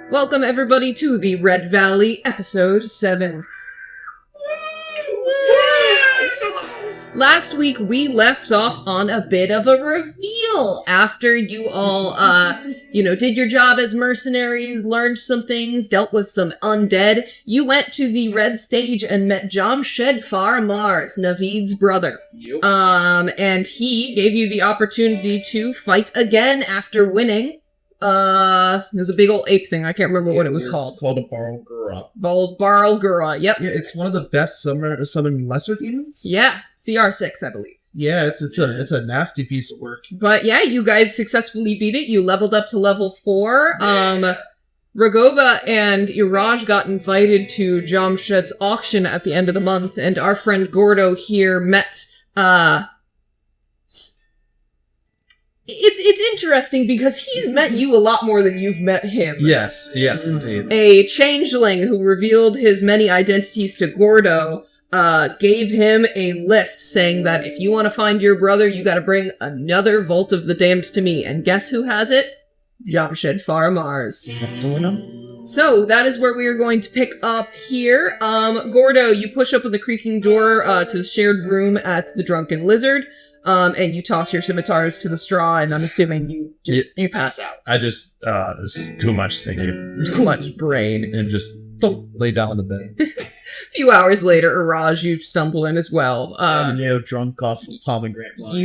Welcome everybody to the Red Valley episode 7. Last week we left off on a bit of a reveal after you all, did your job as mercenaries, learned some things, dealt with some undead. You went to the red stage and met Jamshed Faramars, Naveed's brother. Yep. And he gave you the opportunity to fight again after winning. It was a big old ape thing. I can't remember what it was called. It's called a Barlgura. Barlgura, yep. Yeah, it's one of the best summoned lesser demons. Yeah, CR6, I believe. Yeah, it's a nasty piece of work. But yeah, you guys successfully beat it. You leveled up to level 4. Ragoba and Iraj got invited to Jamshed's auction at the end of the month, and our friend Gordo here met, It's interesting because he's met you a lot more than you've met him. Yes, indeed. A changeling who revealed his many identities to Gordo gave him a list saying that if you want to find your brother, you gotta bring another Vault of the Damned to me. And guess who has it? Jamshed Faramars. So, that is where we are going to pick up here. Gordo, you push open the creaking door to the shared room at the Drunken Lizard. And you toss your scimitars to the straw, and I'm assuming you pass out. I just, this is too much thinking. Too much brain. And just lay down on the bed. A few hours later, Iraj, you stumble in as well. Drunk off of pomegranate wine.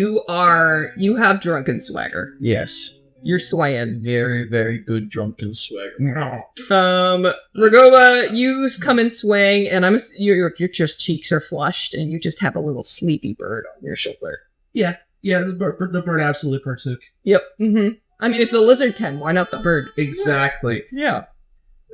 You have drunken swagger. Yes. You're swaying. Very, very good drunken swagger. Ragoba, you come in swaying, and your just cheeks are flushed, and you just have a little sleepy bird on your shoulder. Yeah, the bird absolutely partook. Yep. Mm-hmm. I mean, if the lizard can, why not the bird? Exactly. Yeah.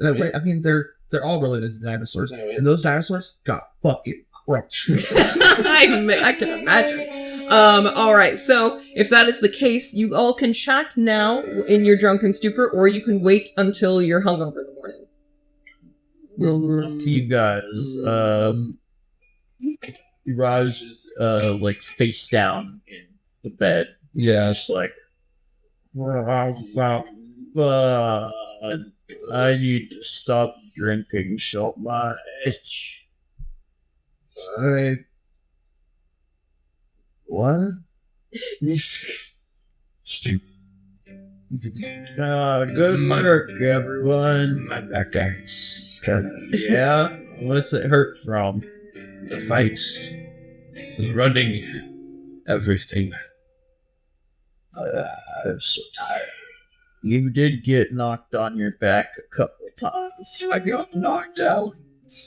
I mean, they're all related to dinosaurs anyway, and those dinosaurs got fucking crushed. I can imagine. Alright, so if that is the case, you all can chat now in your drunken stupor, or you can wait until you're hungover in the morning. Well, to you guys, Iraj is, face down in the bed. Yeah, it's like, I need to stop drinking so much. What? Good work, everyone. My back aches. Yeah? What's it hurt from? The fights, the running, everything. I'm so tired. You did get knocked on your back a couple of times. I got knocked out,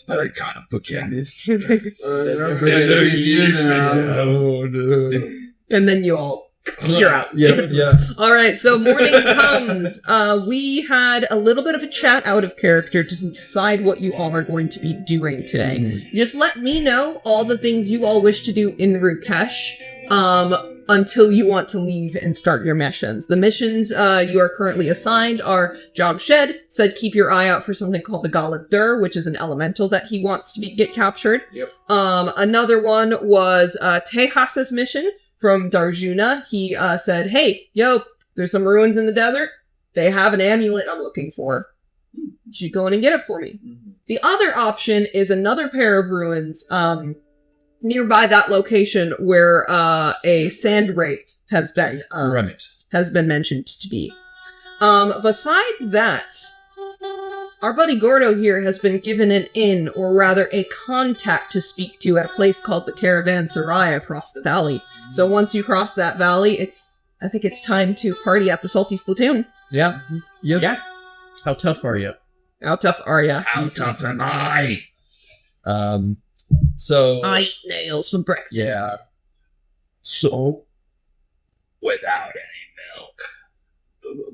but I got up again. And then you're out. Yeah. Alright, so morning comes. We had a little bit of a chat out of character to decide what you all are going to be doing today. Mm-hmm. Just let me know all the things you all wish to do in Rukesh, until you want to leave and start your missions. The missions you are currently assigned are Jamshed said keep your eye out for something called the Galadur, which is an elemental that he wants to get captured. Yep. Another one was Tehas's mission from Darjuna. He said, hey, there's some ruins in the desert. They have an amulet I'm looking for. You should go in and get it for me. Mm-hmm. The other option is another pair of ruins nearby that location where a sand wraith has been mentioned to be. Besides that, our buddy Gordo here has been given an inn, or rather a contact to speak to at a place called the Caravanserai across the valley. So once you cross that valley, I think it's time to party at the Salty Splatoon. Yeah. Yeah. How tough are you? How tough are ya? How tough am I? So I eat nails for breakfast. Yeah. So without any milk.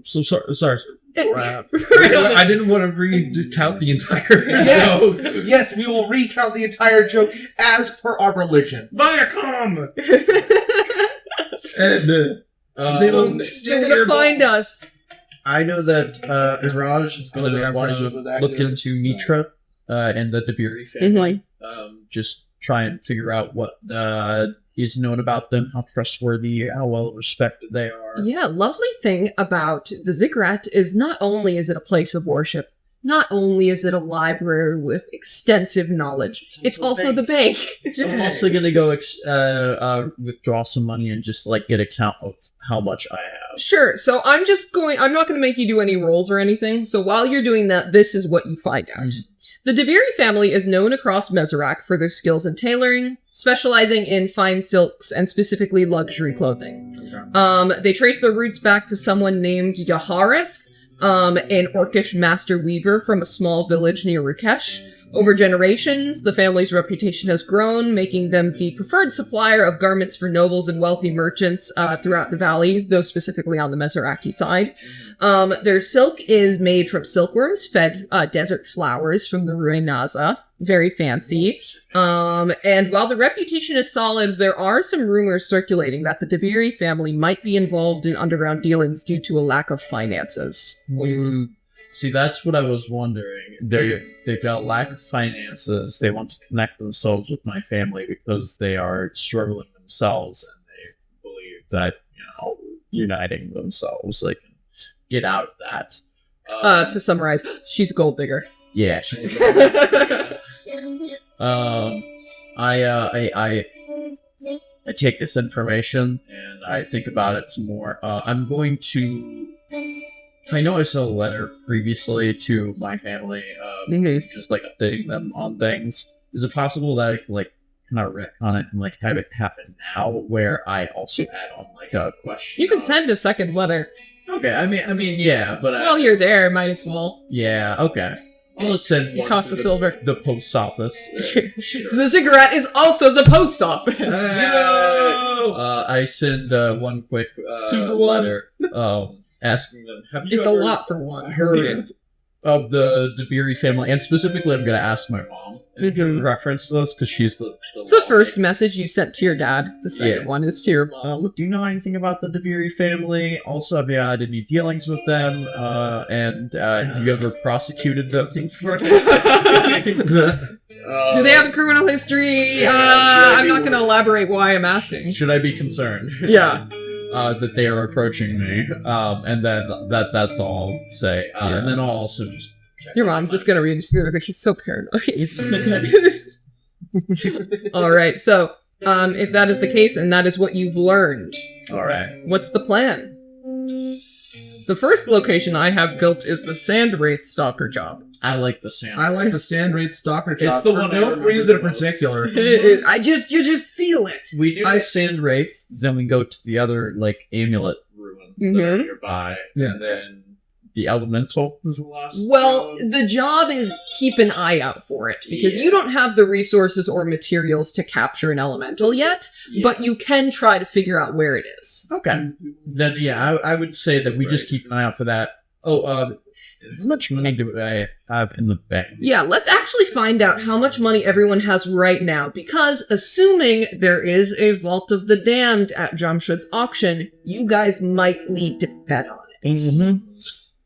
So sorry. I didn't want to recount the entire joke. Yes, we will recount the entire joke as per our religion. Viacom! And they will still gonna find us. I know that Iraj is going to want to look into Mitra and the Debiri family. Mm-hmm. Just try and figure out what is known about them, how trustworthy, how well respected they are. Yeah, lovely thing about the ziggurat is not only is it a place of worship, not only is it a library with extensive knowledge, it's also the bank. So I'm also gonna go withdraw some money and just like get a count of how much I have. Sure, so I'm not going to make you do any rolls or anything, so while you're doing that, this is what you find out. The Dabiri family is known across Meserac for their skills in tailoring, specializing in fine silks and specifically luxury clothing. They trace their roots back to someone named Yahareth, an Orcish master weaver from a small village near Rakesh. Over generations, the family's reputation has grown, making them the preferred supplier of garments for nobles and wealthy merchants throughout the valley, though specifically on the Mezaraki side. Their silk is made from silkworms, fed desert flowers from the Ruenaza. Very fancy. And while the reputation is solid, there are some rumors circulating that the Dabiri family might be involved in underground dealings due to a lack of finances. See, that's what I was wondering. They've got a lack of finances. They want to connect themselves with my family because they are struggling themselves, and they believe that, uniting themselves, they can get out of that. To summarize, she's a gold digger. Yeah. I take this information and I think about it some more. I'm going to. I know I sent a letter previously to my family, just like updating them on things. Is it possible that I can kind of retcon it and have it happen now, where I also add on a question? You can send a second letter. Okay, I mean, yeah, but well, you're there, might as well. Yeah, okay. I'll just send one. It costs a silver. The post office. So the ziggurat is also the post office. I send one quick 2 for 1 letter. Asking them, have you it's ever a lot for one. heard of the Dabiri family? And specifically, I'm going to ask my mom in reference to this, because she's the first message you sent to your dad. The second one is to your mom. Do you know anything about the Dabiri family? Also, have you had any dealings with them? And have you ever prosecuted them? Do they have a criminal history? I'm not going to elaborate why I'm asking. Should I be concerned? Yeah. That they are approaching me, and then that's all I'll say. And then I'll also just... Your mom's just gonna read it. She's so paranoid. Alright, so, if that is the case, and that is what you've learned... Alright. What's the plan? The first location I have built is the Sand Wraith Stalker job. I like the Sand. I like the Sand Wraith Stalker job. It's the for one no reason in particular. You just feel it. We do the Sand Wraith, then we go to the other amulet ruins that are nearby, and then the Elemental is the last. Well, the job is keep an eye out for it, because you don't have the resources or materials to capture an Elemental yet, but you can try to figure out where it is. Okay. Then, I would say that we just keep an eye out for that. How much money do I have in the bank? Yeah, let's actually find out how much money everyone has right now, because assuming there is a Vault of the Damned at Jamshed's auction, you guys might need to bet on it. Mm-hmm.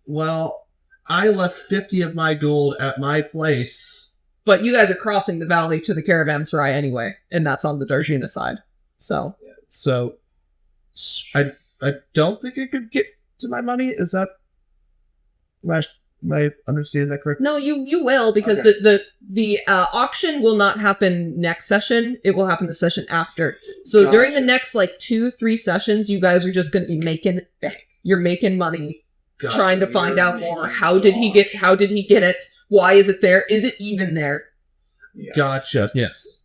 Well, I left 50 of my gold at my place. But you guys are crossing the valley to the Caravanserai anyway, and that's on the Darjina side. So I don't think I could get to my money. Is that... Am I understanding that correctly? No, you will, because the auction will not happen next session. It will happen the session after. So during the next 2-3 sessions, you guys are just going to be making bank. You're making money, trying to find out more. How did he get it? Why is it there? Is it even there? Gotcha. Yes.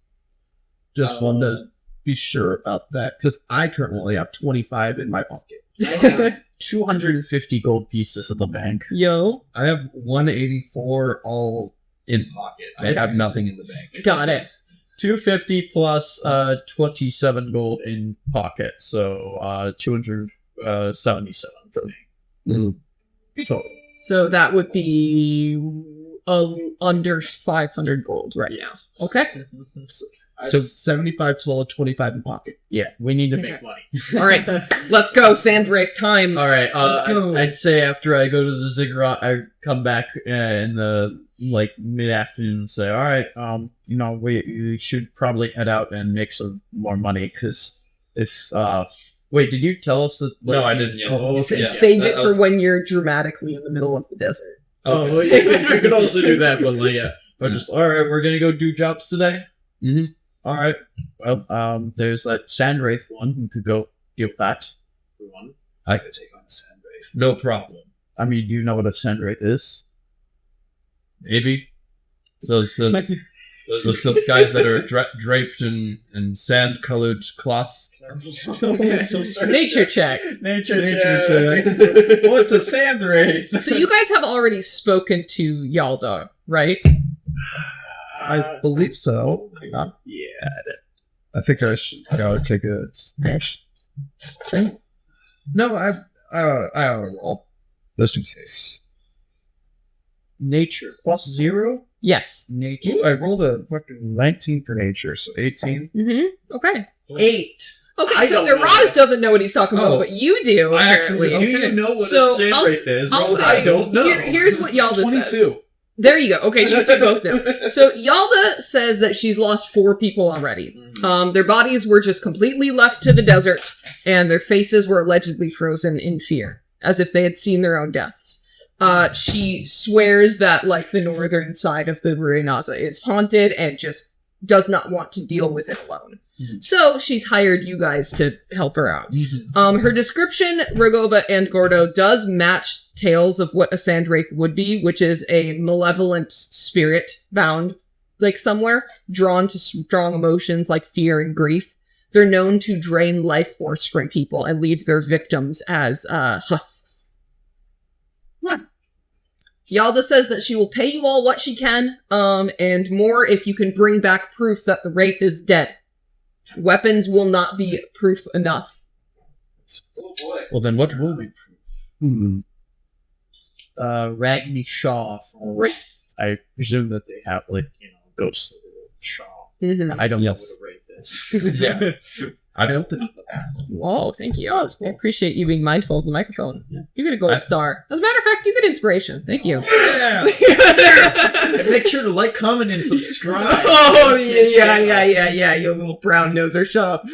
Just wanted to be sure about that, because I currently have 25 in my pocket. 250 gold pieces in the bank. Yo. I have 184 all in pocket. I have nothing in the bank. Got it. 250 plus 27 gold in pocket. So 277 for me. Total. So that would be under 500 gold right now. Okay. So 75 total, 25 in pocket. Yeah, we need to Okay. make money. All right, let's go, Sandwraith time. All right. Let's go. I'd say after I go to the ziggurat, I come back in the mid-afternoon and say, "All right, we should probably head out and make some more money because if wait, did you tell us that? No, I didn't. Oh, okay. Save it that for was- when you're dramatically in the middle of the desert. Oh, well, you could also do that, but yeah. But just all right, we're gonna go do jobs today. Mhm. All right. Well, there's that Sandwraith one. We could go deal with that. For one. I could take on a Sandwraith. No problem. I mean, do you know what a Sandwraith is? Maybe. Those guys that are draped in sand-colored cloth. Nature check. Nature check. What's a Sandwraith? So you guys have already spoken to Yalda, right? I believe so. Hang on. Yeah. I think I should go take a smash. Okay. No, I ought to roll. Just in case. Nature plus 0. Yes. Nature. Ooh, I rolled a fucking 19 for nature, so 18. Mm-hmm. Okay. 8. Okay, I so don't know Iraj that. doesn't know what he's talking about, Oh. but you do. I apparently. actually Do you know what So, a Sandwraith is? I'll say, I don't know. Here's what Yalda says. 22. There you go. Okay, you two both know. So Yalda says that she's lost 4 people already. Their bodies were just completely left to the desert, and their faces were allegedly frozen in fear, as if they had seen their own deaths. She swears that, like, the northern side of the Ruinaza is haunted and just does not want to deal with it alone. So she's hired you guys to help her out. Her description, Ragoba and Gordo, does match tales of what a Sandwraith would be, which is a malevolent spirit bound, like somewhere, drawn to strong emotions like fear and grief. They're known to drain life force from people and leave their victims as husks. Yalda says that she will pay you all what she can, and more if you can bring back proof that the Wraith is dead. Weapons will not be proof enough. Oh boy. Well, then what will we prove? Ragni Shaw from Wraith. I presume that they have, ghosts of Shaw. Mm-hmm. I don't know Yes. what a Wraith is. Yeah. I built it. Whoa, thank you. I appreciate you being mindful of the microphone. You get a gold star. As a matter of fact, you get inspiration. Thank you. Yeah. And make sure to like, comment, and subscribe. Oh, yeah, you little brown noser. Shut up.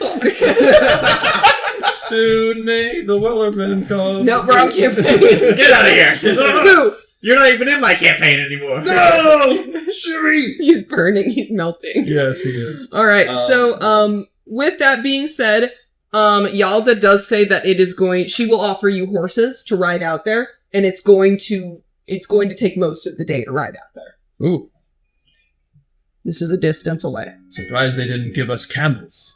Soon may the Wellerman come. No, bro, I'm kidding. Get out of here. Boo! You're not even in my campaign anymore. No! Shuri! He's burning. He's melting. Yes, he is. All right. So, with that being said, Yalda does say that she will offer you horses to ride out there, and it's going to take most of the day to ride out there. Ooh. This is a distance away. Surprised they didn't give us camels.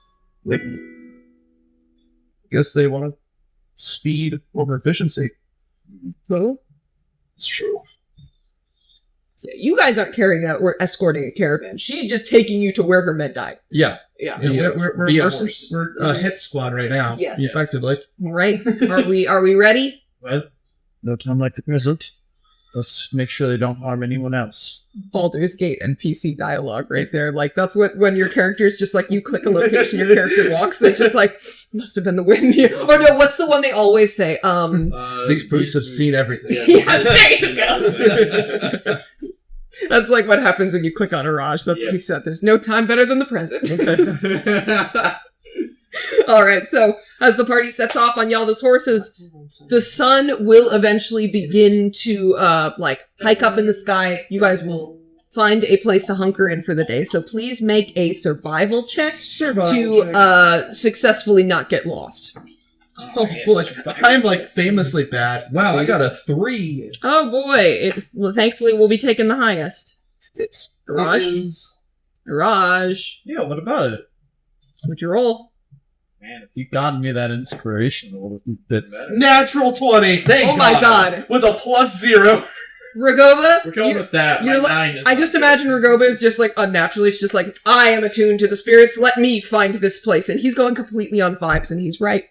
Guess they want speed over efficiency. Well, It's true. yeah, you guys aren't carrying out or escorting a caravan. She's just taking you to where her men died. Yeah. Yeah. Yeah, we're Be a versus- horse. we're a hit squad right now. Yes. Effectively. All right. Are we ready? Well, no time like the present. Let's make sure they don't harm anyone else. Baldur's Gate NPC dialogue right there. Like, that's what, when your character is just like, you click a location, your character walks, they're just like, must have been the wind here. Or no, what's the one they always say? These brutes have seen everything. Yes, there you go. That's like what happens when you click on Iraj. That's what he said. There's no time better than the present. All right, so as the party sets off on Yalda's horses, the sun will eventually begin to hike up in the sky. You guys will find a place to hunker in for the day. So please make a survival check to successfully not get lost. Oh boy, I'm like famously bad. Wow, I got a 3. Oh boy! Thankfully, we'll be taking the highest. Raj, Yeah, what about it? what'd you roll? Man, if you got me that inspiration, it would have been better. Natural 20 Oh my god! with a +0. Ragoba, We're going with that. you're My like- 9 is I just not imagine Ragoba is just like unnaturally. It's just like, I am attuned to the spirits. Let me find this place, and he's going completely on vibes, and he's right.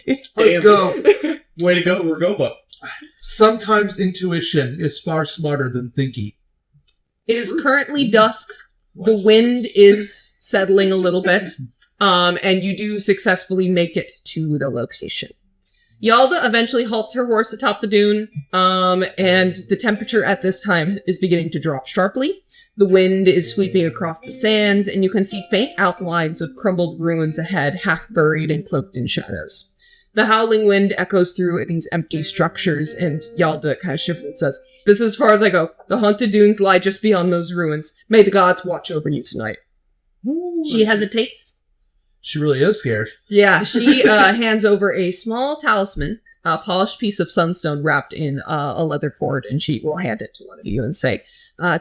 Let's go. good. Way to go, Ragoba. Sometimes intuition is far smarter than thinking. It is currently dusk. The wind is settling a little bit, and you do successfully make it to the location. Yalda eventually halts her horse atop the dune, and the temperature at this time is beginning to drop sharply. The wind is sweeping across the sands, and you can see faint outlines of crumbled ruins ahead, half buried and cloaked in shadows. The howling wind echoes through these empty structures, and Yalda kind of shifts and says, "This is as far as I go. The haunted dunes lie just beyond those ruins. May the gods watch over you tonight." She hesitates. She really is scared. Yeah, she hands over a small talisman, a polished piece of sunstone wrapped in a leather cord, and she will hand it to one of you and say,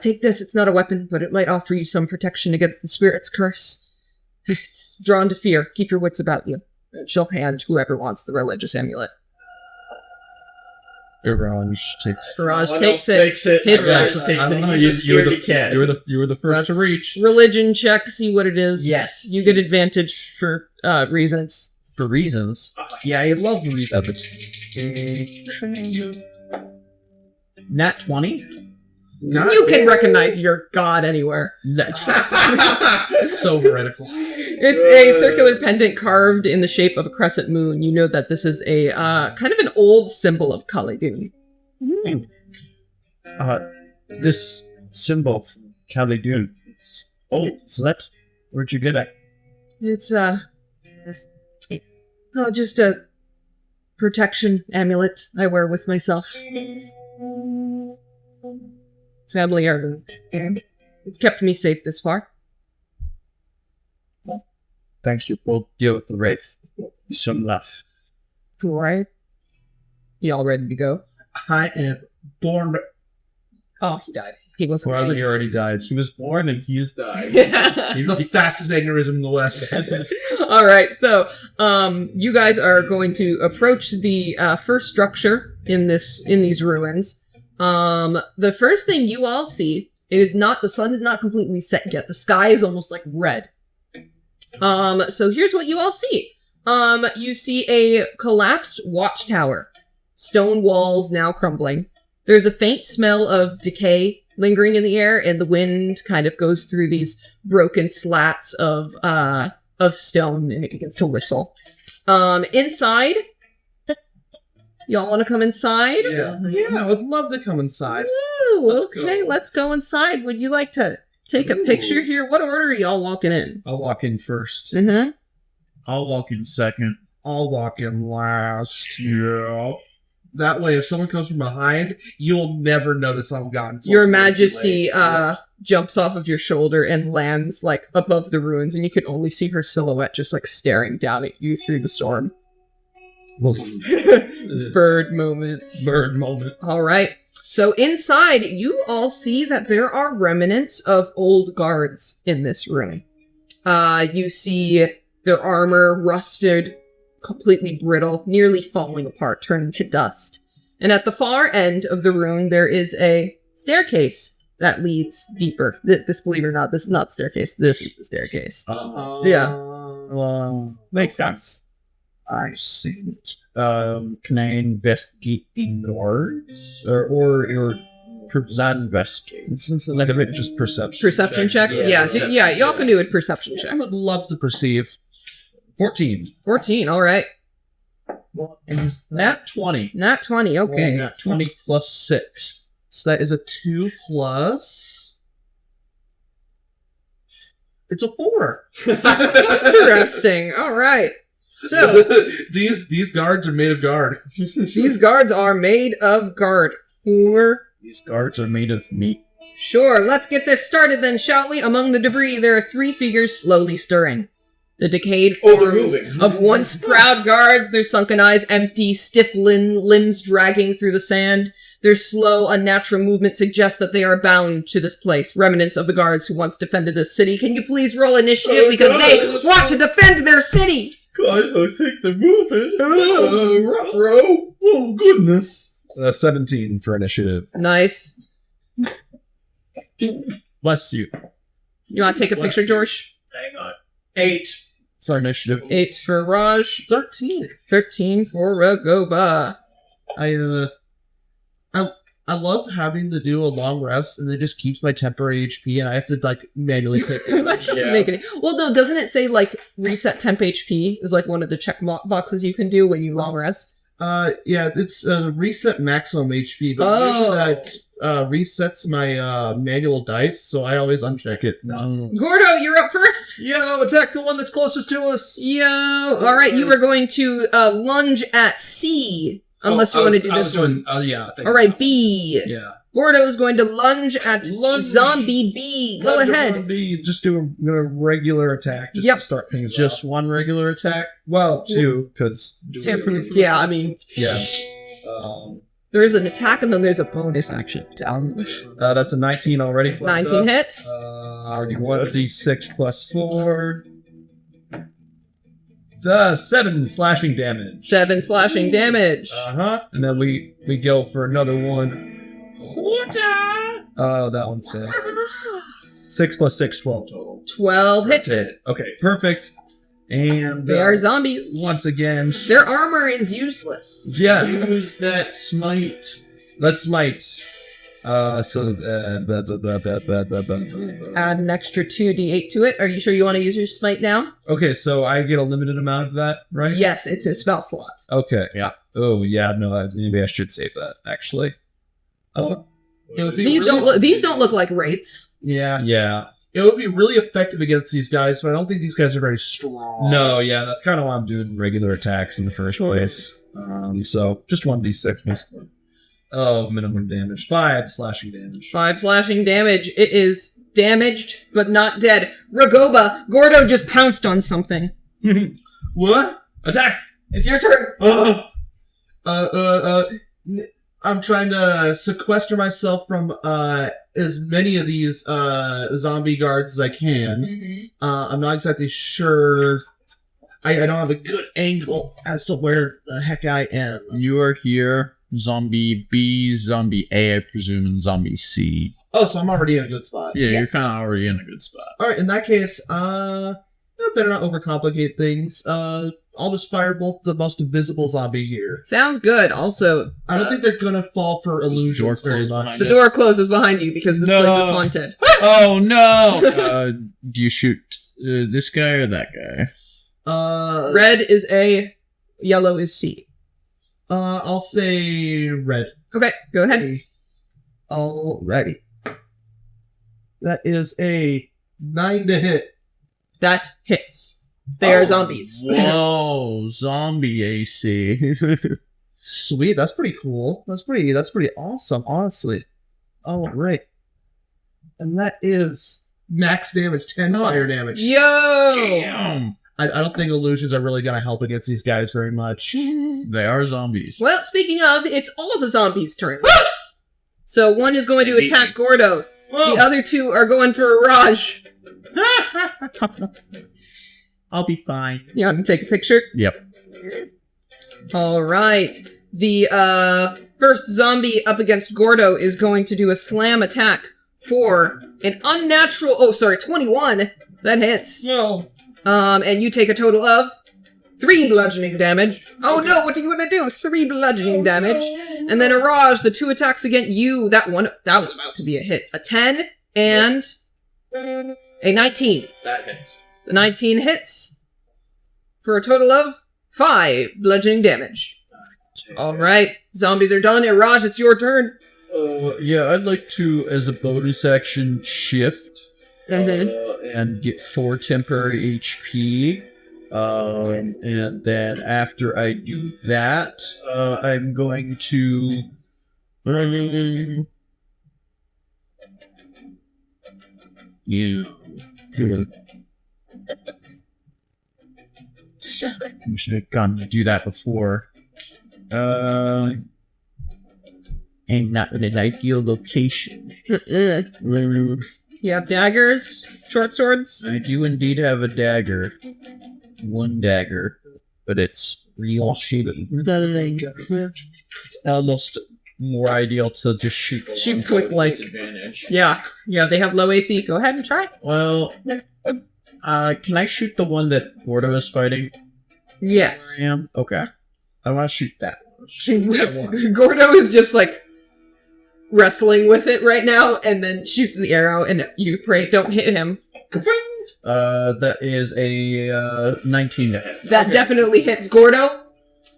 "Take this. It's not a weapon, but it might offer you some protection against the spirit's curse. It's drawn to fear. Keep your wits about you." And she'll hand whoever wants the religious amulet. Garage takes. Garage Someone takes else it. His Everyone side. else takes I don't it. know, He's a scaredy cat. You were the first to reach. Religion check, see what it is. Yes. You get advantage for reasons. For reasons. Yeah, I love reasons. Nat 20? You can recognize your god anywhere. So heretical. It's a circular pendant carved in the shape of a crescent moon. You know that this is a kind of an old symbol of Caledon. This symbol from Caledon. Oh, so that where'd you get it? It's just a protection amulet I wear with myself. Family heirloom. It's kept me safe this far. Thank you. We'll deal with the wraith. Some love. All right. You all ready to go? I am born. Oh, he died. He wasn't Well, ready. he already died. He was born and he has died. The fastest aneurysm in the West. All right, so you guys are going to approach the first structure in these ruins. The first thing you all see is not the sun is not completely set yet. The sky is almost like red. So here's what you all see. You see a collapsed watchtower, stone walls now crumbling. There's a faint smell of decay lingering in the air, and the wind kind of goes through these broken slats of stone, and it begins to whistle. Inside, y'all want to come inside? Yeah, I would love to come inside. Ooh, Let's okay, go. let's go inside. Would you like to take a picture here? What order are y'all walking in? I'll walk in first. Mm-hmm. I'll walk in second. I'll walk in last. Yeah. That way, if someone comes from behind, you'll never notice I'm gone. until Your it's way too Majesty late. jumps off of your shoulder and lands like above the ruins, and you can only see her silhouette just like staring down at you through the storm. Bird moments. Bird moment. All right. So inside, you all see that there are remnants of old guards in this room. You see their armor rusted, completely brittle, nearly falling apart, turning to dust. And at the far end of the room, there is a staircase that leads deeper. This, believe it or not, this is not the staircase. This is the staircase. Yeah. Well, makes sense. I see. Can I investigate the guards? Or investigate? Just perception. Perception check? Yeah, y'all can do a perception I check. would love to perceive. 14. 14, all right. Nat 20. Not 20, okay. Nat 20 plus 6. So that is a 2 plus. It's a 4. Interesting, all right. So, these guards are made of guard. these guards are made of guard. These guards are made of meat. Sure, let's get this started then, shall we? Among the debris, there are 3 figures slowly stirring. The decayed they're forms moving. of once proud guards, their sunken eyes empty, stiff limbs dragging through the sand. Their slow, unnatural movement suggests that they are bound to this place. Remnants of the guards who once defended this city. Can you please roll initiative? Because they want to defend their city! Guys, I think they're moving. Ruh-roh. Oh, goodness. 17 for initiative. Nice. Bless you. You want to take a Bless picture, you. George? Hang on. 8 for initiative. 8 for Raj. 13. 13 for Ragoba. I love having to do a long rest, and it just keeps my temporary HP, and I have to like manually click. That doesn't make any. Well, no, doesn't it say like reset temp HP is like one of the check boxes you can do when you long rest? Yeah, it's reset maximum HP, but usually that resets my manual dice, so I always uncheck it. Gordo, you're up first. Yo, attack the one that's closest to us. Yo, all right, you are going to lunge at C. Unless you want to do this one. Yeah. All right, B. Yeah. Gordo is going to lunge at zombie B. Go ahead. Just do a regular attack just to start things off. Just one regular attack? Well, two, because... Yeah, I mean... Yeah. There's an attack and then there's a bonus action. That's a 19 already. 19 hits. 1d6 plus 4. 7 slashing damage. 7 slashing damage. And then we go for another one. That one's 6 plus 6, 12 total. 12 hits. Okay, perfect. And they are zombies. Once again, their armor is useless. Yeah. Use that smite. Let's smite. Add an extra 2d8 to it. Are you sure you want to use your smite now? Okay, so I get a limited amount of that, right? Yes, it's a spell slot. Okay, yeah. Oh, yeah, no, maybe I should save that, actually. Oh. These don't look like wraiths. Yeah. Yeah. It would be really effective against these guys, but I don't think these guys are very strong. No, yeah, that's kind of why I'm doing regular attacks in the first place. So, just 1d6, basically. Oh, minimum damage. 5 slashing damage. 5 slashing damage. It is damaged, but not dead. Ragoba, Gordo just pounced on something. What? Attack! It's your turn. I'm trying to sequester myself from as many of these zombie guards as I can. I'm not exactly sure. I don't have a good angle as to where the heck I am. You are here. Zombie B, Zombie A, I presume, and Zombie C. Oh, so I'm already in a good spot. Yeah, you're kind of already in a good spot. Alright, in that case, I better not overcomplicate things. I'll just firebolt the most visible zombie here. Sounds good. Also, I don't think they're gonna fall for illusions very much. The door closes behind you because this place is haunted. Oh, no! Do you shoot this guy or that guy? Red is A, yellow is C. I'll say red. Okay, go ahead. Alrighty. That is a 9 to hit. That hits. They are zombies. Whoa, zombie AC. Sweet, that's pretty cool. That's pretty awesome, honestly. Alright. And that is max damage, 10 fire damage. Yo! Damn! I don't think illusions are really going to help against these guys very much. They are zombies. Well, speaking of, it's all the zombies' turns. So one is going to attack Gordo. The other two are going for Raj. I'll be fine. You want to take a picture? Yep. All right. The first zombie up against Gordo is going to do a slam attack for an unnatural... 21. That hits. No. And you take a total of 3 bludgeoning damage. Oh no, what are you gonna do? 3 bludgeoning damage. And then Araj, the 2 attacks against you, that was about to be a hit. A 10 and a 19. That hits. The 19 hits for a total of 5 bludgeoning damage. Alright, zombies are done. Araj, it's your turn. Yeah, I'd like to, as a bonus action, shift. And get 4 temporary HP. And then after I do that, I'm going to... I should have gone to do that before. And not in an ideal location. You have daggers, short swords. I do indeed have a dagger. 1 dagger. But it's real shitty. It's almost more ideal to just shoot quick light. Advantage. Yeah, they have low AC. Go ahead and try. Well, can I shoot the one that Gordo is fighting? Yes. I am? Okay. I want to shoot that. Gordo is just like... wrestling with it right now, and then shoots the arrow, and you pray don't hit him. That is a 19 to hit. That definitely hits Gordo.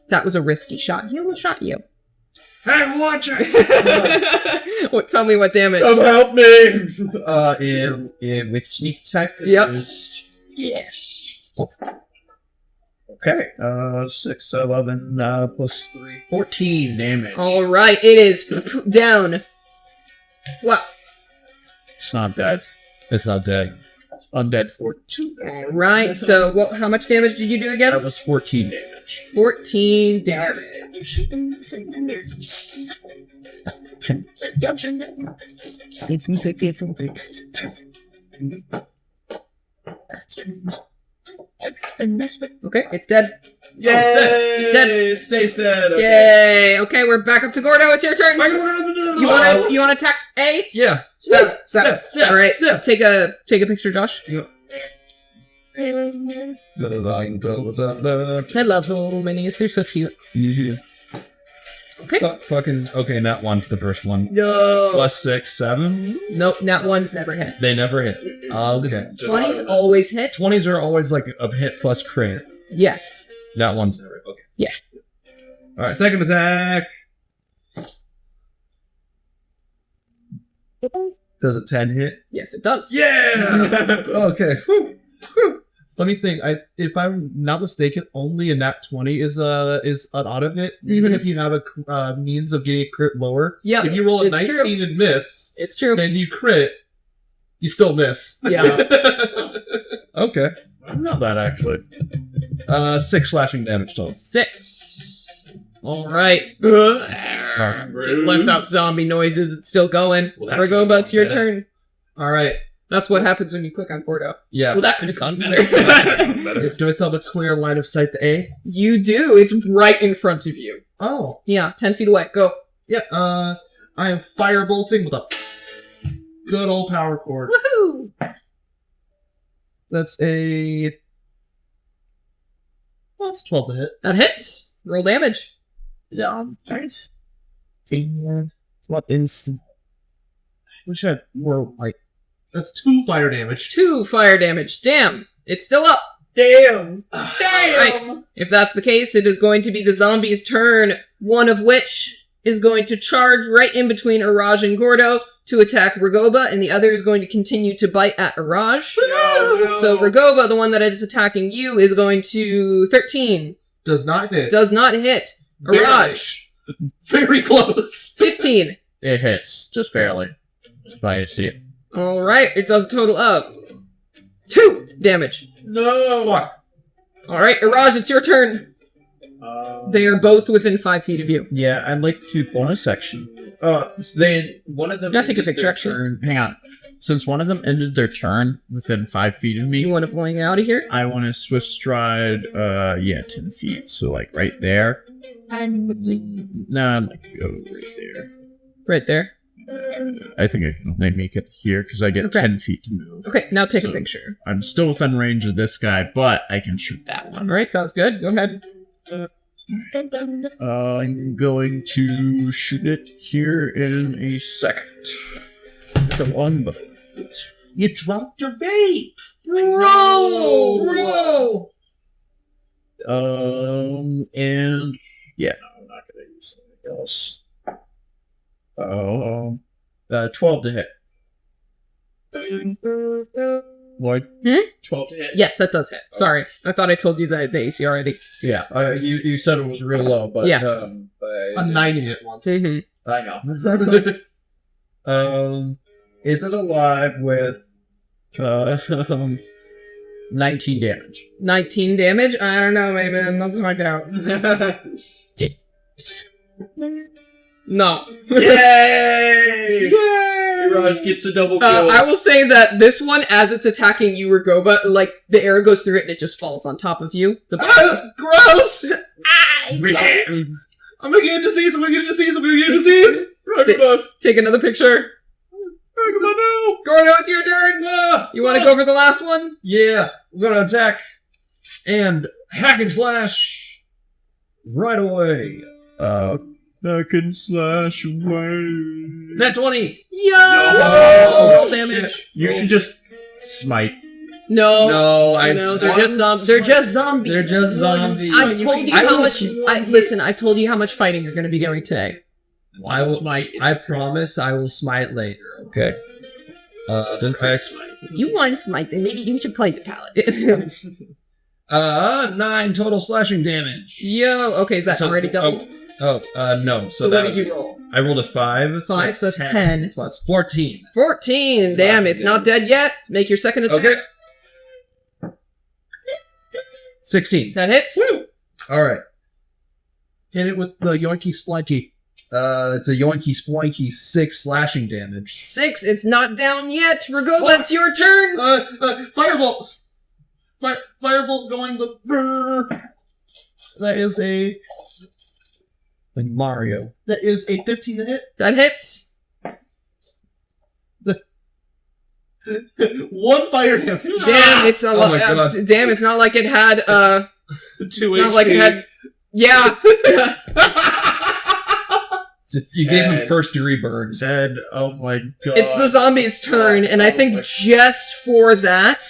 That was a risky shot. He almost shot you. Hey, watch it! What? Tell me what damage. Come help me! With sneak attack. Yep. Yes. Okay. 6, 11, plus 3, 14 damage. All right, it is down. Wow. It's not dead. It's not dead. It's undead for 2. All right. So, how much damage did you do again? That was 14 damage. 14 damage. Okay, it's dead. Yay! It's dead. It stays dead. Okay. Yay! Okay, we're back up to Gordo. It's your turn. You want to attack A? Yeah. Step. All right. Take a picture, Josh. I love little minis. They're so cute. Okay. Fucking okay. Not one for the first one. No. Plus 6, 7. Nope. That one's never hit. They never hit. Okay. 20s always hit. 20s are always like a hit plus crit. Yes. Not one's never. Okay. Yeah. All right. Second attack. Does a 10 hit? Yes, it does. Yeah. Okay. Whew. Whew. Funny thing, if I'm not mistaken, only a nat 20 is an auto hit, even if you have a means of getting a crit lower. Yeah, If you roll a it's 19 true. and miss, It's true. and you crit, you still miss. Yeah. Okay. Not bad, actually. 6 slashing damage total. 6. All right. Just lets out zombie noises. It's still going. Well, that Ragoba, could've it's your gone turn. All right. That's what happens when you click on Gordo. Yeah. Well, that could have gone better. Do I still have a clear line of sight to A? You do. It's right in front of you. Oh. Yeah, 10 feet away. Go. Yeah, I am firebolting with a good old power cord. Woohoo! That's a... Well, it's 12 to hit. That hits. Roll damage. Thanks. What instant? Wish I had more, like... That's 2 fire damage. 2 fire damage. Damn. It's still up. Damn! Right. If that's the case, it is going to be the zombie's turn, one of which is going to charge right in between Araj and Gordo to attack Ragoba, and the other is going to continue to bite at Araj. So Ragoba, the one that is attacking you, is going to 13. Does not hit. Does not hit. Araj, Very close. 15. It hits, just barely. Just by a seat. Alright, it does a total of 2 damage. No! Fuck. Alright, Araj, it's your turn. They are both within 5 feet of you. Yeah, I'd like to bonus section. One of them. Gotta take a ended picture, their actually. turn- Hang on. Since one of them ended their turn within 5 feet of You me, want to fling out of here? I want to swift stride. 10 feet. So like right there. No, I'd like to go right there. Right there. I think I can only make it here because I get Okay. 10 feet to move. Okay, now take a So- picture. I'm still within range of this guy, but I can shoot that one. Alright, sounds good. Go ahead. I'm going to shoot it here in a second. The one, but You dropped your vape! Bro! and yeah, no, I'm not gonna use something else. 12 to hit. What? 12 to hit. Yes, that does hit. Sorry. I thought I told you the AC already. Yeah, you said it was real low, but Yes. A 9 hit once. Mm-hmm. I know. Is it alive with 19 damage? 19 damage? I don't know, maybe. Let's find out. No. Yay! Raj gets a double I will say that this one, as it's attacking you, Ragoba, like, the arrow goes through it and it just falls on top of you. Gross! I'm gonna get a disease, Take another picture. no! Gordo, it's your turn! You want to go for the last one? Yeah, we're gonna attack and hack and slash right away. I can slash away. Nat 20. Yo! Roll damage. You should just smite. No. No, They're just zombies. They're just zombies. They're just zombies. I've told you I how will much. Listen, I've told you how much fighting you're going to be doing today. I will smite. I promise I will smite later. Okay. Then I smite. If you want to smite, then maybe you should play the paladin. 9 total slashing damage. Yo. Okay, is that already doubled? No. So what did you roll? I rolled a 5. 5, so that's 10. Plus 14. 14. Slashing Damn, it's not dead yet. Make your second attack. Okay. 16. That hits. Woo! Alright. Hit it with the yoinky splinky. It's a yoinky sploinky 6 slashing damage. 6. It's not down yet. Ragoba, it's your turn. Firebolt. Firebolt going the. That is a. Like Mario. That is a 15 to hit. That hits. One fire damage. Damn, it's a Oh my God. damn, it's not like it had 2 it's not like it had yeah. You gave him first degree burns. Dead. Oh my god. It's the zombie's turn, and I think just for that,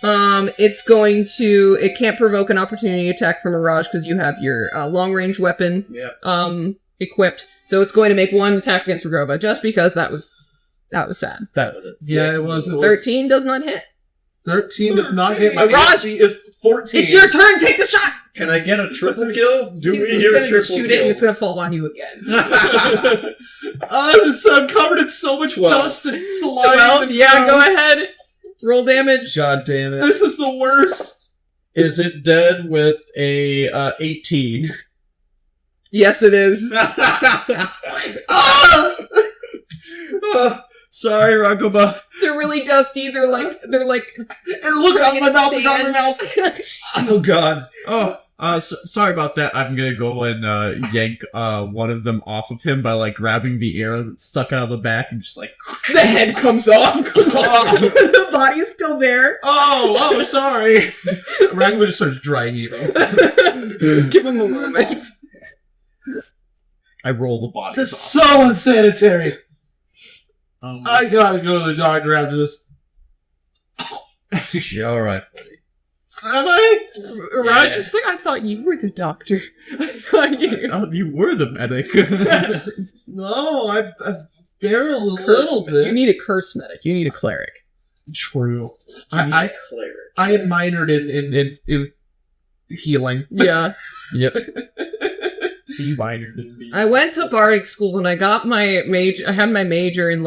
it can't provoke an opportunity attack from Mirage because you have your long range weapon equipped. So it's going to make one attack against Ragoba just because that was sad. That was it. Yeah, it was. 13 does not hit. 13 does not hit. My Mirage! AC is 14. It's your turn. Take the shot. Can I get a triple kill? Do He's we hear gonna triple shoot it, and it's kills? gonna fall on you again. I'm covered in so much dust and slime. 12. and Yeah, go gross. ahead. Roll damage. God damn it. This is the worst. Is it dead with a 18? Yes, it is. Sorry, Ragoba. They're really dusty. They're like. And look on my mouth, Sand. on my mouth. Oh god. Sorry about that. I'm gonna go and yank one of them off of him by like grabbing the arrow that's stuck out of the back and just like. The head comes off. The body's still there. Oh, sorry. Ragman just starts dry heaving. Give him a moment. I roll the body. This is so unsanitary. Um, I gotta go to the doctor after this. Yeah, alright, buddy. Am I? Raj is like, I thought you were the doctor. I thought you. oh, you were the medic. No, I barely a little You bit. need a curse medic. You need a cleric. True. I minored in healing. Yeah. Yep. He minored in me. I went to Bardic school and I got my major. I had my major in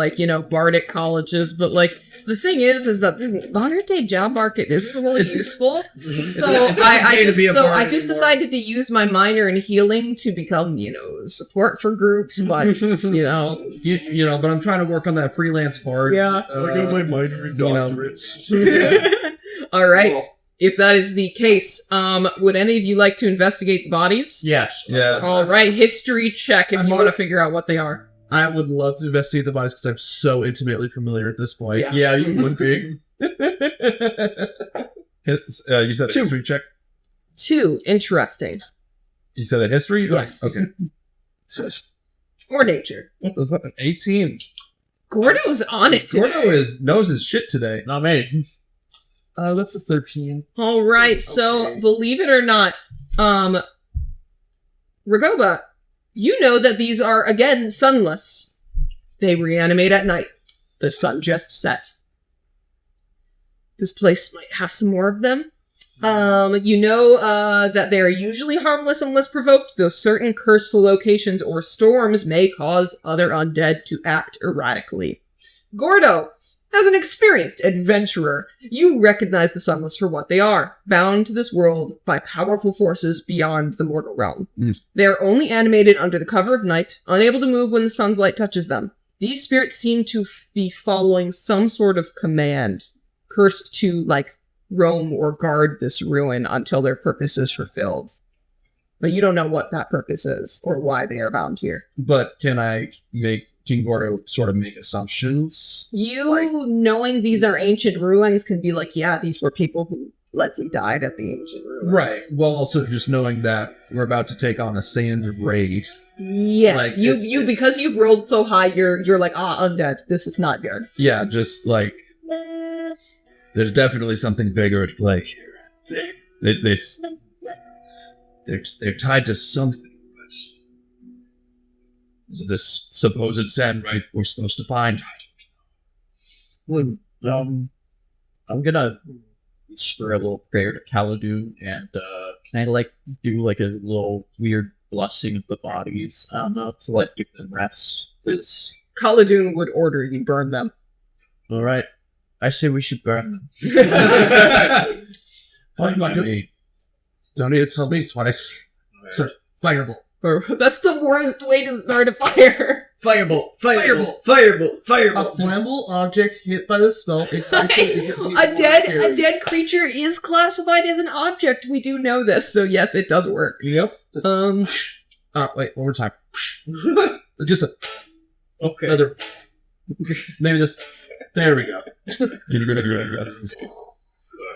Bardic colleges, but the thing is that the modern day job market is really useful. So I just decided to use my minor in healing to become support for groups, but But I'm trying to work on that freelance part. yeah. I got my minor in doctorates. All right. If that is the case, would any of you like to investigate the bodies? Yes. Yeah. All right, history check if you want to figure out what they are. I would love to investigate the bodies because I'm so intimately familiar at this point. Yeah. Yeah, you would be. You said a history check? 2, interesting. You said a history? Yes. Okay. Or nature. What the fuck? 18. Gordo's on it today. Gordo knows his shit today. Not me. That's a 13. All right, so believe it or not, Ragoba, you know that these are, again, sunless. They reanimate at night. The sun just set. This place might have some more of them. That they are usually harmless unless provoked, though certain cursed locations or storms may cause other undead to act erratically. Gordo, as an experienced adventurer, you recognize the sunless for what they are, bound to this world by powerful forces beyond the mortal realm. They are only animated under the cover of night, unable to move when the sun's light touches them. These spirits seem to be following some sort of command, cursed to, roam or guard this ruin until their purpose is fulfilled. But you don't know what that purpose is, or why they are bound here. But can Gordo sort of make assumptions? You, knowing these are ancient ruins, can be like, yeah, these were people who likely died at the ancient ruins. Right. Well, also just knowing that we're about to take on a sand raid. Yes, Like, you because you've rolled so high, you're like, undead. This is not good. Yeah, just like there's definitely something bigger at play here. They're tied to something, but is this supposed samurai we're supposed to find? I'm gonna whisper a little prayer to Kaladun, and can I like do like a little weird blessing of the bodies? I don't know, to like give them rest. Khaldun would order you burn them. All right, I say we should burn them. What do you do? Don't need to tell me twice. So, fireball. That's the worst way to start a fire. Fireball! A flammable object hit by the spell. A dead creature is classified as an object. We do know this, so yes, it does work. Yep. Wait, one more time. Just Okay. another. Maybe this. There we go.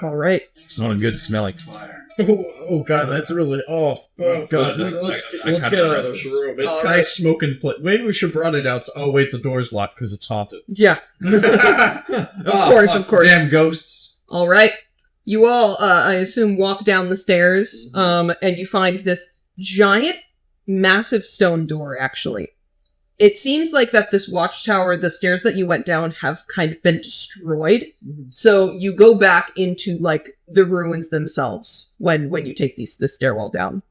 all right. It's not a good smelling fire. Oh god, that's really god. Let's get out of this room. It's All kind right. of smoking. Maybe we should run it out. Oh wait, the door's locked because it's haunted. Yeah, of course. Damn ghosts. All right. You all, I assume, walk down the stairs, and you find this giant, massive stone door, actually. It seems like that this watchtower, the stairs that you went down, have kind of been destroyed. So you go back into, like, the ruins themselves when you take this stairwell down.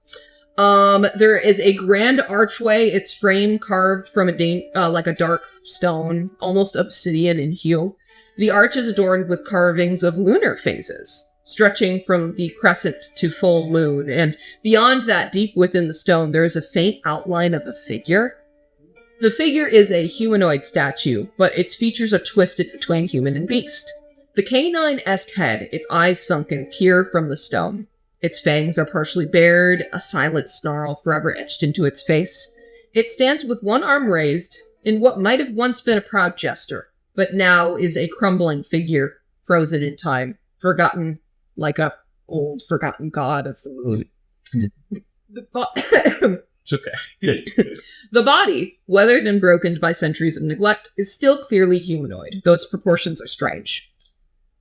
There is a grand archway. Its frame carved from like a dark stone, almost obsidian in hue. The arch is adorned with carvings of lunar phases, stretching from the crescent to full moon. And beyond that, deep within the stone, there is a faint outline of a figure. The figure is a humanoid statue, but its features are twisted between human and beast. The canine-esque head, its eyes sunken, peer from the stone. Its fangs are partially bared, a silent snarl forever etched into its face. It stands with one arm raised, in what might have once been a proud gesture, but now is a crumbling figure, frozen in time, forgotten like a old forgotten god of the moon. It's okay. The body, weathered and broken by centuries of neglect, is still clearly humanoid, though its proportions are strange.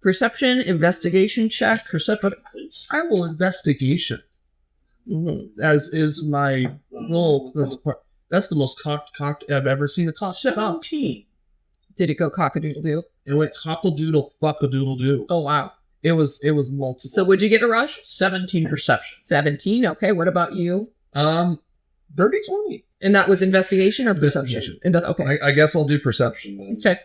Perception, investigation check. Perception, please. I will investigation. As is my role. That's the most cocked I've ever seen a cock. 17. Did it go cock-a-doodle-doo? It went cockle-doodle, fuck-a-doodle-doo. Oh, wow. It was multiple. So would you get a rush? 17 perception. 17. Okay, what about you? Dirty 20. And that was investigation or perception? Investigation. Okay. I guess I'll do perception then. Okay.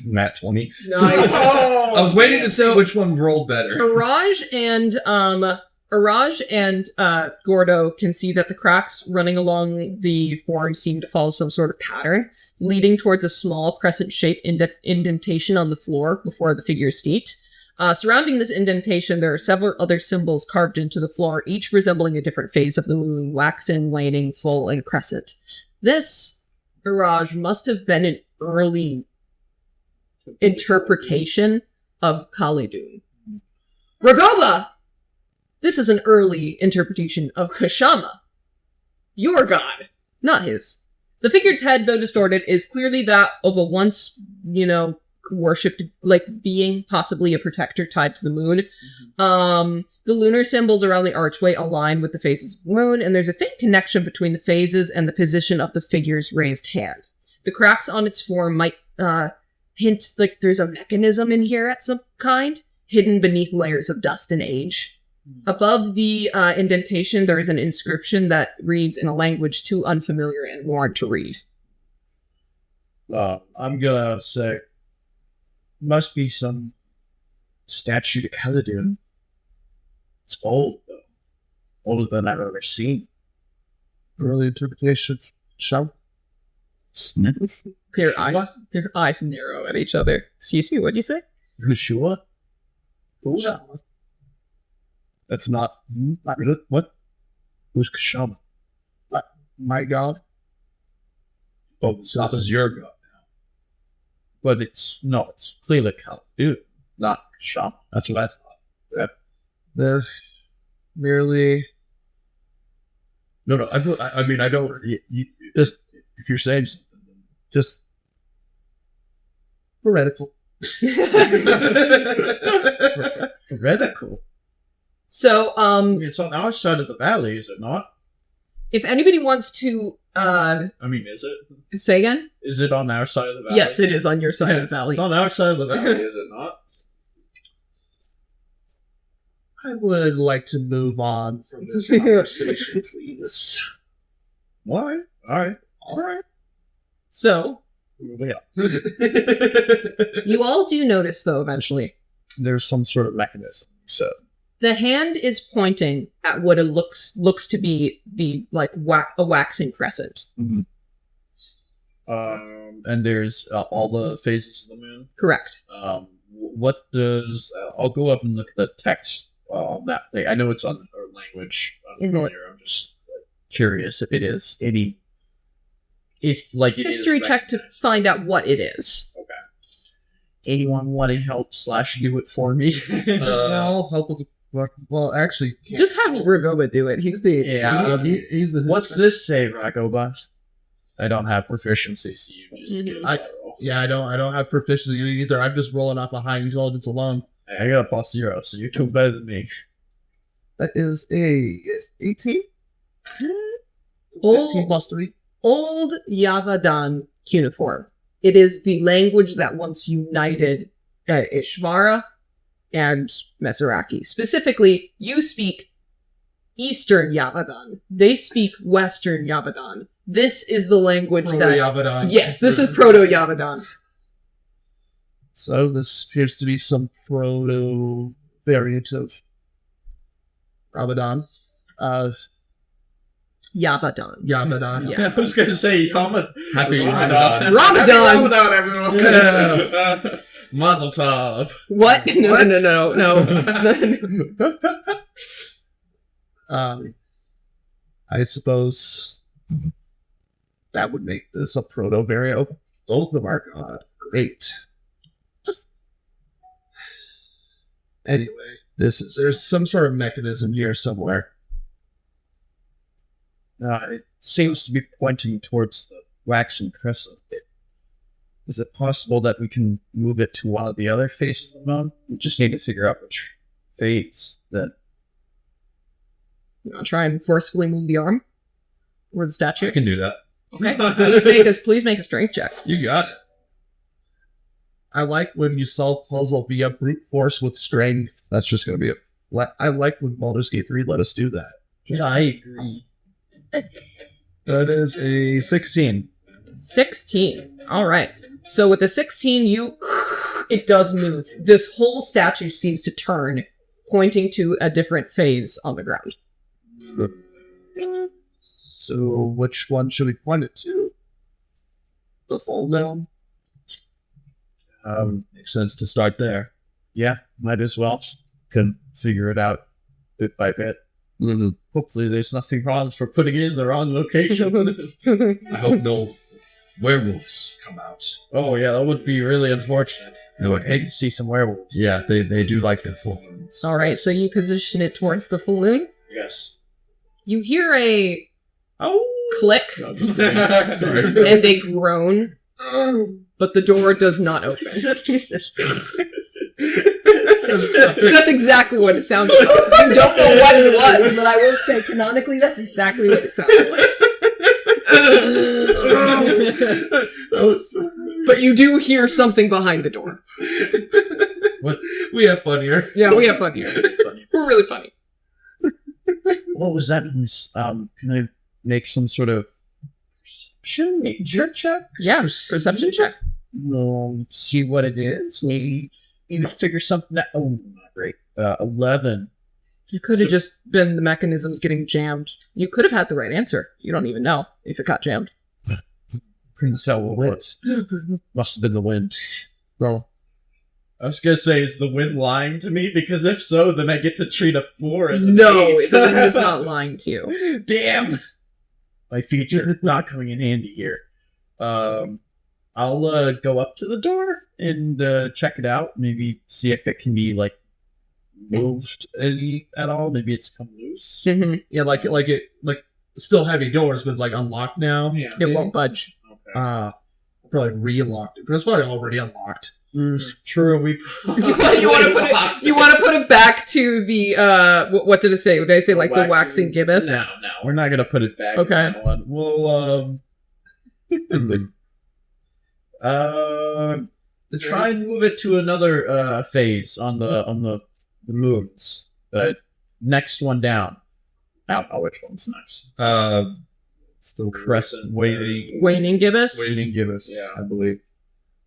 Nat 20. Nice. I was waiting to see which one rolled better. Araj and Gordo can see that the cracks running along the form seem to follow some sort of pattern, leading towards a small crescent-shaped indentation on the floor before the figure's feet. Surrounding this indentation, there are several other symbols carved into the floor, each resembling a different phase of the moon, waxen, waning, full, and crescent. This, Araj, must have been an early interpretation of Khaldun. Ragoba! This is an early interpretation of Kashama. Your god, not his. The figure's head, though distorted, is clearly that of a once, worshipped, being, possibly a protector tied to the moon. The lunar symbols around the archway align with the phases of the moon, and there's a faint connection between the phases and the position of the figure's raised hand. The cracks on its form might hint like there's a mechanism in here at some kind, hidden beneath layers of dust and age. Above the indentation, there is an inscription that reads in a language too unfamiliar and worn to read. I'm gonna say, must be some statue to Khaldun. It's old, though. Older than I've ever seen. Early interpretation. Shout. Their eyes narrow at each other. Excuse me, what'd you say? Yeshua? That's not... What? Who's Kashama? My god. Oh, so this is your god. But it's clearly Khaldun, not Kashama. That's what I thought. They're merely No. I mean, I don't. You just if you're saying something, just Heretical. heretical. So, It's on our side of the valley, is it not? if anybody wants to, I mean, is it? say again? Is it on our side of the valley? Yes, it is on your side of the valley. It's on our side of the valley, is it not? I would like to move on from this conversation, please. Why? All right. So, Yeah. you all do notice, though, eventually, There's some sort of mechanism. So the hand is pointing at what it looks to be the a waxing crescent. and there's all the phases of the moon. Correct. What does? I'll go up and look at the text on that thing. I know it's on our language. I'm just curious if it is any. If like it History is check to find out what it is. Okay. Anyone want to help / do it for me? I'll help with the. Well, actually, Just have Ragoba do it. He's the he's the. What's this say, Ragobot? I don't have proficiency, so you just give I don't have proficiency in it either. I'm just rolling off a high intelligence alone. I got a +0, so you're doing better than me. That is a 18. 15 plus 3. Old Yavadan cuneiform. It is the language that once united Ishvara and Mesaraki. Specifically, you speak Eastern Yavadan. They speak Western Yavadan. This is the language Proto-Yavadan. Yes, this is Proto-Yavadan. So this appears to be some proto variant of Ramadan. Yavadan. Yamadan. Yeah. I was going to say, Happy Ramadan. Ramadan! everyone. Mazel tov. What? No. I suppose that would make this a proto variant of both of our god. Great. Anyway, there's some sort of mechanism here somewhere. It seems to be pointing towards the waxen crescent. Is it possible that we can move it to one of the other faces of the moon? We just need to figure out which phase that. You want to try and forcefully move the arm? Or the statue? I can do that. Okay. Please make a strength check. You got it. I like when you solve puzzle via brute force with strength. That's just going to be a flat. I like when Baldur's Gate 3 let us do that. Yeah, I agree. That is a 16. 16. All right. So with the 16, it does move. This whole statue seems to turn, pointing to a different phase on the ground. So which one should we point it to? The full moon? Makes sense to start there. Yeah, might as well. Can figure it out bit by bit. Hopefully there's nothing wrong for putting it in the wrong location. I hope no werewolves come out. Oh yeah, that would be really unfortunate. I would hate to see some werewolves. Yeah, they do like their full moons. All right. So you position it towards the full moon. Yes. You hear a click No, I'm just kidding. Sorry. and a groan, but the door does not open. That's exactly what it sounded like. You don't know what it was, but I will say canonically that's exactly what it sounded like. But you do hear something behind the door. What? We have fun here. Yeah, we have fun here. We're really funny. What was that? Can I make some sort of perception nature check? Yeah, perception check. See what it is. Maybe need to figure something out. Oh, not great. 11. You could have just been the mechanisms getting jammed. You could have had the right answer. You don't even know if it got jammed. Couldn't tell what it was. Must have been the wind. Well, I was gonna say, is the wind lying to me? Because if so, then I get to treat a 4 as an No, 8. the wind is not lying to you. Damn! My feature not coming in handy here. I'll go up to the door and check it out. Maybe see if it can be like moved at all. Maybe it's come loose. Yeah, like still heavy doors, but it's like unlocked now. Yeah. It won't budge. Probably re-unlocked it, but it's probably already unlocked. True. We. You want to put it back to the what did it say? Did I say like the waxing gibbous? No, we're not gonna put it back. Okay. In that one. We'll try and move it to another phase on the moons. Next one down. I don't know which one's next. It's the crescent Waning gibbous. waiting gibbous, Yeah. I believe.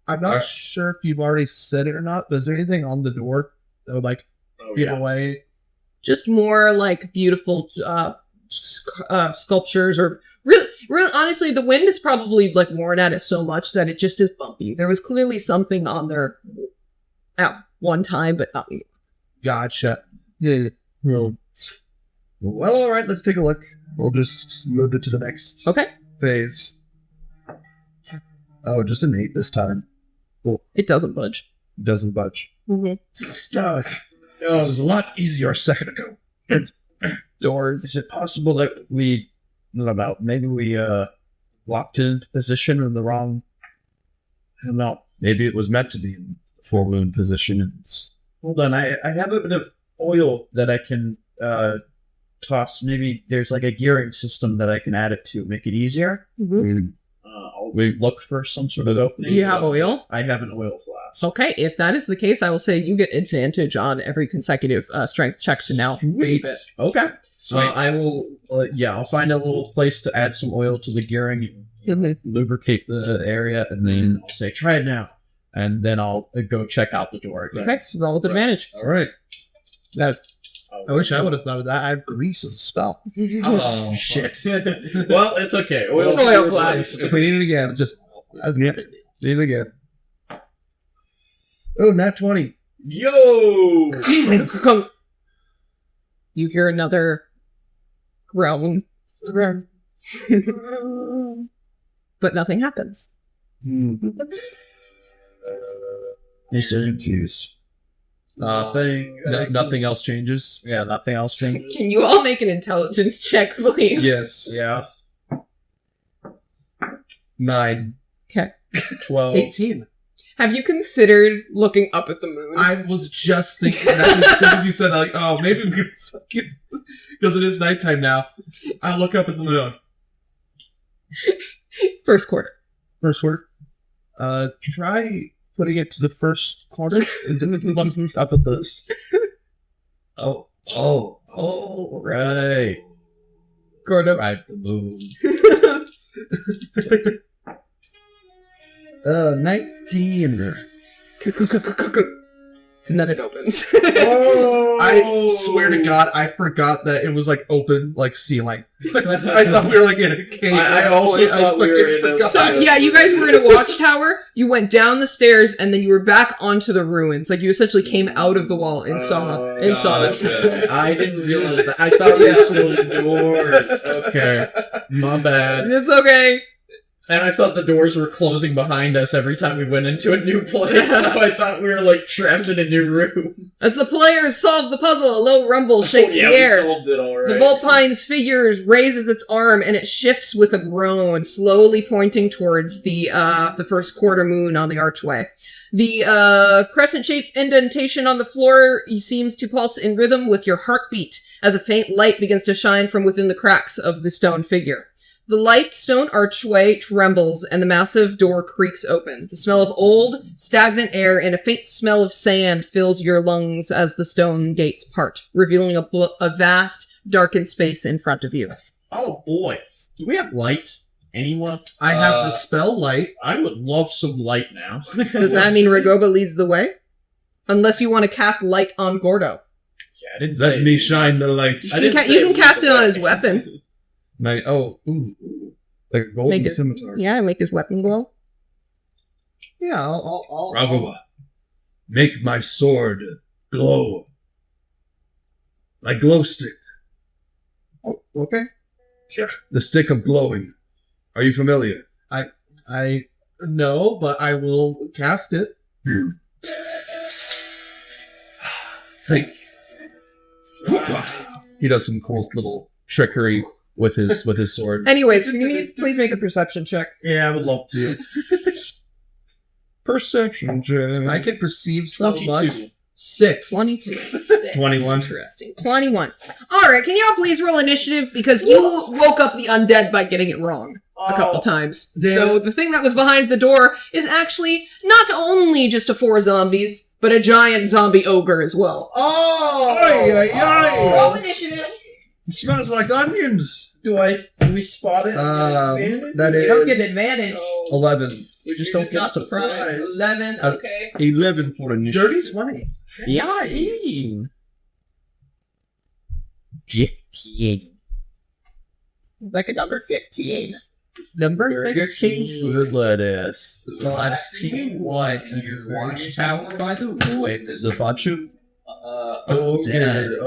I'm not sure if you've already said it or not, but is there anything on the door that would like give away? Just more like beautiful sculptures, or really, honestly, the wind is probably like worn at it so much that it just is bumpy. There was clearly something on there at one time, but not. Gotcha. Yeah. Well, all right, let's take a look. We'll just move it to the next Okay, phase. Oh, just an 8 this time. it doesn't budge. Doesn't budge. Mm-hmm. This is a lot easier a second ago. Doors. Is it possible that we, maybe we locked into position in the wrong? I don't know. Maybe it was meant to be in full moon position. Hold on, I have a bit of oil that I can toss. Maybe there's like a gearing system that I can add it to make it easier. Mm-hmm. We look for some sort of opening. Do you have oil? I have an oil flask. Okay, if that is the case, I will say you get advantage on every consecutive strength check to now move it. Okay. So I will, I'll find a little place to add some oil to the gearing, lubricate the area, and then I'll say, try it now. And then I'll go check out the door again. Okay, so roll with advantage. All right. I wish I would have thought of that. I have grease as a spell. Oh, shit. Well, it's okay. It's an oil flask. If we need it again, just need it again. Oh, nat 20. Yo! You hear another groan. But nothing happens. He's so confused. Nothing else changes. Yeah, nothing else changes. Can you all make an intelligence check, please? Yes. Yeah. 9. Okay. 12. 18. Have you considered looking up at the moon? I was just thinking that as soon as you said that, like, oh, maybe we could fucking, because it is nighttime now. I look up at the moon. First quarter. First word. Try putting it to the first corner and just look up at those. Oh, right. Gordo. Ride the moon. 19. And then it opens. I swear to God, I forgot that it was like open, like ceiling. I thought we were like in a cave. I also thought we were in a... So yeah, you guys were in a watchtower. You went down the stairs, and then you were back onto the ruins. Like you essentially came out of the wall and saw this. I didn't realize that. I thought we were still indoors. Okay, my bad. It's okay. And I thought the doors were closing behind us every time we went into a new place. So I thought we were like trapped in a new room. As the players solve the puzzle, a low rumble shakes the air. We solved it all right. The Volpine's figure raises its arm and it shifts with a groan, slowly pointing towards the first quarter moon on the archway. The crescent-shaped indentation on the floor seems to pulse in rhythm with your heartbeat as a faint light begins to shine from within the cracks of the stone figure. The light stone archway trembles and the massive door creaks open. The smell of old, stagnant air and a faint smell of sand fills your lungs as the stone gates part, revealing a vast, darkened space in front of you. Oh boy. Do we have light? Anyone? I have the spell light. I would love some light now. Does that mean Ragoba leads the way? Unless you want to cast light on Gordo. Yeah, I didn't Let say me shine the light. You can cast it on his weapon. Like a golden scimitar. Yeah, make his weapon glow. Yeah, I'll Ragova, make my sword glow. My glow stick. Oh, okay. Yeah. The stick of glowing. Are you familiar? I know, but I will cast it. Think. He does some cool little trickery with his sword. Anyways, can you please make a perception check? Yeah, I would love to. Perception check. I can perceive so 22. much. 6. 22. 21. Interesting. 21. Alright, can y'all please roll initiative? Because you woke up the undead by getting it wrong a couple times. Damn So it. the thing that was behind the door is actually not only just a 4 zombies, but a giant zombie ogre as well. Roll initiative. It smells like onions. Do we spot it? That You don't is get advantage. 11. We just don't get Not surprised. surprised. 11, okay. 11 for initiative. Dirty 20. Yeah. 15. Like a number 15. Number 15 food lettuce. Well, I've seen one in your watchtower, by the way. There's a bunch of undead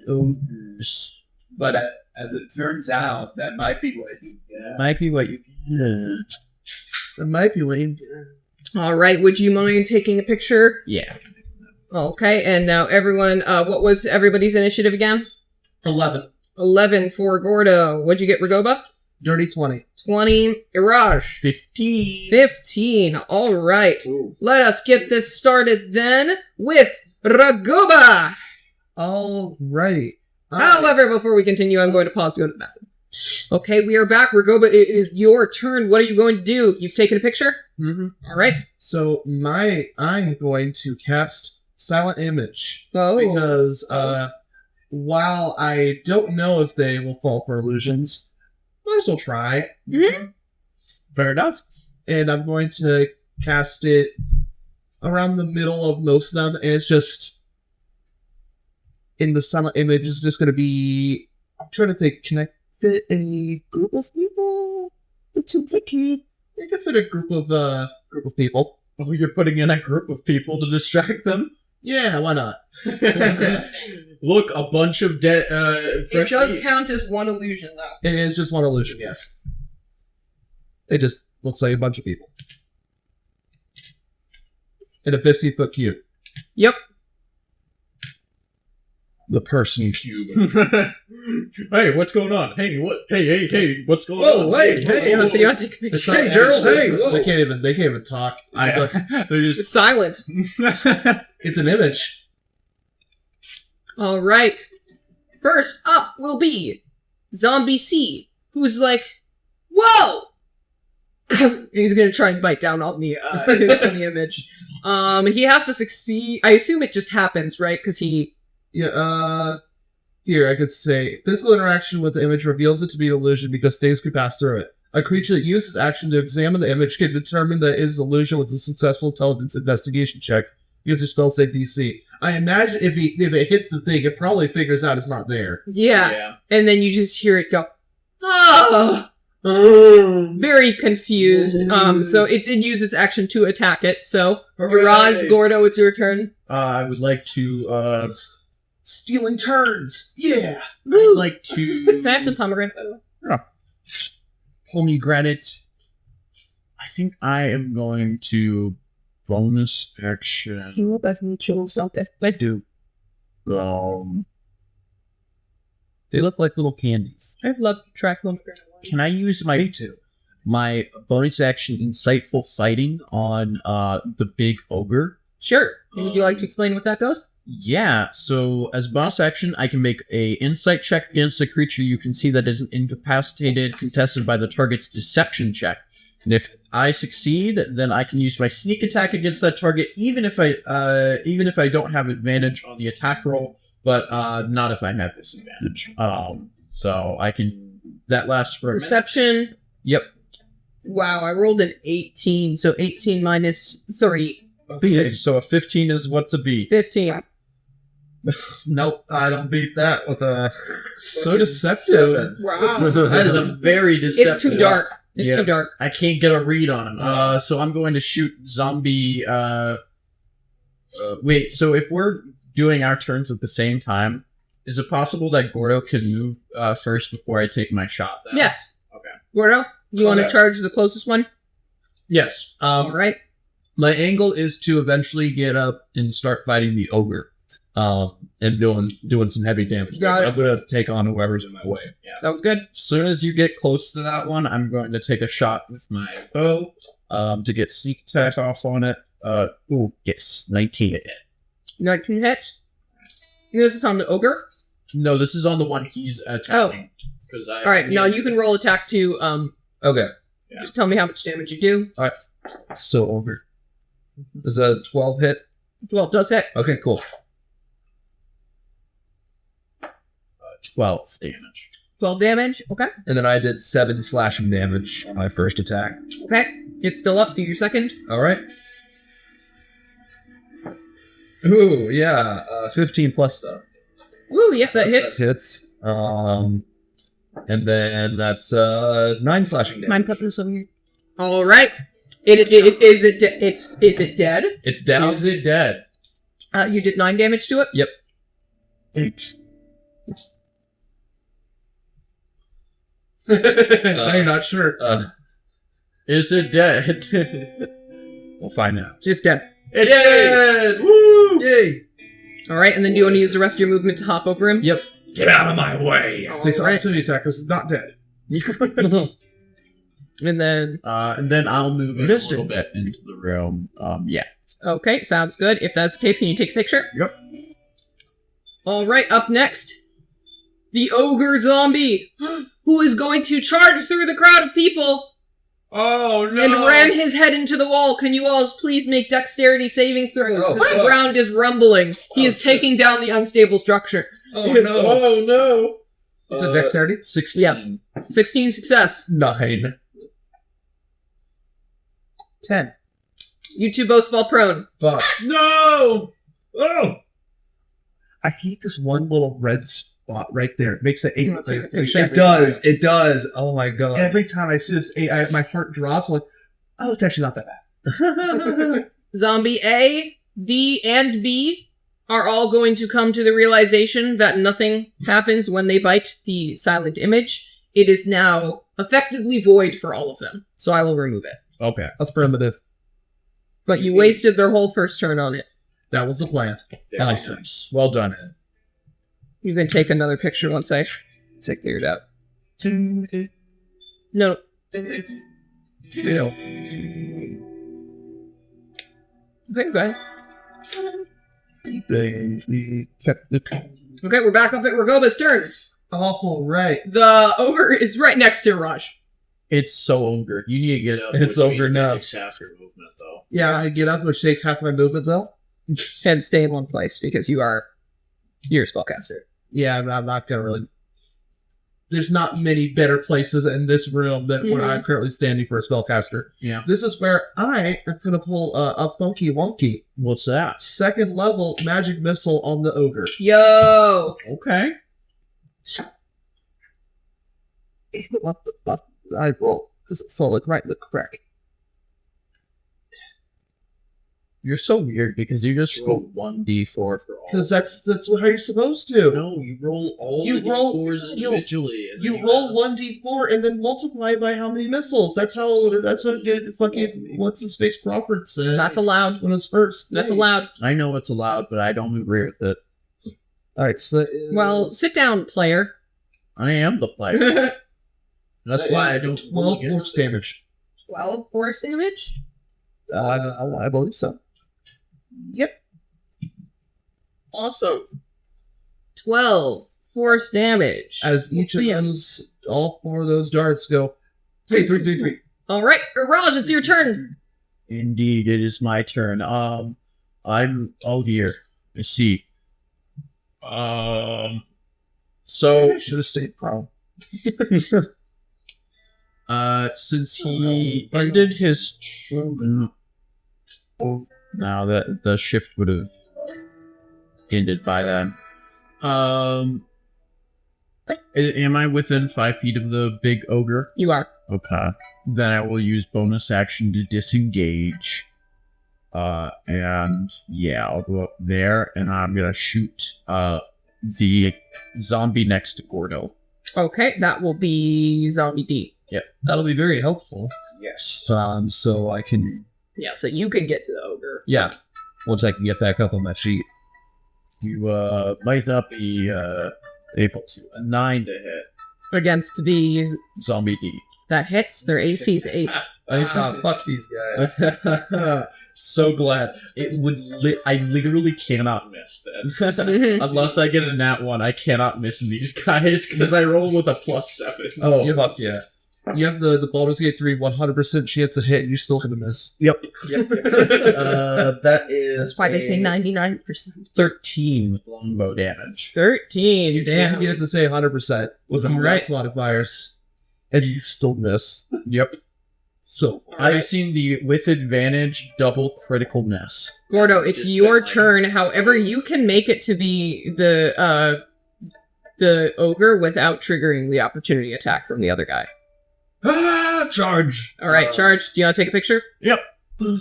ogres. But as it turns out, that might be what you get. Might be what you get. That might be Wayne. Alright, would you mind taking a picture? Yeah. Okay, and now everyone, what was everybody's initiative again? 11. 11 for Gordo. What'd you get, Ragoba? Dirty 20. 20. Iraj. 15. 15. All right. Let us get this started then with Ragoba. Alrighty. However, before we continue, I'm going to pause to go to the bathroom. Okay, we are back. Ragoba, it is your turn. What are you going to do? You've taken a picture? All right. So I'm going to cast Silent Image. Oh. Because while I don't know if they will fall for illusions, might as well try. Fair enough. And I'm going to cast it around the middle of most of them, and it's just in the Silent Image is just going to be. I'm trying to think. Can I fit a group of people? I can fit a group of people. Oh, you're putting in a group of people to distract them? Yeah, why not? Look, a bunch of dead, It fresh does meat. count as one illusion, though. It is just one illusion, yes. It just looks like a bunch of people. In a 50-foot cube. Yep. The person cube. Hey, what's going on? Hey, what? Hey, what's going Whoa, on? hey, You want to take a picture? It's not Hey, Gerald, hey, hey, whoa. they can't even talk. They're just... It's silent. It's an image. All right. First up will be Zombie C, who's like, "Whoa!" He's gonna try and bite down on the on the image. He has to succeed. I assume it just happens, right? Because he. Yeah, here I could say physical interaction with the image reveals it to be an illusion because things could pass through it. A creature that uses action to examine the image can determine that it is an illusion with a successful intelligence investigation check. Use your spell save DC. I imagine if it hits the thing, it probably figures out it's not there. Yeah. And then you just hear it go, "Oh!" Very confused. So it did use its action to attack it. So, Mirage, Gordo, it's your turn. I would like to, Stealing turns. Yeah. I'd like to... Can I have some pomegranate, by the way? Pomegranate. I think I am going to bonus action. You look like chills, don't they? I do. They look like little candies. I'd love to track pomegranate. Can I use my bonus action insightful fighting on the big ogre? Sure. Would you like to explain what that does? Yeah, so as bonus action, I can make a insight check against a creature you can see that isn't incapacitated, contested by the target's deception check. And if I succeed, then I can use my sneak attack against that target, even if I don't have advantage on the attack roll, but not if I have disadvantage. So I can. That lasts for a minute. Deception. Yep. Wow, I rolled an 18, so 18 minus 3. Okay, so a 15 is what to beat. 15. Nope, I don't beat that with a... So deceptive. Wow. That is a very deceptive... It's too dark. It's too dark. I can't get a read on him. So I'm going to shoot zombie... wait, so if we're doing our turns at the same time, is it possible that Gordo could move first before I take my shot? Then? Yes. Okay. Gordo, you want to Okay. charge the closest one? Yes. All right. My angle is to eventually get up and start fighting the ogre. and doing some heavy damage. Got it. I'm gonna take on whoever's in my way. Yeah. Sounds good. As soon as you get close to that one, I'm going to take a shot with my bow to get sneak attack off on it. Yes, 19 hit. 19 hits. This is on the ogre. No, this is on the one he's attacking. All right, now you can roll attack to Okay. just tell me how much damage you do. So ogre. Is a 12 hit? 12 does hit. Okay, cool. 12 damage. 12 damage. Okay. And then I did 7 slashing damage on my first attack. Okay. It's still up. Do your second. All right. Ooh, yeah. 15 plus stuff. Woo, yes, that hits. That hits. And then that's 9 slashing damage. Mind putting this over here. All right. Is it dead? It's down. Is it dead? You did 9 damage to it. Yep. I'm not sure. Is it dead? We'll find out. Just dead. It's dead! Woo! Yay! All right, and then do you want to use the rest of your movement to hop over him? Yep. Get out of my way! Takes an All right. opportunity attack because it's not dead. And then, And then I'll move it a Missed little it. bit into the room. Yeah. okay, sounds good. If that's the case, can you take a picture? Yep. All right, up next, the ogre zombie, who is going to charge through the crowd of people Oh, no! and ram his head into the wall. Can you all please make dexterity saving throws? Because the ground is rumbling. He is taking down the unstable structure. Oh no! Oh no! Is it dexterity? 16. Yes. 16 success. 9. 10. You two both fall prone. Fuck. No! Oh! I hate this one little red spot right there. It makes the 8 I'll take a like, picture. It does. It does. Oh my god. Every time I see this 8, my heart drops. I'm like, oh, it's actually not that bad. Zombie A, D, and B are all going to come to the realization that nothing happens when they bite the silent image. It is now effectively void for all of them. So I will remove it. Okay. Affirmative. But you wasted their whole first turn on it. That was the plan. Nice. Well done, Ed. You can take another picture once I figure it out. No. Okay, go ahead. Okay, we're back up at Ragoba's turn. All right. The ogre is right next to Raj. It's so ogre. You need to get up. It's which ogre means now. it takes half your movement, though. Yeah, I get up, which takes half my movement though. And stay in one place because you're a spellcaster. Yeah, I'm not gonna really. There's not many better places in this room than where I'm currently standing for a spellcaster. Yeah. This is where I am gonna pull a funky wonky What's that? 2nd level magic missile on the ogre. Yo! Okay. What the fuck did I roll? This is solid right in the crack. You're so weird because you just roll 1d4 for all. Because that's how you're supposed to. No, you roll all You the roll- d4s individually. and You then roll 1d4 and then multiply by how many missiles. That's what good fucking what's his face Crawford said. That's allowed. when it was first. That's allowed. I know it's allowed, but I don't agree with it. All right, so that is- Well, sit down, player. I am the player. That's that why I is don't 12 against force it. damage. 12 force damage? I believe so. Yep. Awesome. 12 force damage. As each of those, all 4 of those darts go 3, 3, 3, 3. All right, Raj, it's your turn. Indeed, it is my turn. I'm all here. Let's see. So Should have stayed prone. since he ended his now that the shift would have ended by then. Am I within 5 feet of the big ogre? You are. Okay. Then I will use bonus action to disengage. And yeah, I'll go up there and I'm gonna shoot the zombie next to Gordo. Okay, that will be Zombie D. That'll be very helpful. Yes. So I can. Yeah, so you can get to the ogre. Yeah. Once I can get back up on my feet. You might not be able to. A 9 to hit. Against the Zombie D. that hits, their AC's 8. Fuck these guys. So glad. I literally cannot miss that. Unless I get a nat 1, I cannot miss these guys because I roll with a +7. Oh, fuck yeah. You have the Baldur's Gate 3 100% chance to hit, and you're still gonna miss. Yep. That is. That's why they say 99%. 13 with longbow damage. 13. You damn get to say 100% with the right modifiers, and you still miss. Yep. So far. I've seen the with advantage double critical miss. Gordo, it's Just your that, like- turn. However, you can make it to the ogre without triggering the opportunity attack from the other guy. Charge! All right, charge. Do you want to take a picture? Yep. Oh,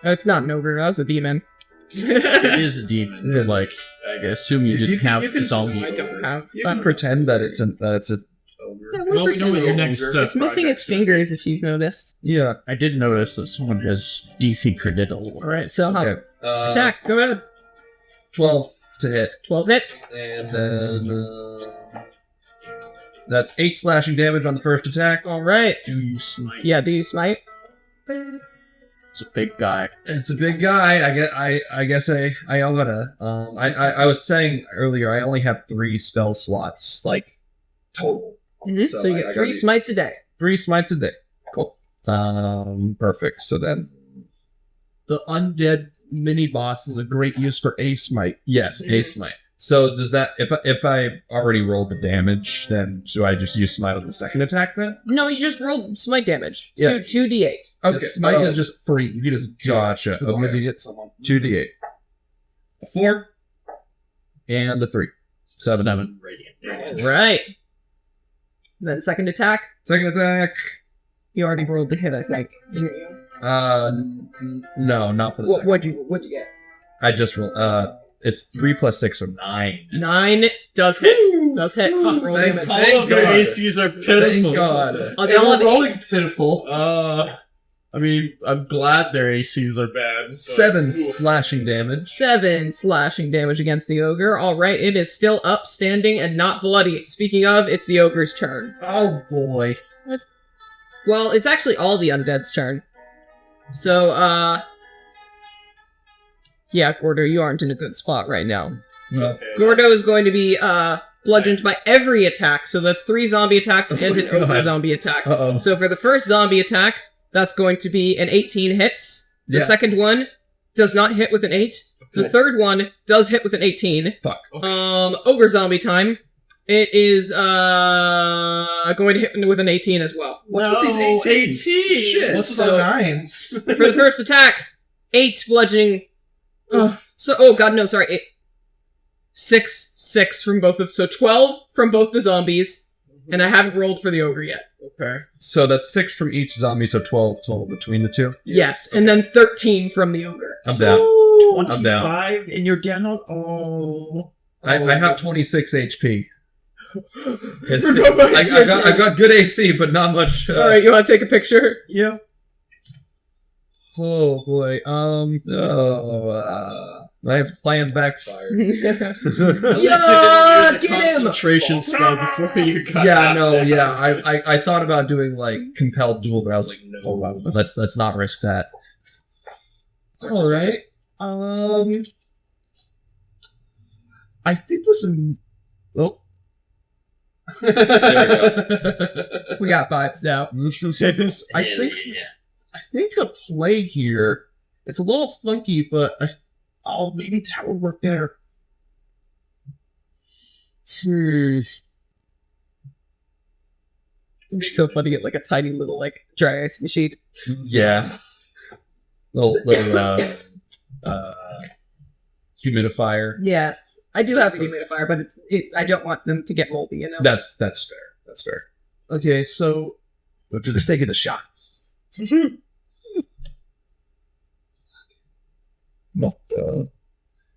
it's not an ogre. That was a demon. It is a demon. It is. Like, I assume you didn't have you can- zombie. I don't have. You can pretend that it's a ogre. Yeah, Well, we know what your next it's missing its fingers, if you've noticed. Yeah. I did notice that someone has DC critical. All right, so how Okay. attack? Go ahead. 12 to hit. 12 hits. And then that's 8 slashing damage on the first attack. All right. Do you smite? Yeah. Do you smite? It's a big guy. It's a big guy. I guess I gotta. I was saying earlier I only have 3 spell slots like total. So, you I get gotta 3 use smites a day. 3 smites a day. Cool. Perfect. So then, The undead mini boss is a great use for a smite. yes, a smite. So does that if I already rolled the damage, then do I just use smite on the second attack then? No, you just rolled smite damage. Yeah. 2d8. The smite is just free. You can just do it Gotcha. as long as Okay. you hit someone. 2d8. A 4 and a 3. 7. Radiant. Right. Then second attack. Second attack. You already rolled the hit, I think. No, not for the second. What'd you get? I just rolled. It's 3 plus 6, so 9. 9 does hit. Does hit. Roll damage. Thank All of their God. ACs are pitiful. Thank God. Oh, they all have rolling 8. pitiful. I mean, I'm glad their ACs are bad. but- 7 slashing damage. 7 slashing damage against the ogre. All right, it is still up, standing, and not bloody. Speaking of, it's the ogre's turn. Oh boy. Well, it's actually all the undead's turn. So, yeah, Gordo, you aren't in a good spot right now. Okay, Gordo is going to be, bludgeoned by every attack, so that's 3 zombie attacks and an ogre God. zombie attack. Uh-oh. So for the first zombie attack, that's going to be an 18 hits. The Yeah. second one does not hit with an 8. The Okay. third one does hit with an 18. Fuck. Ogre zombie time. It is going to hit with an 18 as well. What's with these 18s? Shit. What's So- with the 9s? For the first attack, 8 bludgeoning. Oh god, no, sorry. 6 from both of, so 12 from both the zombies, and I haven't rolled for the ogre yet. Okay. So that's 6 from each zombie, so 12 total between the two. Yes, and then 13 from the ogre. I'm down. Ooh, I'm down. 25, and you're down. Oh. I have 26 HP. It's, Go back to your turn. I got good AC, but not much. Alright, you want to take a picture? Yeah. Oh boy. My plan backfired. Yeah, Use a get him! concentration spell before you got Yeah, that no, down. yeah. I thought about doing like compelled duel, but I was like, no, let's not risk that. All right. I think this is. Oh. We got vibes now. I think a play here. It's a little funky, but maybe that would work there. It'd be so funny to get like a tiny little like dry ice machine. Yeah. Little humidifier. Yes, I do have a humidifier, but I don't want them to get moldy. You know. That's fair. That's fair. Okay, so But for the sake of the shots. But,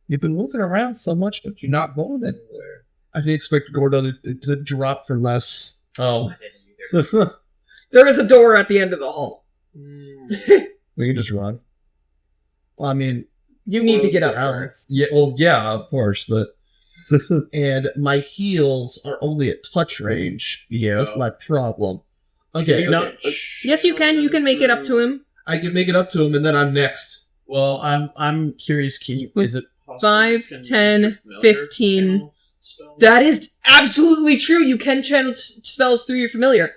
you've been looking around so much, but you're not going anywhere. I didn't expect Gordo to drop for less. Oh. There is a door at the end of the hall. We can just run. Well, I mean, You need to get up first. Yeah, well, yeah, of course, but And my heels are only at touch range. Yeah. That's my problem. Okay, okay. Yes, you can. You can make it up to him. I can make it up to him, and then I'm next. Well, I'm curious. Is it 5, 10, 15. That is absolutely true. You can channel spells through your familiar.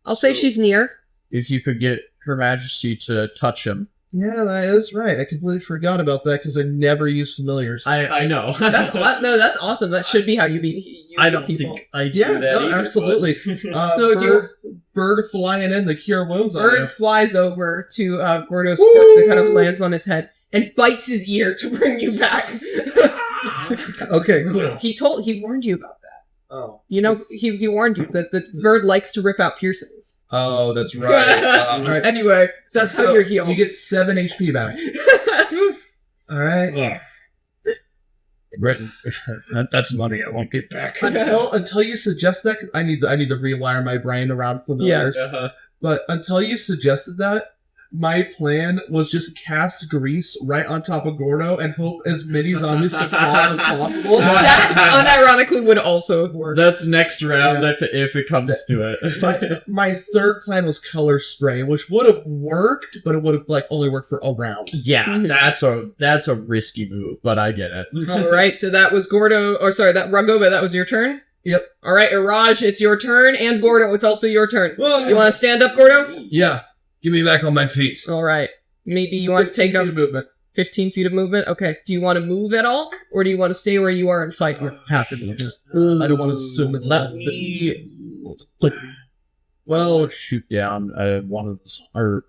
I'll say she's near. If you could get Her Majesty to touch him. Yeah, that is right. I completely forgot about that because I never use familiars. I know. That's no, that's awesome. That should be how you be. I don't people. think I do yeah, that no, either, absolutely. So bird flying in the cure wounds on Bird you. flies over to Gordo's corpse and kind of lands on his head and bites his ear to bring you back. Okay, cool. He warned you about that. Oh. You know, he warned you that the bird likes to rip out piercings. oh, that's right. Alright. Anyway, that's how you're healed. You get 7 HP back. Alright. That's money I won't get back. Until you suggest that, 'cause I need to rewire my brain around familiars. Yes. But until you suggested that, my plan was just cast grease right on top of Gordo and hope as many zombies could fall as possible. That unironically would also have worked. That's next round Yeah. if it comes to it. My third plan was color spray, which would have worked, but it would have only worked for a round. Yeah, that's a risky move, but I get it. All right, so that was Gordo, or sorry, that Rugoba, that was your turn? Yep. All right, Iraj, it's your turn, and Gordo, it's also your turn. You want to stand up, Gordo? Yeah, get me back on my feet. All right. Maybe you want to take 15 up feet of movement. 15 feet of movement? Okay. Do you want to move at all, or do you want to stay where you are and fight? Half of it. I don't want to assume it's Let not. me. Well, shoot down one of the. Or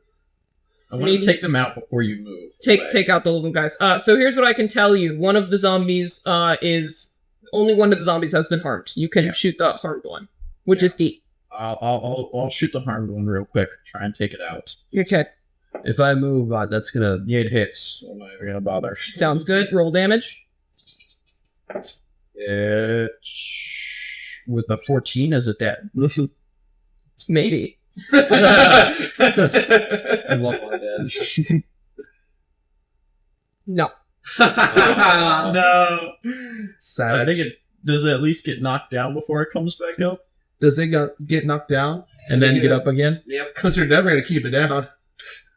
I want to take them out before you move. Take out the little guys. So here's what I can tell you. One of the zombies is only one of the zombies has been harmed. You can shoot the harmed one, which is D. I'll shoot the harmed one real quick. Try and take it out. Okay. If I move, that's gonna. Yeah, it hits. So I'm not even gonna bother. Sounds good. Roll damage. With a 14 as a dead. Maybe. I love my dad. No. No. Savage. I think it does it at least get knocked down before it comes back up. Does it get knocked down? And then get up again? Yep. Because you're never going to keep it down.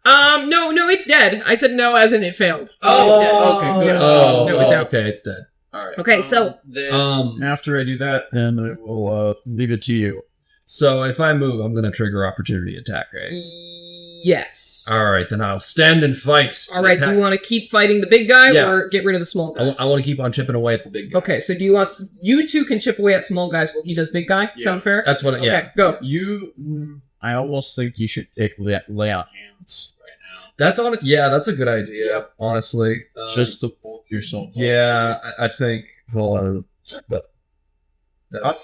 No, it's dead. I said no as in it failed. Oh, okay, good. Oh, No, it's out. okay, it's dead. All right. Okay, so Then after I do that, then I will leave it to you. So if I move, I'm gonna trigger opportunity attack, right? yes. All right, then I'll stand and fight. All right. Do you want to keep fighting the big guy Yeah. or get rid of the small guys? I want to keep on chipping away at the big guy. Okay, so do you want you two can chip away at small guys while he does big guy? Yeah. Sound fair? That's what. Okay, go. I almost think you should take lay out hands right now. That's on. Yeah, that's a good idea. Yep. Honestly, Just to bulk yourself. yeah, I think. Hold on. But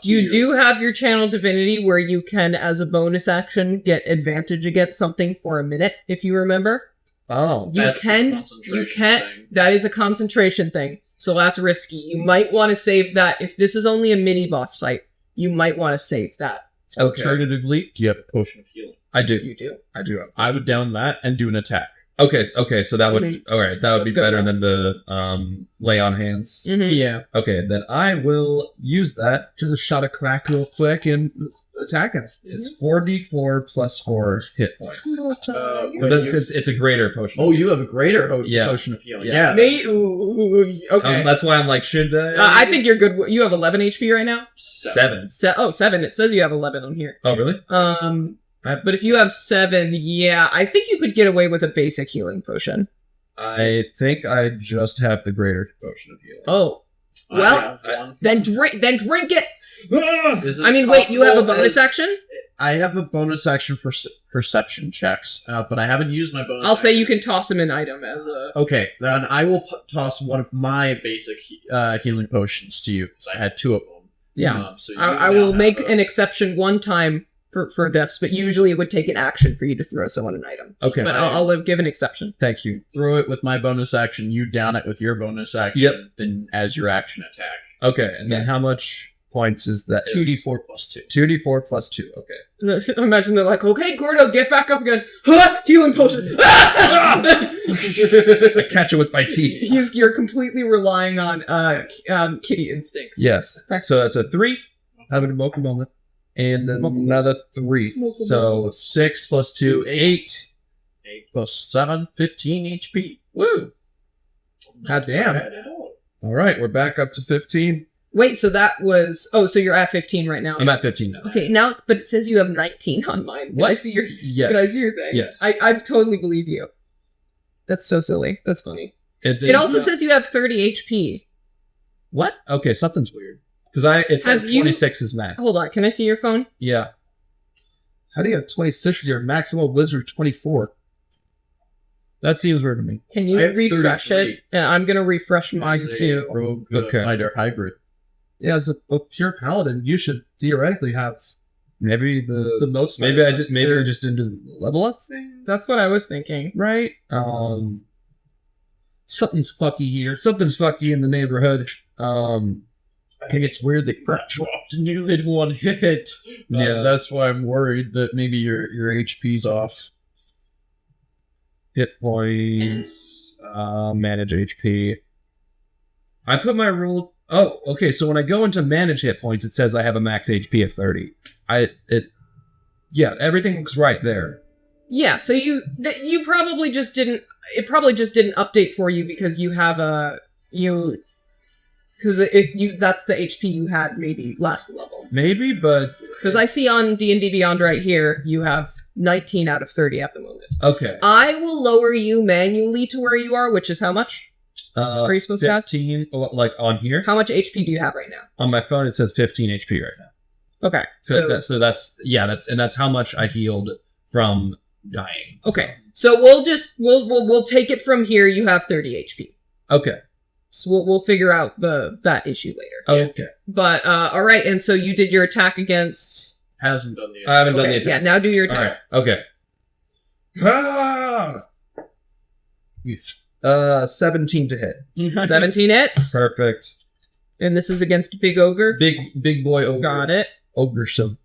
You do have your channel divinity where you can, as a bonus action, get advantage against something for a minute, if you remember. Oh, You That's the can. concentration thing. That is a concentration thing. So that's risky. You might want to save that. If this is only a mini boss fight, you might want to save that. okay. Alternatively, do you have a potion of healing? I do. You do. I do. I would down that and do an attack. Okay. So that would. Mhm. All right. That would That's be good better enough. than the lay on hands. Mhm. Yeah. Okay. Then I will use that. Just a shot of crack real quick and attack him. It's 4d4 plus 4 hit points. Uh, But it's a greater potion. Oh, you have a greater Yeah. potion of healing. Yeah. Okay. That's why I'm like, should I? I think you're good. You have 11 HP right now? 7. 7. It says you have 11 on here. Oh, really? But if you have 7, yeah, I think you could get away with a basic healing potion. I think I just have the greater potion of healing. Oh. I Well, have one. then drink it! Is it I mean, wait, you have a possible bonus as- action? I have a bonus action for perception checks, but I haven't used my bonus. I'll say action. you can toss him an item as a... Okay, then I will toss one of my basic healing potions to you because I had 2 of them. Yeah. So you I now will have make a- an exception one time for this, but usually it would take an action for you to throw someone an item. Okay. But I'll give an exception. Thank you. throw it with my bonus action. You down it with your bonus action. Yep. Then as your action attack. Okay, and then how much points is that? 2d4 plus 2. 2d4 plus 2. Okay. Imagine they're like, okay, Gordo, get back up again. Healing potion. I catch it with my teeth. You're completely relying on kitty instincts. Yes. So that's a 3. Having a mocha moment. And another 3. So 6 plus 2, 8. 8 plus 7, 15 HP. Woo! God damn. All right, we're back up to 15. Wait, so that was... Oh, so you're at 15 right now. I'm at 15 now. Okay, now, but it says you have 19 on mine. Can I see your... Yes. Can I see your thing? Yes. I totally believe you. That's so silly. That's funny. It It also says you have 30 HP. What? Okay, something's weird. Because it says Have you- 26 is max. Hold on, can I see your phone? Yeah. How do you have 26 with your maximum wizard 24? That seems weird to me. Can you I have refresh 33. it? Yeah, I'm gonna refresh mine too. Rogue Okay. fighter hybrid. Yeah, as a pure paladin, you should theoretically have Maybe the most. maybe I just didn't do the level up thing, That's what I was thinking. right? Something's fucky here. Something's fucky in the neighborhood. I think it's weird that Brett dropped and you did one hit. Yeah. That's why I'm worried that maybe your HP's off. Hit points, manage HP. I put my rule. Oh, okay. So when I go into manage hit points, it says I have a max HP of 30. Yeah, everything looks right there. Yeah, so you probably just didn't. It probably just didn't update for you because you have because that's the HP you had maybe last level. Maybe, but Because I see on D&D Beyond right here, you have 19 out of 30 at the moment. okay. I will lower you manually to where you are, which is how much? Are you supposed to have? 15, like on here. How much HP do you have right now? On my phone, it says 15 HP right now. Okay. So that's how much I healed from dying. Okay. So we'll take it from here. You have 30 HP. Okay. So we'll figure out that issue later. Okay. But all right, and so you did your attack against. Hasn't done the I haven't done Okay, the attack. yeah, now do your All attack. right. Okay. Ah! 17 to hit. 17 hits, Perfect. and this is against Big Ogre. Big boy ogre. Got it. Ogresome.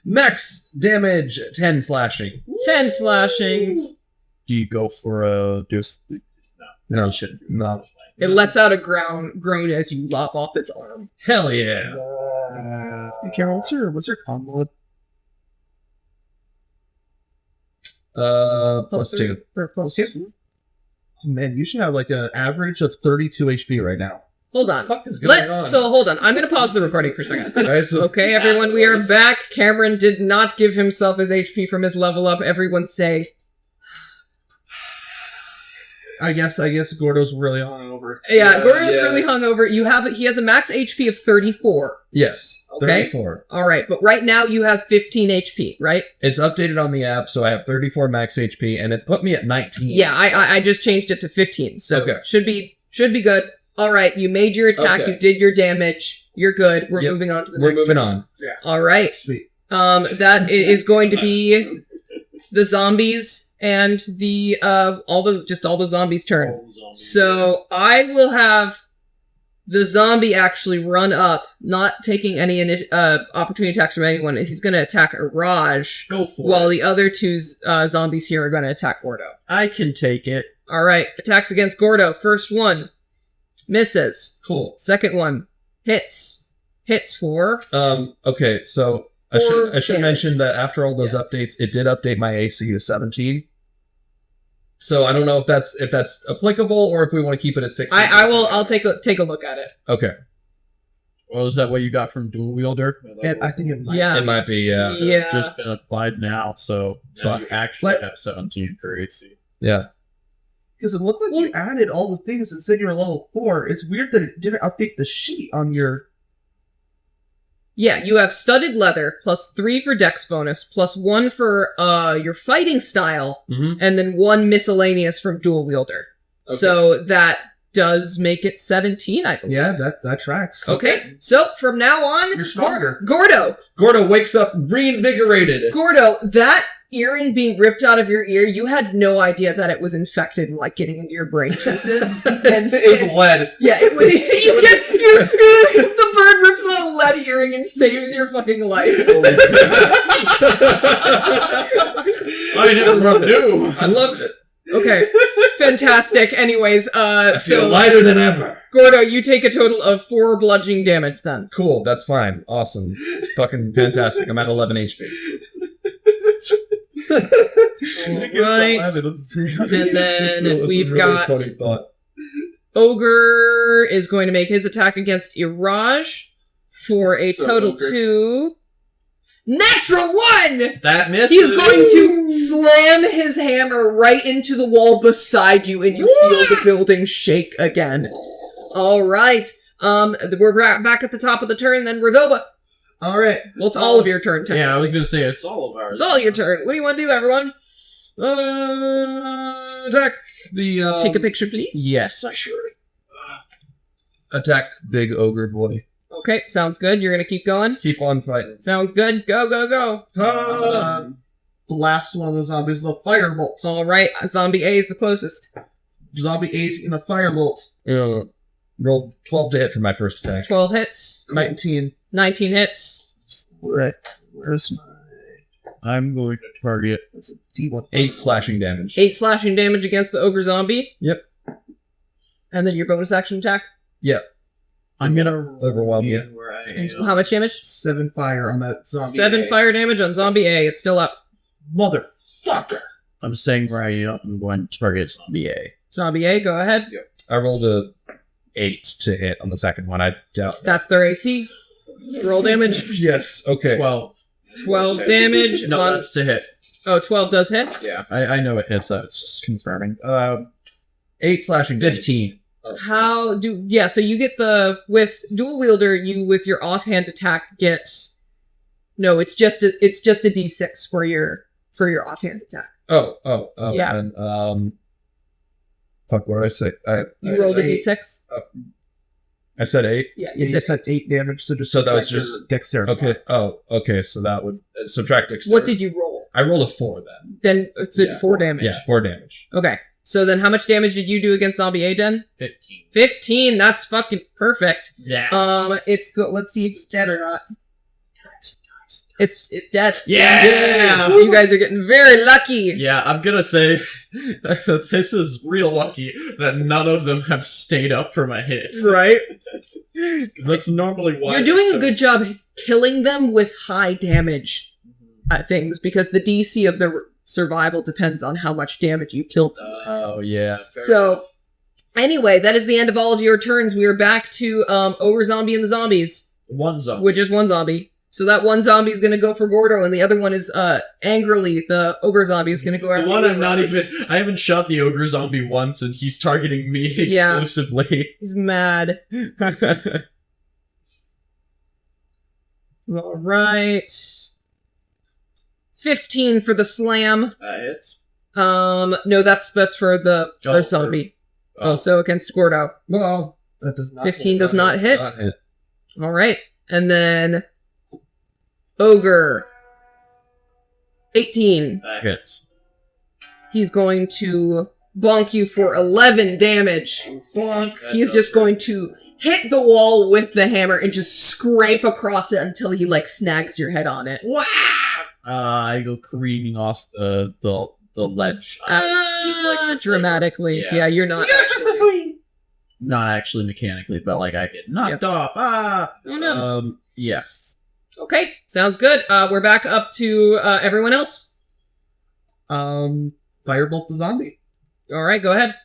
Max damage 10 slashing. 10 slashing. Do you go for a just? No, shit. No. It lets out a groan as you lop off its arm. Hell yeah. Hey, Carol, what's your con mode? Plus three, 2. Or plus two. Oh, man, you should have like an average of 32 HP right now. Hold on. What the fuck is going on? So hold on. I'm going to pause the recording for a second. Alright, so Okay, everyone, we are back. Cameron did not give himself his HP from his level up. Everyone say, I guess Gordo's really hungover. yeah, Gordo's yeah. really hungover. He has a max HP of 34. yes. Okay. 34. All right, but right now you have 15 HP, right? It's updated on the app, so I have 34 max HP, and it put me at 19. Yeah, I just changed it to 15, so Okay. should be good. All right, you made your attack, Okay. you did your damage, you're good. We're Yep. moving on to the We're next moving one. on. All right, Sweet. that is going to be the zombies and the all the zombies' turn. So I will have the zombie actually run up, not taking any opportunity attacks from anyone. He's going to attack Raj, Go for while it. the other two zombies here are going to attack Gordo. I can take it. All right, attacks against Gordo. First one misses. Cool. Second one hits. Hits for Okay, so I Four should damage. mention that after all those updates, it did update my AC to 17. So I don't know if that's applicable or if we want to keep it at 16. I'll take a look at it. Okay. Well, is that what you got from dual wielder? And I think it might. Yeah. It might be, yeah. Yeah. Just been applied now, so Fuck. you actually Let- have 17 per AC. Yeah. Because it looked like you added all the things and said you were level 4. It's weird that it didn't update the sheet on your... Yeah, you have studded leather, plus 3 for dex bonus, plus 1 for your fighting style, Mm-hmm. and then 1 miscellaneous from dual wielder. Okay. So that does make it 17, I believe. Yeah, that tracks. Okay, so from now on, You're stronger. Gordo, Gordo wakes up reinvigorated. Gordo, that earring being ripped out of your ear, you had no idea that it was infected and like getting into your brain juices. And It was lead. yeah, the bird rips out a lead earring and saves your fucking life. I never knew. I love it. Okay. Fantastic. Anyways, I feel so lighter than ever. Gordo, you take a total of 4 bludgeoning damage then. Cool, that's fine. Awesome. Fucking fantastic. I'm at 11 HP. Right. And then we've got funny thought. Ogre is going to make his attack against Iraj for a total Ogre. 2. Natural 1! That misses. He is going to slam his hammer right into the wall beside you, and you feel the building shake again. All right. We're back at the top of the turn, then Ragoba. All right. Well, it's all of your turn. Yeah, I was gonna say it's all of ours. It's all your turn. What do you want to do, everyone? Attack the. Take a picture, please. Yes, I sure. Attack big ogre boy. Okay, sounds good. You're going to keep going? Keep on fighting. Sounds good. Go, go, go. Blast one of the zombies with a firebolt. All right. Zombie A is the closest. Zombie A's in a firebolt. Roll 12 to hit for my first attack. 12 hits. 19. 19 hits. Right. Where's my... I'm going to target. D1. 8 slashing damage. 8 slashing damage against the ogre zombie. Yep. And then your bonus action attack. Yep. I'm gonna Overwhelm you. where I And am. how much damage? 7 fire on that zombie. 7 A. fire damage on zombie A. It's still up. Motherfucker. I'm saying where I am. I'm going to target zombie A. Zombie A, go ahead. I rolled a 8 to hit on the second one. I doubt. That's their AC. Roll damage. Yes. Okay. 12. 12 damage. No, on... that's to hit. Oh, 12 does hit. Yeah, I know it hits. So it's just confirming. 8 slashing. 15. So you get with dual wielder, you with your offhand attack get, no, it's just a d6 for your offhand attack. Oh. Yeah. And fuck. What did I say? You rolled a d6. I said 8. Yeah, Yeah, you said 8 damage, so just So that was subtract just- your dexterity. Okay. Oh. Okay. So that would subtract dexterity. What did you roll? I rolled a 4 then. Then it's at Yeah. 4 damage. Yeah, 4 damage. Okay. So then how much damage did you do against zombie A, Den? 15. 15. That's fucking perfect. Yes. It's good. Let's see if it's dead or not. It's dead. Yeah! You guys are getting very lucky. Yeah, I'm gonna say that this is real lucky that none of them have stayed up for my hit. Right? That's normally why. You're doing a good job killing them with high damage things, because the DC of their survival depends on how much damage you kill them. Oh, yeah. So, anyway, that is the end of all of your turns. We are back to Ogre Zombie and the zombies, One zone. with just one zombie. So that one zombie is going to go for Gordo, and the other one is angrily, the Ogre Zombie is going to go after The one you. I'm not even. I haven't shot the ogre zombie once, and he's targeting me Yeah. exclusively. He's mad. All right. 15 for the slam. Hits. No, that's for the other zombie. Also against Gordo. Well, That does not 15 does not hit. not hit. All right. And then Ogre. 18. Hits. He's going to bonk you for 11 damage. He's just going to hit the wall with the hammer and just scrape across it until he snags your head on it. I go careening off the ledge. Dramatically. Yeah. Yeah, you're not actually. Not actually mechanically, but I get knocked off. Oh, no. Yes. Okay, sounds good. We're back up to everyone else. Firebolt the zombie. All right, go ahead.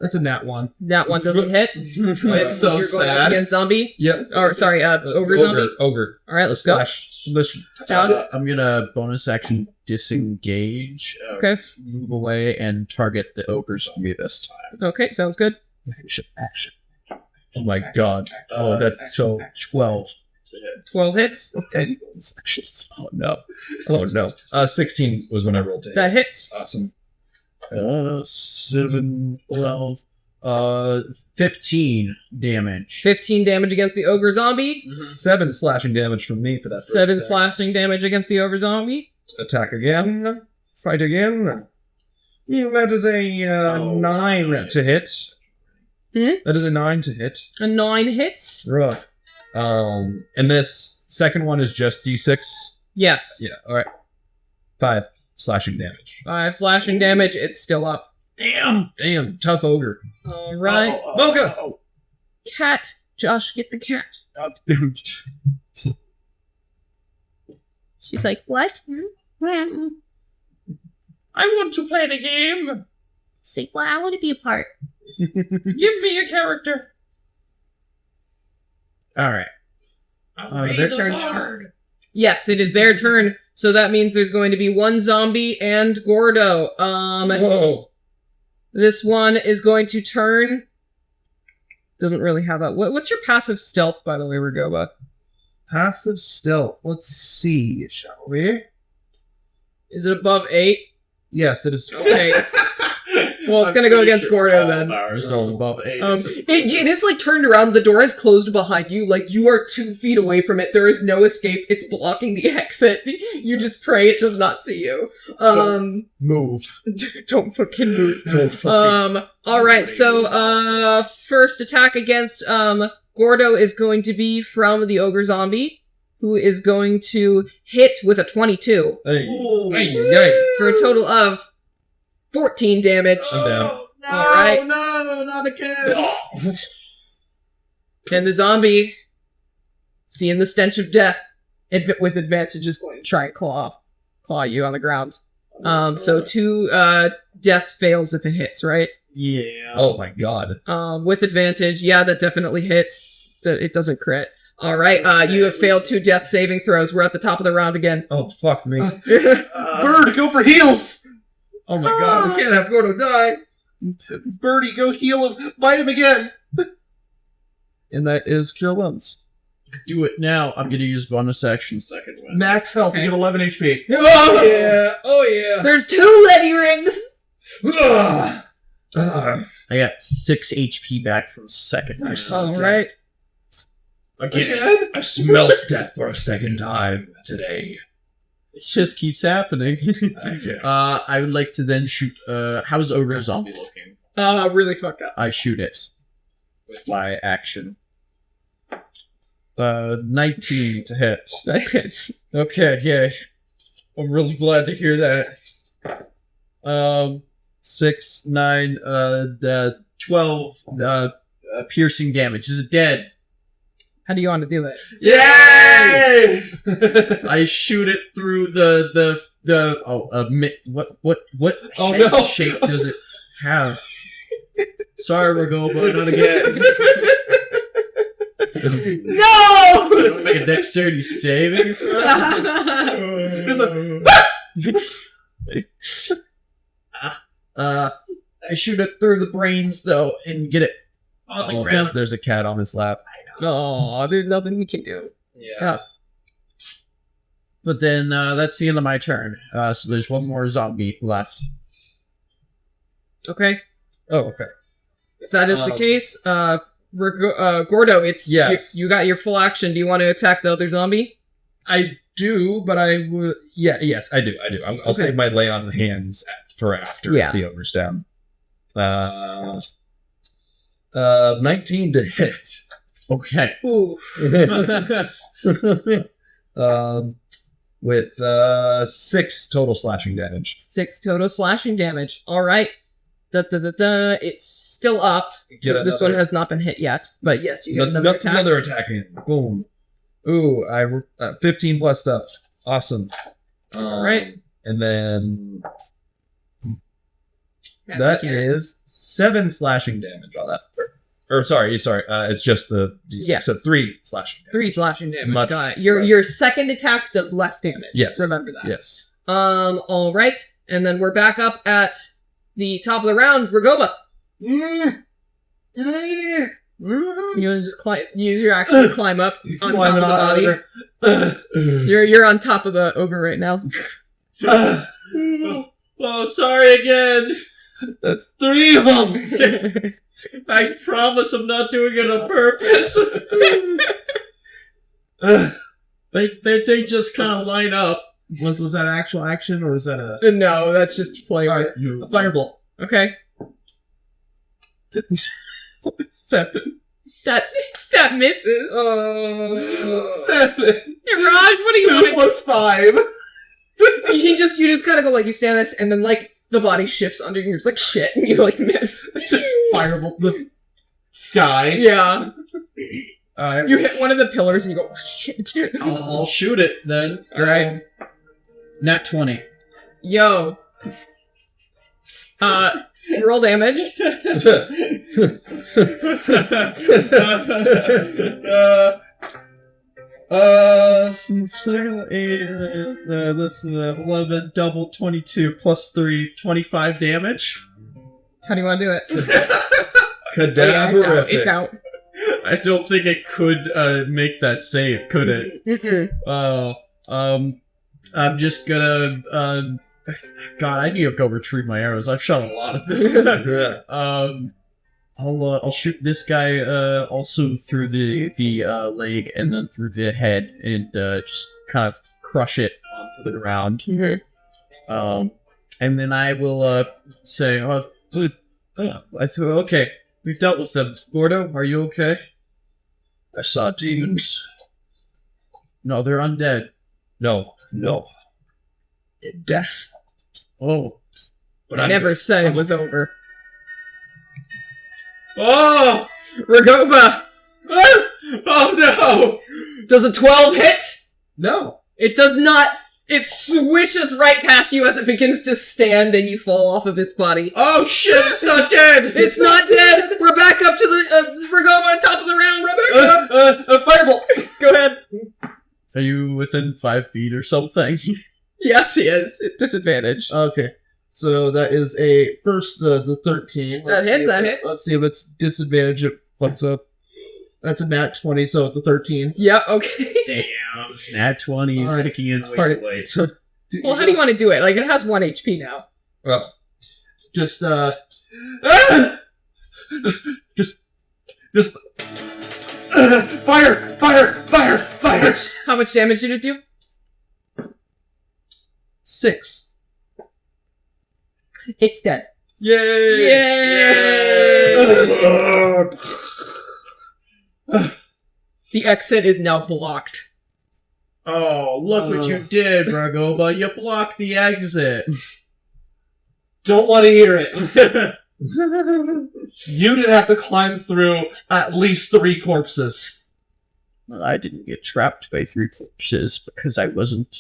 That's a nat 1. That one doesn't hit. That's so You're going up sad. against zombie. Yep. Or sorry, ogre zombie. Ogre. All right, let's go. Listen. John. I'm gonna bonus action disengage. Okay. Move away and target the ogre zombie this time. Okay, sounds good. Action. Oh my god. Oh, that's so. 12. 12 hits. Okay. Bonus actions. Oh no. Oh no. 16 was when I rolled to hit. That hits. Awesome. 7, 12, 15 damage. 15 damage against the ogre zombie. 7 slashing damage from me for that. first 7 attack. slashing damage against the ogre zombie. Attack again. Fight again. Yeah, that is a 9 to hit. That is a 9 to hit. A 9 hits. Right. And this second one is just D6. Yes. Yeah. All right. 5 slashing damage. 5 slashing damage. It's still up. Damn, tough ogre. All right. Mocha! Cat. Josh, get the cat. She's like, what? I want to play the game. Say, well, I want to be a part. Give me a character. All right. Their turn. Hard. Yes, it is their turn. So that means there's going to be 1 zombie and Gordo. Whoa. This one is going to turn. Doesn't really have a. What's your passive stealth, by the way, Ragoba? Passive stealth. Let's see, shall we? Is it above 8? Yes, it is. Okay. Well, it's gonna go against Gordo then. Ours is above 8. It is like turned around. The door is closed behind you. Like you are 2 feet away from it. There is no escape. It's blocking the exit. You just pray it does not see you. Move. Don't fucking move. Don't fucking All right. So, first attack against Gordo is going to be from the ogre zombie, who is going to hit with a 22 Hey. for a total of 14 damage. I'm down. No, All right. no, not again. And the zombie, seeing the stench of death, with advantage is going to try and claw you on the ground. So 2 death fails if it hits, right? Yeah. Oh my god. With advantage, yeah, that definitely hits. It doesn't crit. All right, you have failed 2 death saving throws. We're at the top of the round again. Oh, fuck me. Bird, go for heals. Oh my god, we can't have Gordo die. Birdie, go heal him. Bite him again. And that is cure wounds. Do it now. I'm going to use bonus action second one. Max health. You get 11 HP. Oh yeah. Oh yeah. There's 2 Letty rings. Ugh. I got 6 HP back from second. All right. Again? I smelt death for a second time today. It just keeps happening. Okay. I would like to then shoot. How's Ogre Zombie looking? Really fucked up. I shoot it with my action. 19 to hit. That hits. Okay, yeah. I'm really glad to hear that. 6, 9, 12 piercing damage. Is it dead? How do you want to do that? Yay! I shoot it through what Oh, head no. shape does it have? Sorry, Ragoba, not again. No! Don't make a dexterity saving throw. I shoot it through the brains though and get it on the ground. There's a cat on his lap. Oh, there's nothing you can do. Yeah. But then that's the end of my turn. So there's one more zombie left. Okay. Oh, okay. If that is the case, Gordo, it's Yes. you got your full action. Do you want to attack the other zombie? I do, but I would. Yeah, yes, I do. I'll Okay. save my lay on hands for after Yeah. the ogre's down. 19 to hit. Okay. Ooh. With 6 total slashing damage. 6 total slashing damage. All right. It's still up. Get This one another- has not been hit yet. But yes, you get another attack. Another attack in. Boom. Ooh, 15 plus stuff. Awesome. All right. And then Yeah, that thank you. is 7 slashing damage on that. Or sorry. It's just the D6. Yes. So 3 slashing damage. 3 slashing damage. Much Got it. Your less. second attack does less damage. Yes. Remember that. Yes. All right. And then we're back up at the top of the round. Ragoba. You want to just use your action to climb up on top of the body. You're on top of the ogre right now. Oh, sorry again. That's 3 of them. I promise I'm not doing it on purpose. They just kind of line up. Was that an actual action or is that a No, that's just flavor. a firebolt? Okay. 7. That misses. 7. Hey, Raj, what do you 2 want to plus 5. You just kind of go like, you stand this, and then like the body shifts under you. It's like shit, and you like miss. Just fireball the sky. Yeah. Alright. You hit one of the pillars, and you go shit. I'll shoot it then. Alright. Nat 20. Yo. Roll damage. That's 11 double 22 plus 3, 25 damage. How do you want to do it? Cadaverific. It's out. I don't think it could make that save, could it? I'm just gonna God, I need to go retrieve my arrows. I've shot a lot of them. I'll shoot this guy also through the leg and then through the head and just kind of crush it onto the ground. And then I will say, okay, we've dealt with them. Gordo, are you okay? I saw demons. No, they're undead. No. In death. Oh, But I never said it was over. oh, Ragoba! oh no! Does a 12 hit? No. It does not. It swishes right past you as it begins to stand and you fall off of its body. Oh shit! It's not dead. It's not dead! We're back up to the Ragoba on top of the round. Rebecca! Fireball. Go ahead. Are you within 5 feet or something? Yes, he is. At disadvantage. Okay. So that is a first the 13. That hits, see if that hits. Let's see if it's disadvantage. It fucks up. That's a nat 20, so the 13. Yeah, okay. Damn. Nat 20 is Alright. kicking in way Alright. too late. Well, how do you want to do it? Like, it has 1 HP now. Well, Just fire! How much damage did it do? 6. It's dead. yay! Yay! The exit is now blocked. Oh, look what you did, Ragoba. You blocked the exit. Don't want to hear it. You didn't have to climb through at least 3 corpses. Well, I didn't get trapped by 3 corpses because I wasn't,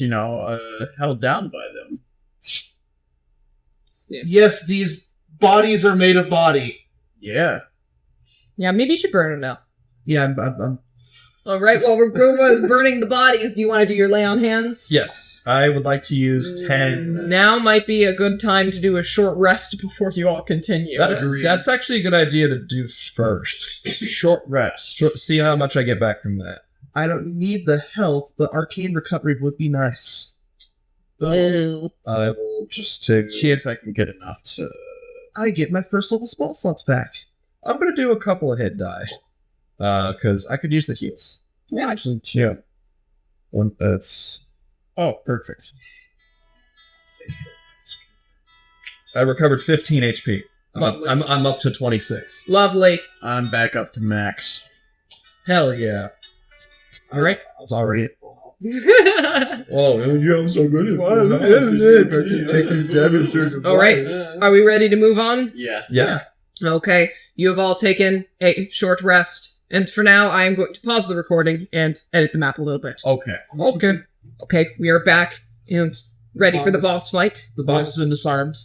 held down by them. Sniff. Yes, these bodies are made of body. Yeah. Yeah, maybe you should burn them now. Yeah, I'm Alright, while Ragoba is burning the bodies, do you want to do your lay on hands? Yes, I would like to use 10. Now might be a good time to do a short rest before you all continue. That's actually a good idea to do first. Short rest. See how much I get back from that. I don't need the health, but arcane recovery would be nice. Ew. I will just take... See if I can get enough to... I get my first level spell slots back. I'm going to do a couple of hit die. Because I could use the heals. Yeah. Actually, yeah. One, that's... Oh, perfect. I recovered 15 HP. Lovely. I'm up to 26. Lovely. I'm back up to max. Hell yeah. Alright. I was already at full health. Oh, yeah, I'm so good at Alright, are we ready to move on? Yes. Yeah. Okay, you have all taken a short rest. And for now, I am going to pause the recording and edit the map a little bit. Okay. Okay. Okay, we are back and ready for the boss fight. The boss has been disarmed.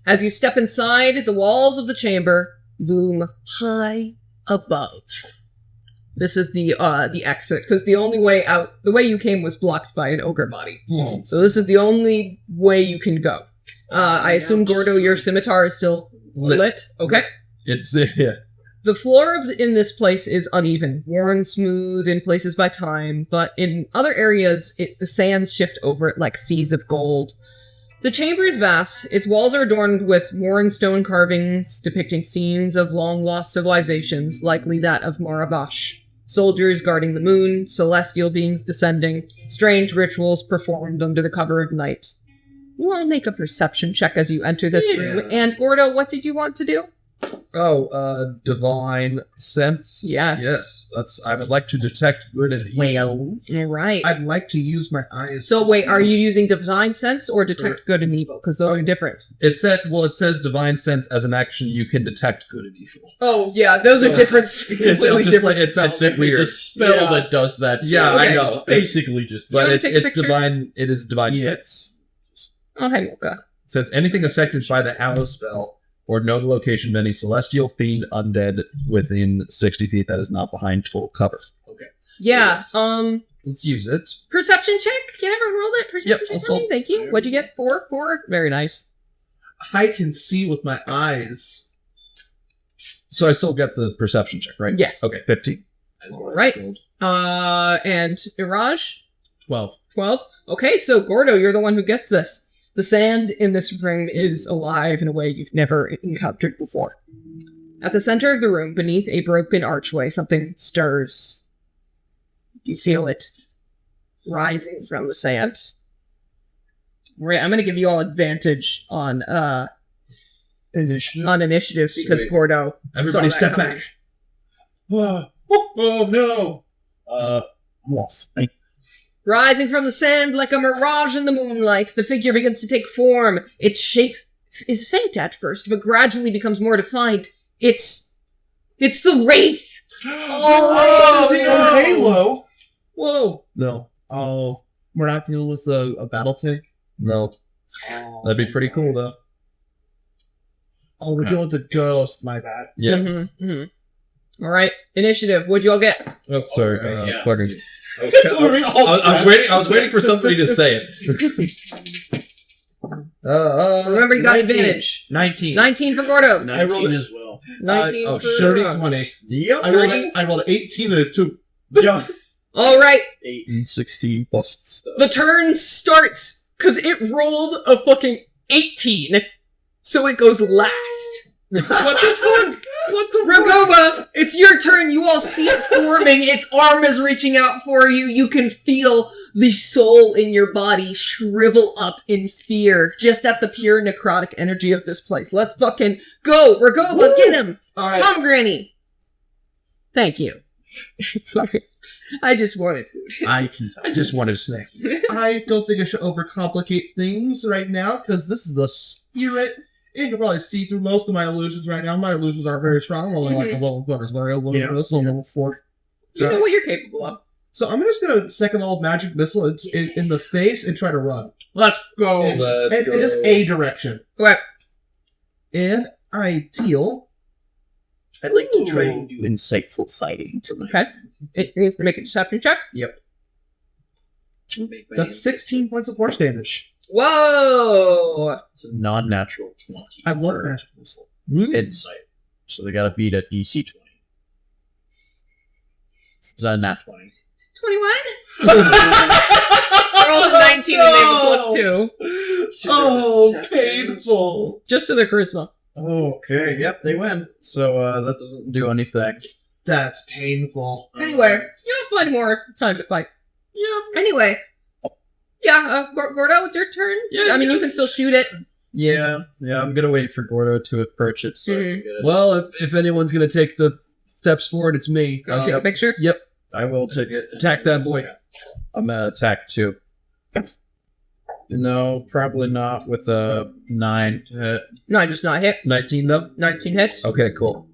As you step inside, the walls of the chamber loom high above. This is the exit, because the only way out, the way you came was blocked by an ogre body. So this is the only way you can go. I assume, Gordo, your scimitar is still lit? Okay. It's... Yeah. The floor in this place is uneven, worn smooth in places by time, but in other areas, the sands shift over it like seas of gold. The chamber is vast. Its walls are adorned with worn stone carvings depicting scenes of long-lost civilizations, likely that of Maravash. Soldiers guarding the moon, celestial beings descending, strange rituals performed under the cover of night. You all make a perception check as you enter this room. And Gordo, what did you want to do? Divine sense. Yes. Yes. I would like to detect good and evil. All right. I'd like to use my eyes. So wait, are you using divine sense or detect good and evil? Because those are different. It says divine sense as an action you can detect good and evil. Oh yeah, those are different. Completely different. It's spells. weird. There's a spell that does that. Too. Yeah, Okay. I know. Basically, just. Do you But wanna it's take a picture? divine. It is divine sense. Oh, hey, Mocha. It says anything affected by the Hallow spell or know the location of any celestial, fiend, undead within 60 feet that is not behind total cover. Okay. Yeah. Let's use it. Perception check. Can everyone roll that perception Yep, check I'll for me? roll. Thank you. What'd you get? 4? 4. Very nice. I can see with my eyes. So I still get the perception check, right? Yes. Okay, 15. All right. And Iraj? 12. 12. Okay, so Gordo, you're the one who gets this. The sand in this room is alive in a way you've never encountered before. At the center of the room, beneath a broken archway, something stirs. You feel it rising from the sand. Right, I'm going to give you all advantage on initiative because Sweet. Gordo. Everybody saw that step coming. back. Oh no! Lost. Rising from the sand like a mirage in the moonlight, the figure begins to take form. Its shape is faint at first, but gradually becomes more defined. It's the Wraith! Oh, is it no. your Halo? Whoa. No. Oh, we're not dealing with a battle tank? No. That'd be pretty cool, though. Oh, we're dealing with a ghost, my bad. Yeah. All right, initiative. What'd you all get? Oh, sorry. yeah. Pardon me. I was waiting for somebody to say it. Remember, you got 19. advantage. 19. 19 for Gordo. 19 as well. 19 oh, for... Dirty 20. Yep. I rolled an 18 and a 2. Yeah. All right, 8 and 16 plus stuff. the turn starts, because it rolled a fucking 18, so it goes last. What the fuck? What the Ragoba, it's your turn. You all see it forming. Its arm is reaching out for you. You can feel the soul in your body shrivel up in fear just at the pure necrotic energy of this place. Let's fucking go. Ragoba, get him. All right. Come, Granny. Thank you. I just wanted food. I just wanted a snack. I don't think I should overcomplicate things right now because this is a spirit. You can probably see through most of my illusions right now. My illusions aren't very strong. I'm only like a level 4. It's very low. Level 4. You know what you're capable of. So I'm just gonna second level magic missile in the face and try to run. Let's go. And just a direction. Okay. And I deal. I'd like to try and do insightful sighting. Okay. It needs to make a deception check. That's 16 points of force damage. Whoa. It's a non-natural 20. I love magic missile. Insight. So they gotta beat at DC 20. It's a nat 20. 21? Rolled a 19 and they have a plus 2. Oh, painful. Just to their charisma. Okay, yep, they win. So that doesn't do anything. That's painful. Anyway, you have plenty more time to fight. Yeah. Anyway. Yeah, Gordo, it's your turn. Yeah, I mean, you can still shoot it. Yeah, I'm gonna wait for Gordo to approach it. So I can get it. Well, if anyone's going to take the steps forward, it's me. Take a picture. Yep. I will take it. Attack that boy. I'm gonna attack too. No, probably not with a 9 to hit. No, I just not hit. 19, though? 19 hits. Okay, cool.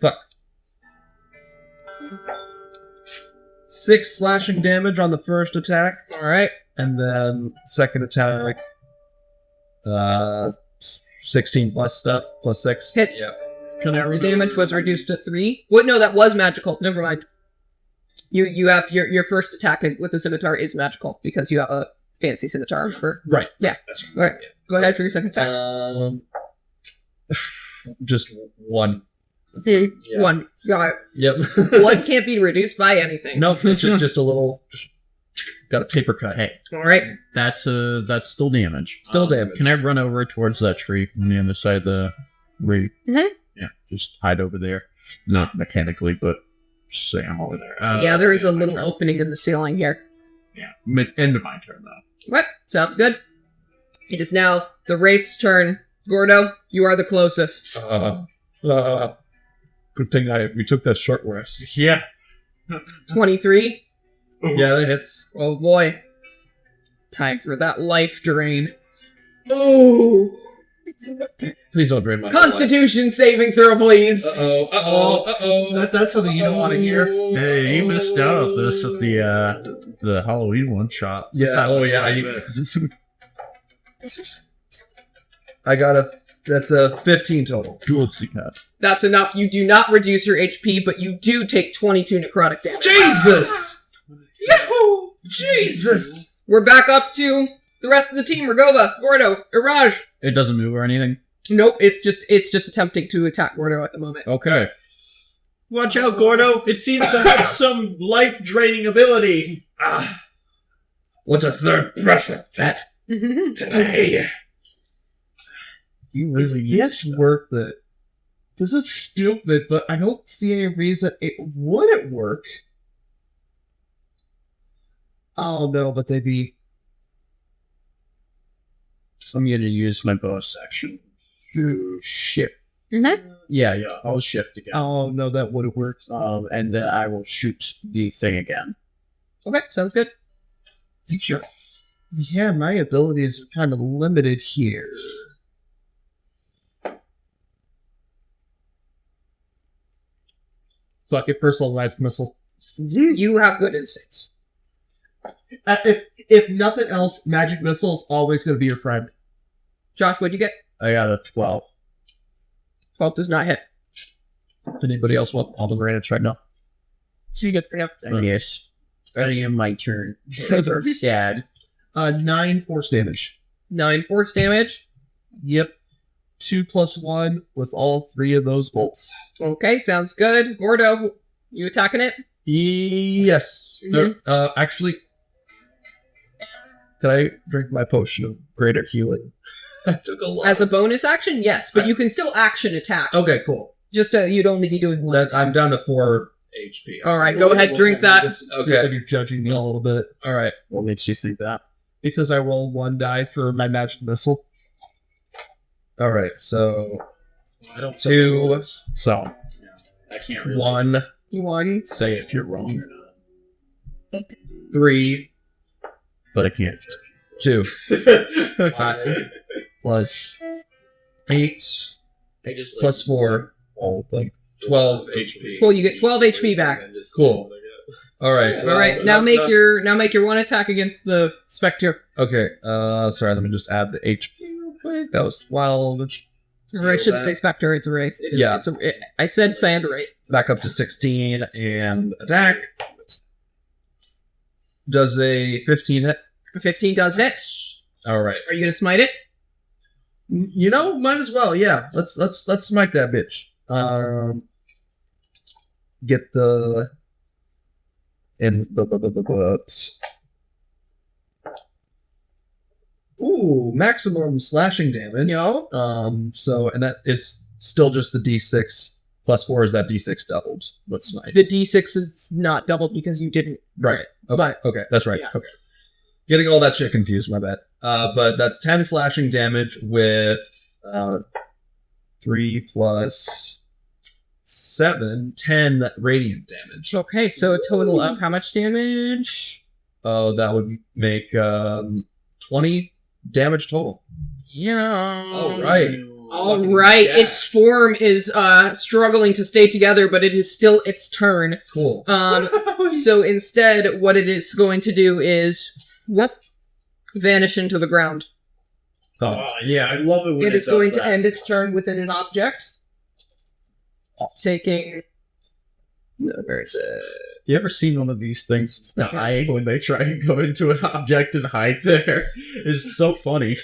Fuck. 6 slashing damage on the first attack, All right. and then second attack, 16 plus stuff, plus 6. Hits. Yeah. Can I The read damage was reduced to 3. What? No, that was magical. Never mind. You have your first attack with the scimitar is magical because you have a fancy scimitar for. Right. Yeah. All right. Go ahead for your second attack. Just 1. See, Yeah. 1. Got it. Yep. 1 can't be reduced by anything. Nope, it's just a little... Got a paper cut. Hey, All right. that's still damage. Still damage. Can I run over towards that tree on the other side of the tree? Mhm. Yeah, just hide over there. Not mechanically, but just say I'm over there. Yeah, there is a little opening in the ceiling here. Yeah, end of my turn though. What? Sounds good. It is now the Wraith's turn. Gordo, you are the closest. Good thing we took that short rest. Yeah. 23. Yeah, that hits. Oh boy. Time for that life drain. Ooh. Please don't drain my Constitution saving throw, please. That's something you don't want to hear. Hey, you missed out on this at the Halloween one shot. Yeah. Oh yeah. I got that's a 15 total. That's enough. You do not reduce your HP, but you do take 22 necrotic damage. Jesus! Yahoo! Jesus! We're back up to the rest of the team. Ragova, Gordo, Iraj. It doesn't move or anything? Nope, it's just attempting to attack Gordo at the moment. Okay. Watch out, Gordo. It seems to have some life-draining ability. What's a third brush like that today? You really it's worth it. This is stupid, but I don't see any reason it wouldn't work. Oh no, but they'd be... I'm going to use my bonus action to shift. Mm-hmm. Yeah, I'll shift again. Oh no, that wouldn't work. And then I will shoot the thing again. Okay, sounds good. Sure. Yeah, my abilities are kind of limited here. Fuck it, first level magic missile. You have good instincts. If nothing else, magic missile is always going to be your friend. Josh, what'd you get? I got a 12. 12 does not hit. Anybody else want all the granite right now? So you get 3 up. Yes. I am my turn. They're sad. 9 force damage. 9 force damage. Yep. 2+1 with all 3 of those bolts. Okay, sounds good. Gordo, you attacking it? Yes. Actually, can I drink my potion of greater healing? I took a lot. As a bonus action, yes, but you can still action attack. Okay, cool. Just you'd only be doing 1. I'm down to 4 HP. All right, go ahead, drink that. Okay. You're judging me a little bit. All right. What makes you think that? Because I rolled 1 die for my magic missile. All right. So I don't 2, So I can't really 1, 1. say if you're wrong or not. 3, But I can't. 2, 5 plus 8 plus 4, Like 12 HP. Well, you get 12 HP back. Cool. All right. All right, now make your 1 attack against the Spectre. Okay. Sorry. Let me just add the HP real quick. That was 12. Or I shouldn't say Spectre, it's a Wraith. Yeah. I said Sand Wraith. Back up to 16 and attack. Does a 15 hit? 15 does hit. All right. Are you going to smite it? You know, might as well. Yeah. Let's smite that bitch. Get the and ooh, maximum slashing damage. No. So and that is still just the D6 plus 4 is that D6 doubled. Let's smite. The D6 is not doubled because you didn't. Right. Okay. But- Okay. That's right. yeah. Okay. Getting all that shit confused. My bad. But that's 10 slashing damage with 3 plus 7, 10 radiant damage. Okay, so a total of how much damage? Oh, that would make 20 damage total. Yeah. All right. All right. Yeah. Its form is struggling to stay together, but it is still its turn. Cool. So instead, what it is going to do is vanish into the ground. Oh, Yeah, I love it when It is does going to that. end its turn within an object, taking. Very sad. You ever seen one of these things die when they try and go into an object and hide there? It's so funny.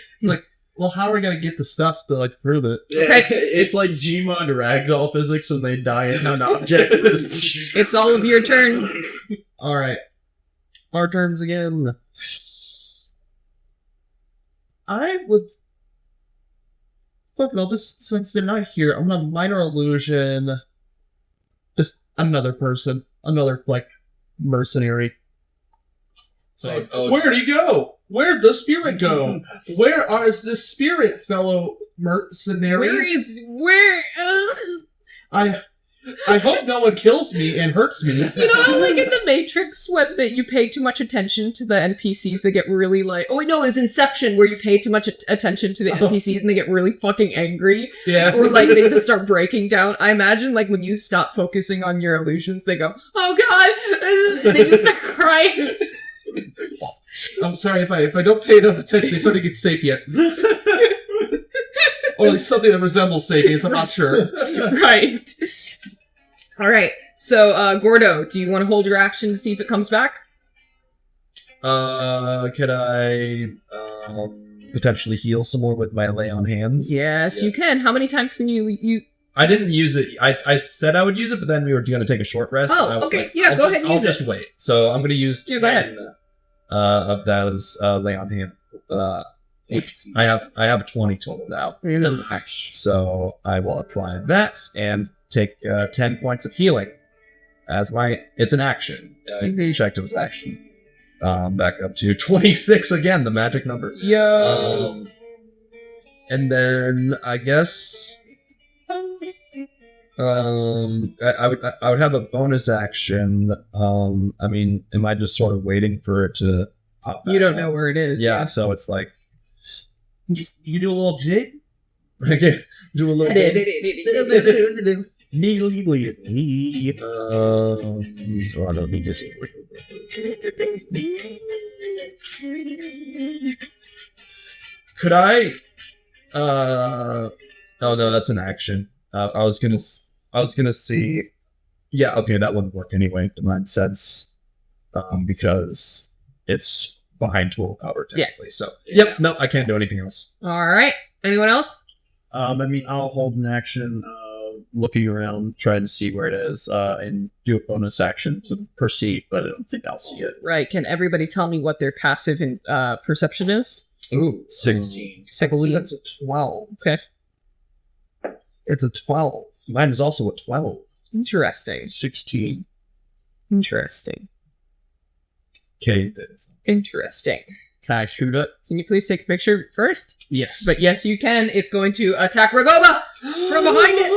Well, how are we going to get the stuff to, like, prove it? Okay. It's like Gmod ragdoll physics when they die in an object. It's all of your turn. All right. Our turns again. I would... Fuck it, I'll just, since they're not here, I'm gonna minor illusion... Just another person. Another, like, mercenary. Saying, oh. where'd he go? Where'd the spirit go? Where is the spirit, fellow mercenaries? I hope no one kills me and hurts me. You know how, like, in The Matrix, when you pay too much attention to the NPCs, they get really, like... Oh, wait, no, it's Inception, where you pay too much attention to the NPCs and they get really fucking angry. Yeah. Or, like, they just start breaking down. I imagine, like, when you stop focusing on your illusions, they go, oh, God! They just start crying. I'm sorry, if I don't pay enough attention, they start to get sapient. Or at least something that resembles sapiens, I'm not sure. Right. All right. So, Gordo, do you want to hold your action to see if it comes back? Could I potentially heal some more with my lay on hands? Yes, you can. How many times can you... I didn't use it. I said I would use it, but then we were going to take a short rest. Oh, and I was okay. like, Yeah, go ahead and I'll use it. just wait. So I'm going to use Yeah, go ahead. 10 of those lay on hand. I have 20 total now. So I will apply that and take 10 points of healing as it's an action. Checked it was action. Back up to 26 again, the magic number. Yo. And then I guess I would have a bonus action. I mean, am I just sort of waiting for it to pop back You don't up? know where it is. Yeah, so it's like You do a little jig? okay, do a little bit. Let me just. Could I? Oh no, that's an action. I was gonna see. Yeah, okay, that wouldn't work anyway. Divine sense, because it's behind tool cover technically. Yes. So, yep, no, I can't do anything else. All right. Anyone else? I mean, I'll hold an action, looking around, trying to see where it is, and do a bonus action to proceed, but I don't think I'll see it. Right. Can everybody tell me what their passive perception is? Ooh, 16. I believe that's a 12. Okay. It's a 12. mine is also a 12. Interesting. 16. Interesting. Okay, that is. Interesting. Can I shoot it? Can you please take a picture first? Yes. But yes, you can. It's going to attack Ragoba from behind it.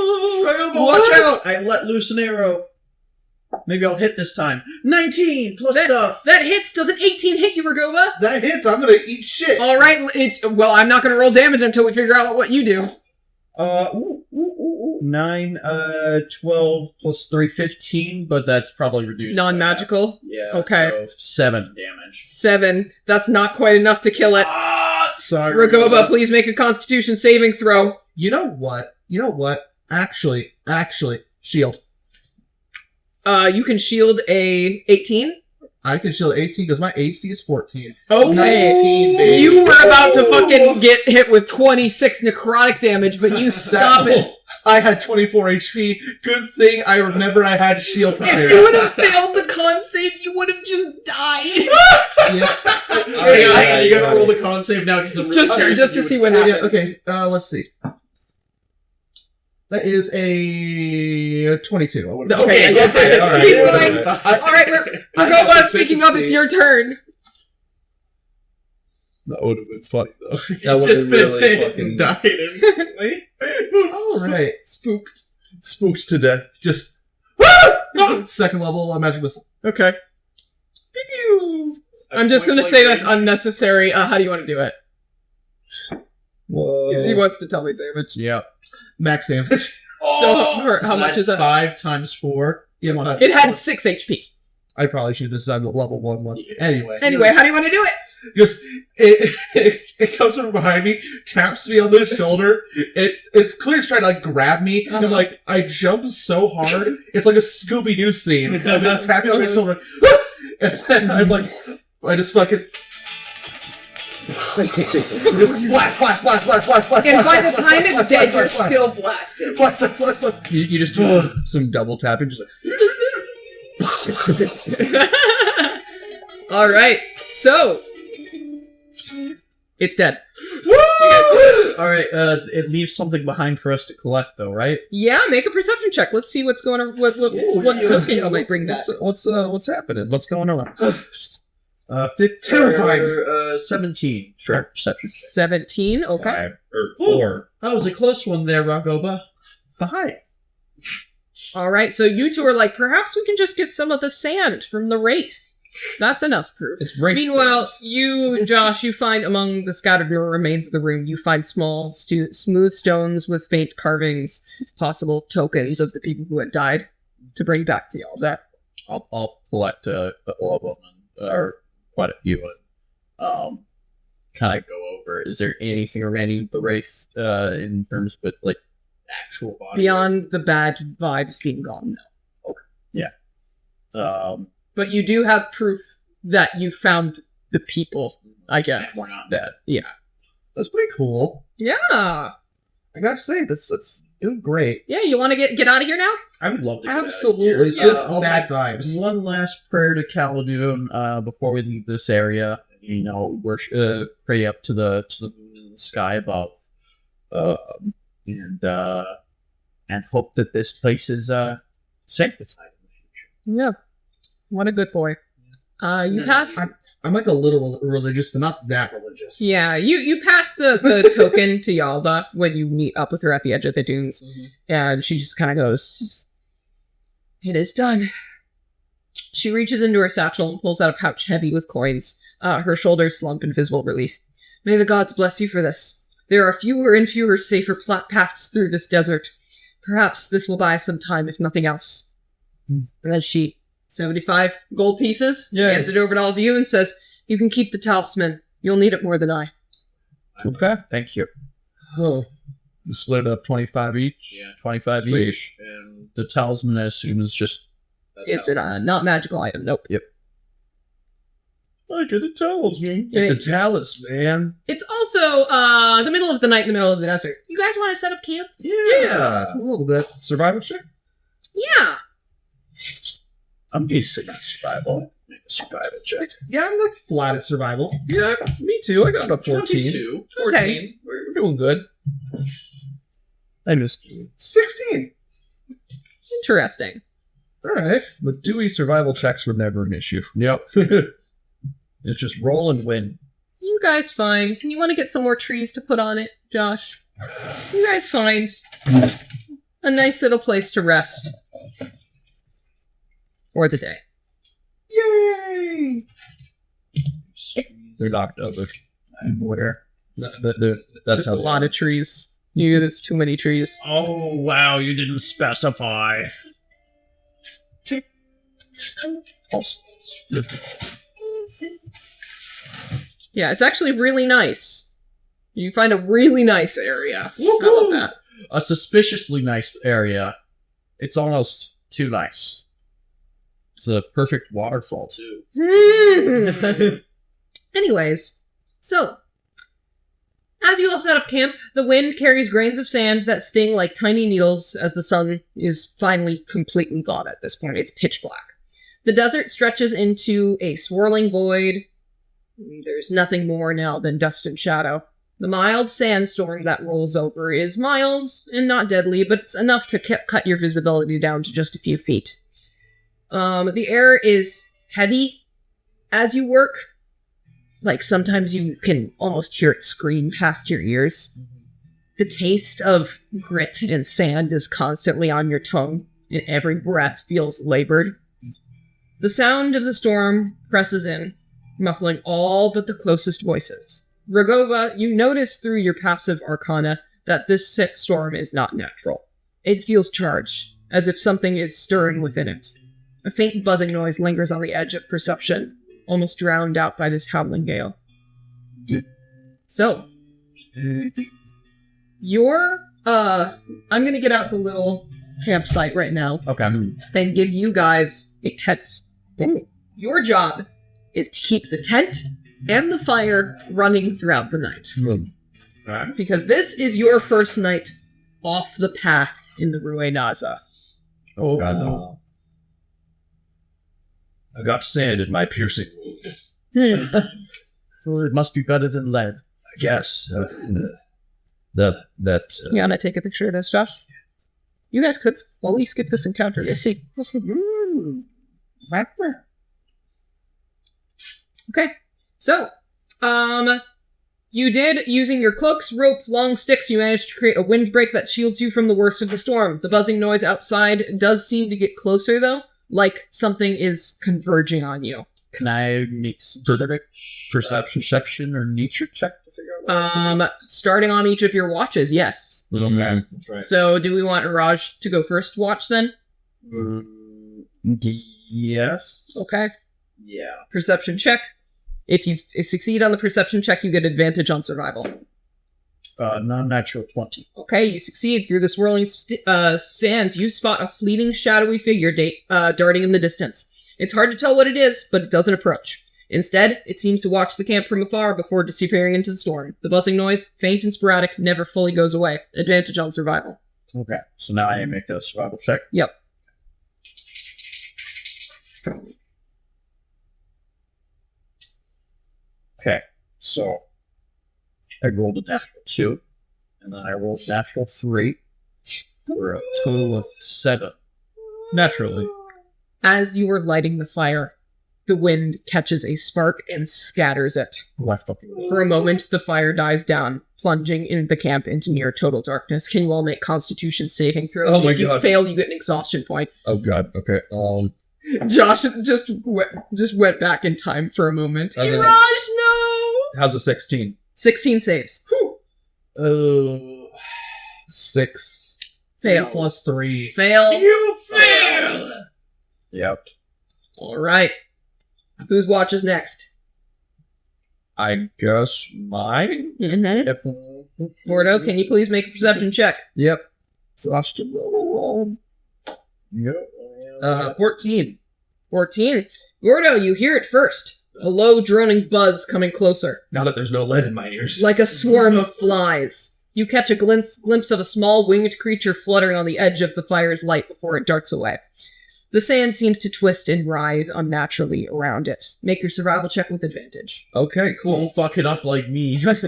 Watch out! I let loose an arrow. Maybe I'll hit this time. 19 plus stuff. That hits. Does an 18 hit you, Ragoba? That hits, I'm gonna eat shit. All right. Well, I'm not going to roll damage until we figure out what you do. 9, 12 plus 3, 15, but that's probably reduced. Non-magical. Yeah. Okay. So 7 damage. 7. That's not quite enough to kill it. Sorry. Ragoba, please make a Constitution saving throw. You know what? Actually, shield. You can shield a 18. I can shield 18 because my AC is 14. Okay. 19, baby. You were about to fucking get hit with 26 necrotic damage, but you stop it. I had 24 HP. Good thing I remember I had shield If you prepared. would have failed the con save, you would have just died. I gotta roll the con save now because I'm just to see what happens. Okay, let's see. That is a 22. Okay, all right. He's fine. All right, Ragoba, speaking of, it's your turn. That would have been funny, though. That would have really fucking died instantly. Alright. Spooked to death. Just second level magic missile. Okay. I'm just going to say that's unnecessary. How do you want to do it? Whoa. He wants to tell me damage. Yeah. Max damage. So, how much is that? 5 times 4. Yeah, It had 6 HP. I probably should have designed a level 1. Anyway, Anyway, how do you want to do it? just it comes from behind me, taps me on the shoulder. It's clear it's trying to like grab me, and like I jump so hard, it's like a Scooby-Doo scene. And then tapping on my shoulder, and then I'm like, I just fucking. Just blast. And by the time it's dead, you're still blasted. Blast. You just do some double tapping, just like. All right, so it's dead. Alright, it leaves something behind for us to collect, though, right? Yeah, make a perception check. Let's see what's going on. What token you might bring that. What's happening? What's going on? Terrifying. 17. Sure. 17. Okay. 5 or 4. That was a close one there, Ragoba. 5. All right. So you two are like, perhaps we can just get some of the sand from the wraith. That's enough proof. It's right. Meanwhile, you, Josh, you find among the scattered remains of the room, you find small, smooth stones with faint carvings, possible tokens of the people who had died, to bring back to y'all. That I'll collect a couple of them, or quite a few, and kind of go over. Is there anything remaining of the race in terms of like actual body? beyond the bad vibes being gone now. But you do have proof that you found the people, I guess. We're not dead. That's pretty cool. Yeah. I gotta say, that's doing great. Yeah, you want to get out of here now? I would love to. Absolutely. Yeah. Just bad vibes. One last prayer to Khaldun before we leave this area. You know, pray up to the moon in the sky above, and hope that this place is sanctified in the future. Yeah. What a good boy. You pass... I'm like a little religious, but not that religious. Yeah, you pass the token to Yalda when you meet up with her at the edge of the dunes. And she just kind of goes, "It is done." She reaches into her satchel and pulls out a pouch heavy with coins. Her shoulders slump in visible relief. "May the gods bless you for this. There are fewer and fewer safer paths through this desert. Perhaps this will buy some time, if nothing else." And then she, 75 gold pieces, hands it over to all of you and says, "You can keep the talisman. You'll need it more than I." Okay, thank you. Oh. We split it up 25 each. Yeah, 25 Sweet. each. And the talisman, I assume, is just. It's a not magical item. Nope. Yep. I get a talisman. Yeah. It's a talisman. It's also the middle of the night in the middle of the desert. You guys want to set up camp? Yeah. A little bit. Survival check? Yeah. I'm decent at survival. Make a survival check. Yeah, I'm like flat at survival. Yeah, me too. I got a 14. 22. 14. Okay. We're doing good. I missed 16. Interesting. All right. But Dewey survival checks were never an issue. Yep. It's just roll and win. You guys find, and you want to get some more trees to put on it, Josh? You guys find a nice little place to rest for the day. Yay! They're knocked over. Where? That's There's a lot of trees. There's too many trees. Oh, wow, you didn't specify. Yeah, it's actually really nice. You find a really nice area. How about that? A suspiciously nice area. It's almost too nice. It's a perfect waterfall, too. Anyways, so, as you all set up camp, the wind carries grains of sand that sting like tiny needles as the sun is finally completely gone at this point. It's pitch black. The desert stretches into a swirling void. There's nothing more now than dust and shadow. The mild sandstorm that rolls over is mild and not deadly, but it's enough to cut your visibility down to just a few feet. The air is heavy as you work. Like, sometimes you can almost hear it scream past your ears. The taste of grit and sand is constantly on your tongue, and every breath feels labored. The sound of the storm presses in, muffling all but the closest voices. Rogova, you notice through your passive arcana that this storm is not natural. It feels charged, as if something is stirring within it. A faint buzzing noise lingers on the edge of perception, almost drowned out by this howling gale. So, I'm gonna get out the little campsite right now Okay. and give you guys a tent. Your job is to keep the tent and the fire running throughout the night. Alright. Because this is your first night off the path in the Ruenaza. Oh, God, no. I got sand in my piercing wound. Well, it must be better than lead. I guess. You wanna take a picture of this, Josh? You guys could fully skip this encounter. Let's see. Okay. So, you did, using your cloaks, rope, long sticks, you managed to create a windbreak that shields you from the worst of the storm. The buzzing noise outside does seem to get closer, though, like something is converging on you. Can I make some sort of perception or nature check to figure out what Starting on each of your watches, yes. Okay. That's right. So, do we want Raj to go first watch, then? Yes. Okay. Yeah. Perception check. If you succeed on the perception check, you get advantage on survival. Non-natural 20. Okay, you succeed. Through the swirling sands, you spot a fleeting, shadowy figure darting in the distance. It's hard to tell what it is, but it doesn't approach. Instead, it seems to watch the camp from afar before disappearing into the storm. The buzzing noise, faint and sporadic, never fully goes away. Advantage on survival. Okay. So now I make a survival check. Yep. Okay. So I rolled a natural 2, and then I rolled a natural 3 for a total of 7. Naturally. As you are lighting the fire, the wind catches a spark and scatters it. For a moment, the fire dies down, plunging in the camp into near total darkness. Can you all make Constitution saving throws? Oh my if you God. fail, you get an exhaustion point. Oh god. Okay. Josh just went back in time for a moment. Okay. Raj, no! How's a 16? 16 saves. Oh, 6. Fail. Plus 3. Fail. You failed. Yep. All right. Whose watch is next? I guess mine. Mm-hmm. Yep. Gordo, can you please make a perception check? Yep. Exhaustion roll. Yep. 14. 14. Gordo, you hear it first. A low droning buzz coming closer. Now that there's no lead in my ears. Like a swarm of flies. You catch a glimpse of a small winged creature fluttering on the edge of the fire's light before it darts away. The sand seems to twist and writhe unnaturally around it. Make your survival check with advantage. Okay, cool. Don't fuck it up like me. That's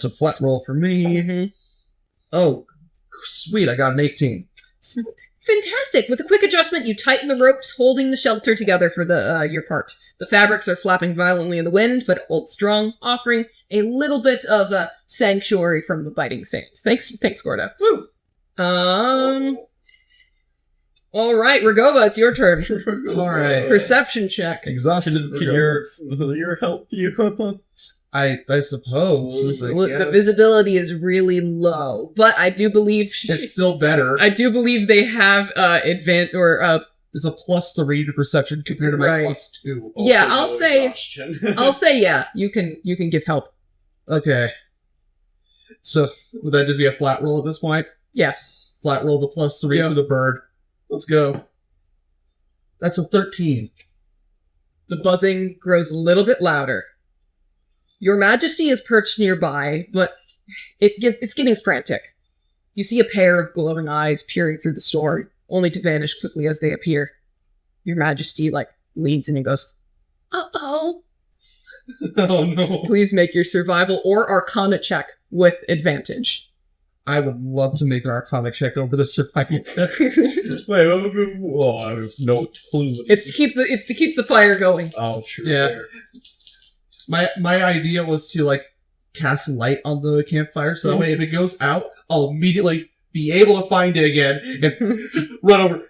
a flat roll for me. Mm-hmm. Oh, sweet. I got an 18. Fantastic! With a quick adjustment, you tighten the ropes holding the shelter together for your part. The fabrics are flapping violently in the wind, but it holds strong, offering a little bit of a sanctuary from the biting sand. Thanks, Gordo. Woo! All right, Ragova, it's your turn. All right. Perception check. Exhausted. Can your help you? I suppose. I Look, the guess. visibility is really low, but I do believe It's still better. I do believe they have It's a plus 3 to perception compared to my Right. plus 2. yeah. I'll say yeah. You can give help. Okay. So would that just be a flat roll at this point? Yes. Flat roll the plus 3 Yeah. to the bird. Let's go. That's a 13. The buzzing grows a little bit louder. Your Majesty is perched nearby, but it's getting frantic. You see a pair of glowing eyes peering through the storm, only to vanish quickly as they appear. Your Majesty, leans in and goes, "Uh-oh." Oh no. Please make your survival or Arcana check with advantage. I would love to make an Arcana check over the survival check. Wait, I have no clue. It's to keep the fire going. Oh, true. Yeah. My idea was to cast light on the campfire, so that way if it goes out, I'll immediately be able to find it again and run over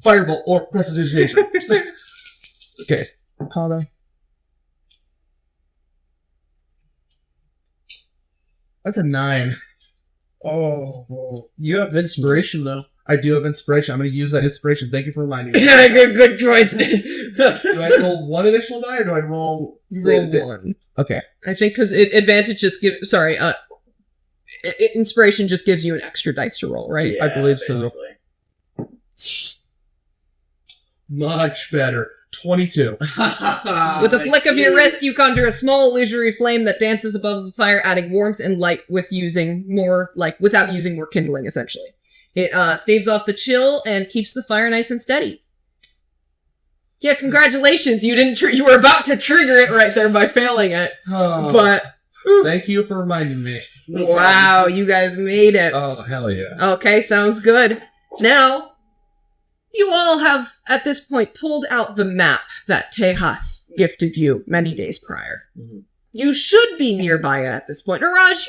fireball or prestidigitation. Okay. Hold on. That's a 9. Oh, you have inspiration though. I do have inspiration. I'm going to use that inspiration. Thank you for reminding me. good choice. Do I roll one additional die, or do I roll... Roll one. Okay. I think because advantage just inspiration just gives you an extra dice to roll, right? I believe so. Much better. 22. With a flick of your wrist, you conjure a small illusory flame that dances above the fire, adding warmth and light without using more kindling, essentially. It staves off the chill and keeps the fire nice and steady. Yeah, congratulations! You didn't. You were about to trigger it right there by failing it, but Thank you for reminding me. wow, you guys made it. Oh, hell yeah. Okay, sounds good. Now, You all have, at this point, pulled out the map that Tejas gifted you many days prior. Mhm. You should be nearby it at this point. Raj,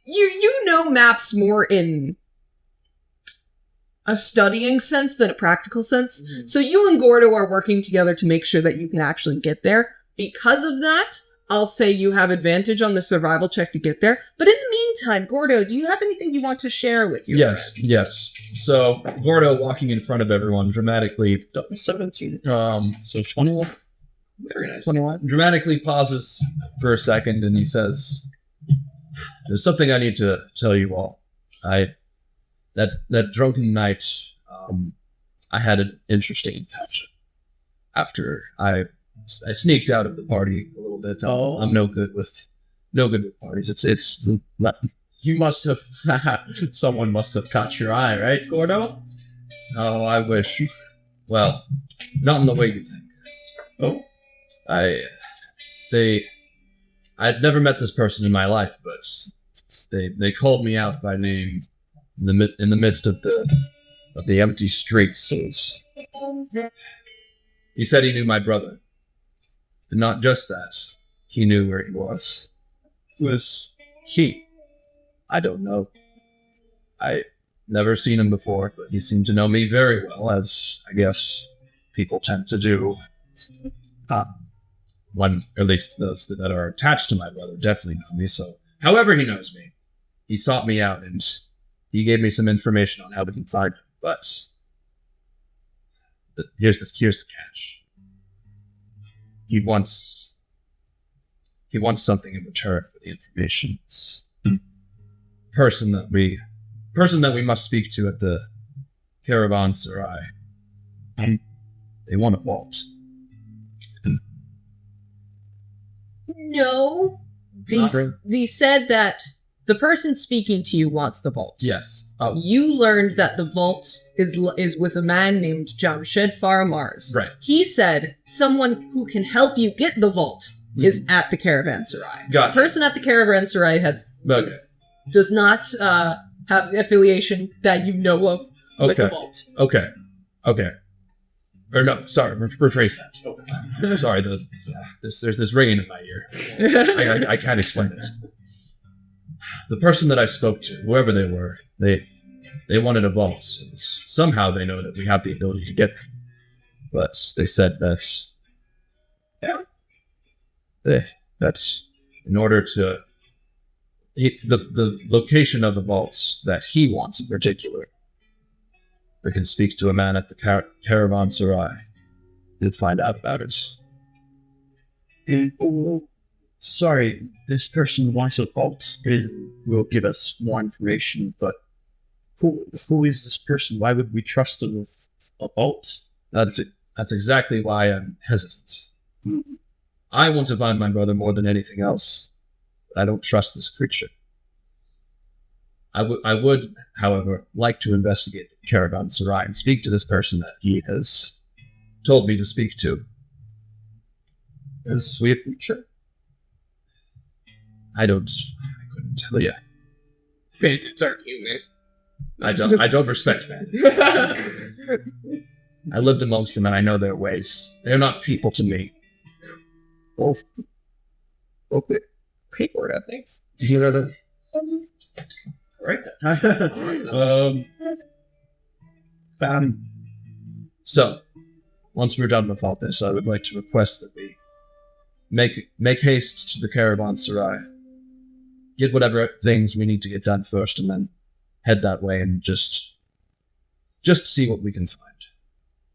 you know maps more in a studying sense than a practical sense. Mhm. So you and Gordo are working together to make sure that you can actually get there. Because of that, I'll say you have advantage on the survival check to get there. But in the meantime, Gordo, do you have anything you want to share with your Yes, friends? yes. So Gordo walking in front of everyone dramatically 17. So 21. very nice. 21. Dramatically pauses for a second and he says, "There's something I need to tell you all. That drunken night, I had an interesting encounter. After I sneaked out of the party a little bit. Oh. I'm no good with parties. It's You must have. Someone must have caught your eye, right, Gordo? oh, I wish. Well, not in the way you think. Oh. I'd never met this person in my life, but they called me out by name in the midst of the empty streets. He said he knew my brother. And not just that, he knew where he was. Was he? I don't know. I never seen him before, but he seemed to know me very well, as I guess people tend to do. One, or at least those that are attached to my brother, definitely know me. So, however he knows me, he sought me out and he gave me some information on how we can find him. But here's the catch. He wants something in return for the information. It's person that we must speak to at the Caravanserai. And they want a vault. No. They said that the person speaking to you wants the vault. Yes. Oh, You learned that the vault is with a man named Jamshed Faramars. right. He said someone who can help you get the vault is at the Caravanserai. Gotcha. The person at the Caravanserai Okay. does not have affiliation that you know of with the Okay. vault. Okay. Or no, sorry, rephrase that. Okay. Sorry, there's this ringing in my ear. I can't explain it. The person that I spoke to, whoever they were, they wanted a vault. And somehow they know that we have the ability to get them. But they said that that's in order to the location of the vaults that he wants in particular. We can speak to a man at the Caravanserai. Did find out about it. Sorry, this person wants a vault. It will give us more information, but who is this person? Why would we trust them with a vault? That's exactly why I'm hesitant. I want to find my brother more than anything else. But I don't trust this creature. I would, however, like to investigate the Caravanserai and speak to this person that he has told me to speak to. Is we a creature? I couldn't tell you. It's our human. I don't respect men. I lived amongst them and I know their ways. They're not people to me. Oh, Okay, Gordo, thanks. you know the Right? So, once we're done with all this, I would like to request that we make haste to the Caravanserai, get whatever things we need to get done first, and then head that way and just see what we can find.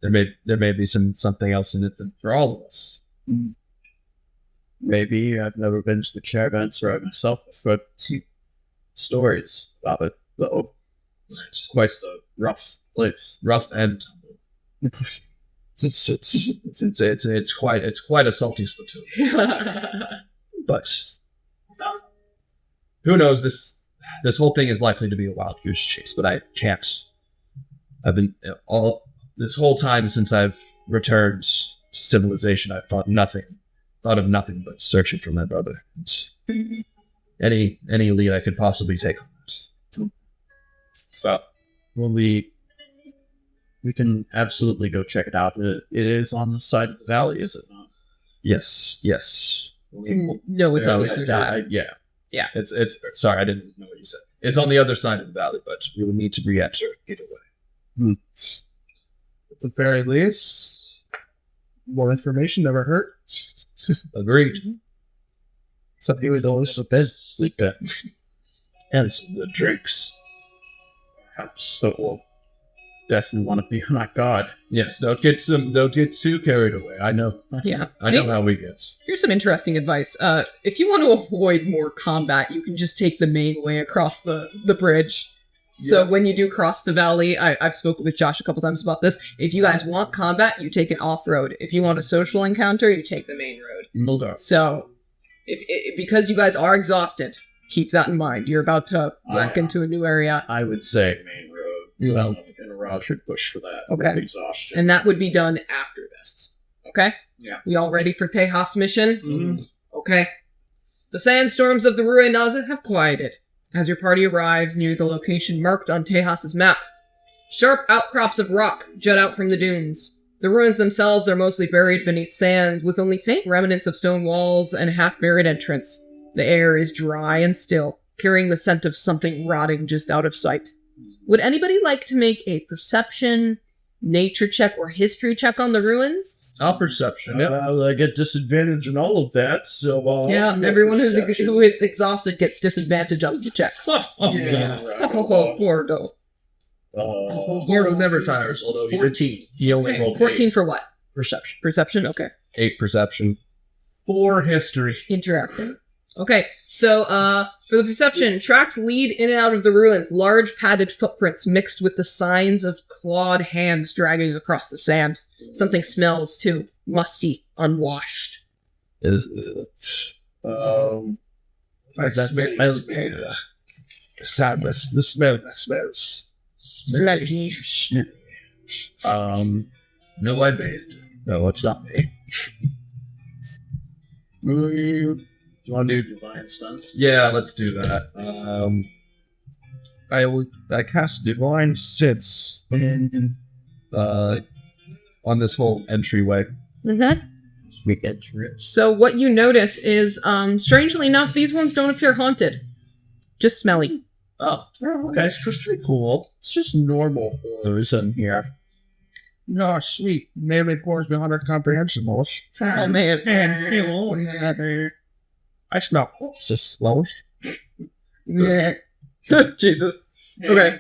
There may be something else in it for all of us. Maybe. I've never been to the Caravanserai myself, but stories about it, though. It's quite a rough place. Rough and tumble. It's quite a salty spittoon. But who knows? This whole thing is likely to be a wild goose chase. But I can't. I've been this whole time since I've returned to civilization. I've thought of nothing but searching for my brother. Any lead I could possibly take on it. So, will we We can absolutely go check it out. It is on the side of the valley, is it not? Yes. No, it's on the other side. Yeah. Yeah. It's sorry, I didn't know what you said. It's on the other side of the valley, but we would need to re-enter either way. At the very least, more information never hurt. Agreed. Something with those the best to sleep at. And some good drinks. So we'll definitely want to be on our guard. Yes, don't get too carried away. I know. Yeah. I know how we get. Here's some interesting advice. If you want to avoid more combat, you can just take the main way across the bridge. So when you do cross the valley, I've spoken with Josh a couple times about this. If you guys want combat, you take it off-road. If you want a social encounter, you take the main road. So because you guys are exhausted, keep that in mind. You're about to walk into a new area. I would say main road. Well, and Raj should push for that. Okay. With exhaustion. And that would be done after this. Okay? Yeah. We all ready for Tejas' mission? Mm-hmm. Okay. The sandstorms of the Ruinaza have quieted as your party arrives near the location marked on Tejas' map. Sharp outcrops of rock jut out from the dunes. The ruins themselves are mostly buried beneath sand, with only faint remnants of stone walls and a half-buried entrance. The air is dry and still, carrying the scent of something rotting just out of sight. Would anybody like to make a perception, nature check, or history check on the ruins? I'll perception. I get disadvantage in all of that, so... Yeah, everyone who is exhausted gets disadvantage on the checks. Gordo. Gordo never tires, although he 14. He only Okay, rolled 14 8. for what? Perception. Perception? Okay. 8 perception. 4 history. Interesting. Okay, so, for the perception, tracks lead in and out of the ruins, large padded footprints mixed with the signs of clawed hands dragging across the sand. Something smells, too. Musty, unwashed. I smell sadness. The smell smells. Smelly. No, I bathed. No, it's not me. You want to do divine stun? Yeah, let's do that. I cast divine sense on this whole entryway. Mm-hmm. We get trips. So what you notice is, strangely enough, these ones don't appear haunted. Just smelly. Oh, okay. It's pretty cool. It's just normal horrors in here. No, sweet. Melee pours beyond our comprehension, Lois. Oh, man. I smell corpses, Lois. Yeah. Jesus. Okay.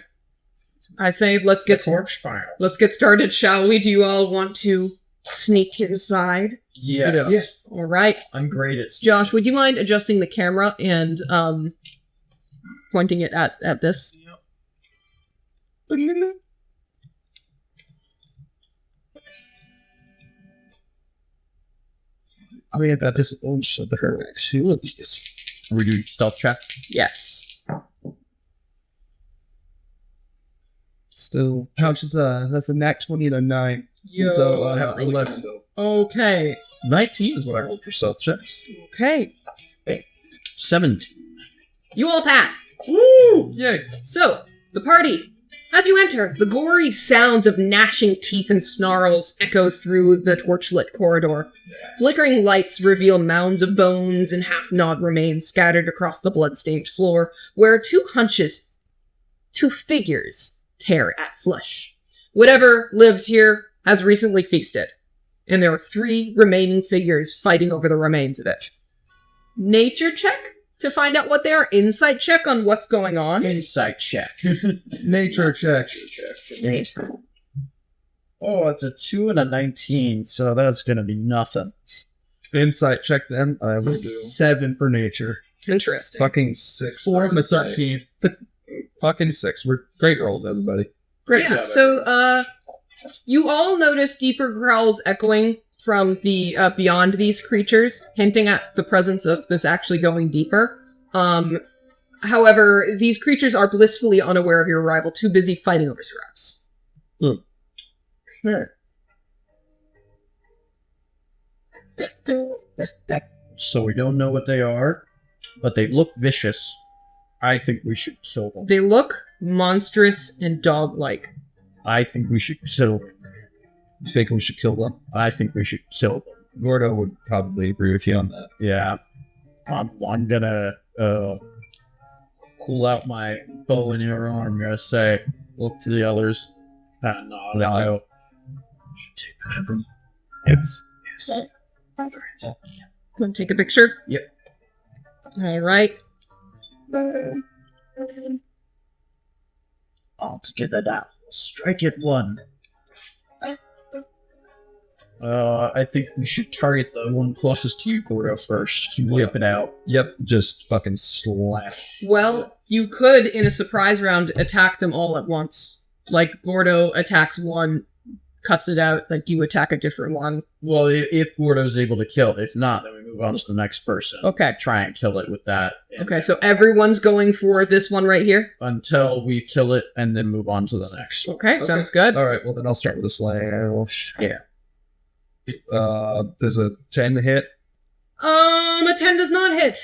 I say let's get started, shall we? Do you all want to sneak inside? Yes. All right. I'm great at Josh, would you mind adjusting the camera and pointing it at this? I mean, that is also the two of these. We do stealth check. Yes. Still, Pouch is that's a nat 20 and a 9. Yo. So I have 11. Okay. 19 is what I rolled for stealth checks. Okay. 17. You all pass. Woo! Yay! So, the party. As you enter, the gory sounds of gnashing teeth and snarls echo through the torchlit corridor. Flickering lights reveal mounds of bones and half-gnawed remains scattered across the blood-stained floor, where two figures, tear at flesh. Whatever lives here has recently feasted, and there are 3 remaining figures fighting over the remains of it. Nature check to find out what they are. Insight check on what's going on. Insight check. Nature check. Oh, it's a 2 and a 19, so that's gonna be nothing. Insight check then. I will do 7 for nature. Interesting. Fucking 6. 4 and a 13. Fucking 6. We're great rolls, everybody. Great. Yeah, so, you all notice deeper growls echoing from the beyond these creatures, hinting at the presence of this actually going deeper. However, these creatures are blissfully unaware of your arrival, too busy fighting over scraps. Sure. So we don't know what they are, but they look vicious. I think we should kill them. They look monstrous and dog-like. I think we should kill them. You think we should kill them? I think we should kill them. Gordo would probably agree with you on that. Yeah. I'm gonna pull out my bow and arrow. I'm gonna say, look to the others. Kind of nod out. Should take that from- Yes. Want to take a picture? Yep. All right. All together now. Strike it one. I think we should target the one closest to you, Gordo, first. Whip it out. Yep, just fucking slash. Well, you could, in a surprise round, attack them all at once. Like, Gordo attacks one, cuts it out, like you attack a different one. Well, if Gordo's able to kill it. If not, then we move on to the next person. Okay. Try and kill it with that. Okay, so everyone's going for this one right here? Until we kill it, and then move on to the next. Okay, sounds good. All right, well then I'll start with a slash. Yeah. There's a 10 to hit. A 10 does not hit.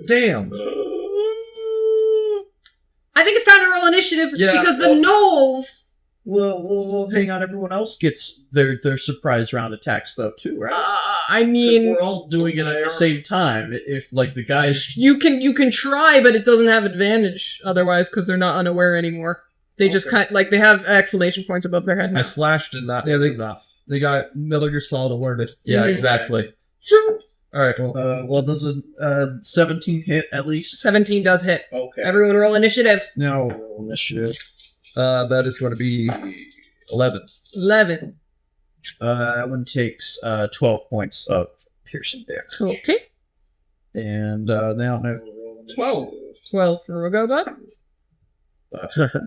Damn. I think it's time to roll initiative Yeah. because the gnolls... Well, hang on. Everyone else gets their surprise round attacks, though, too, right? I 'Cause mean, we're all doing it at the same time. If, like, the guys... you can try, but it doesn't have advantage otherwise because they're not unaware anymore. They just they have exclamation points above their head now. I slashed and that Yeah, was enough. They got Metal Gear Solid alerted. Yeah, Mhm. exactly. All right, well, well, does a 17 hit at least? 17 does hit. Okay. Everyone roll initiative. Now roll initiative. that is going to be 11. 11. That one takes 12 points of piercing damage. Okay. And now I roll 12. 12 for Rogobot.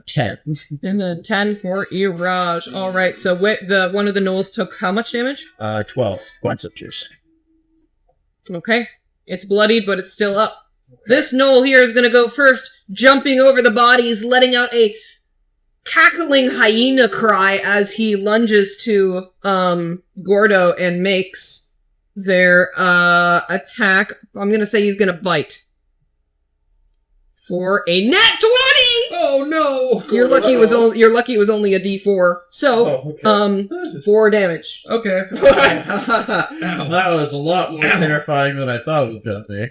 10. And then 10 for Iraj. Alright, so one of the gnolls took how much damage? 12 points of piercing. Okay. It's bloodied, but it's still up. This gnoll here is gonna go first, jumping over the bodies, letting out a cackling hyena cry as he lunges to Gordo and makes their attack. I'm gonna say he's gonna bite. For a nat 20! Oh no! You're lucky it was only a D4. So, 4 damage. Okay. That was a lot more terrifying than I thought it was gonna be.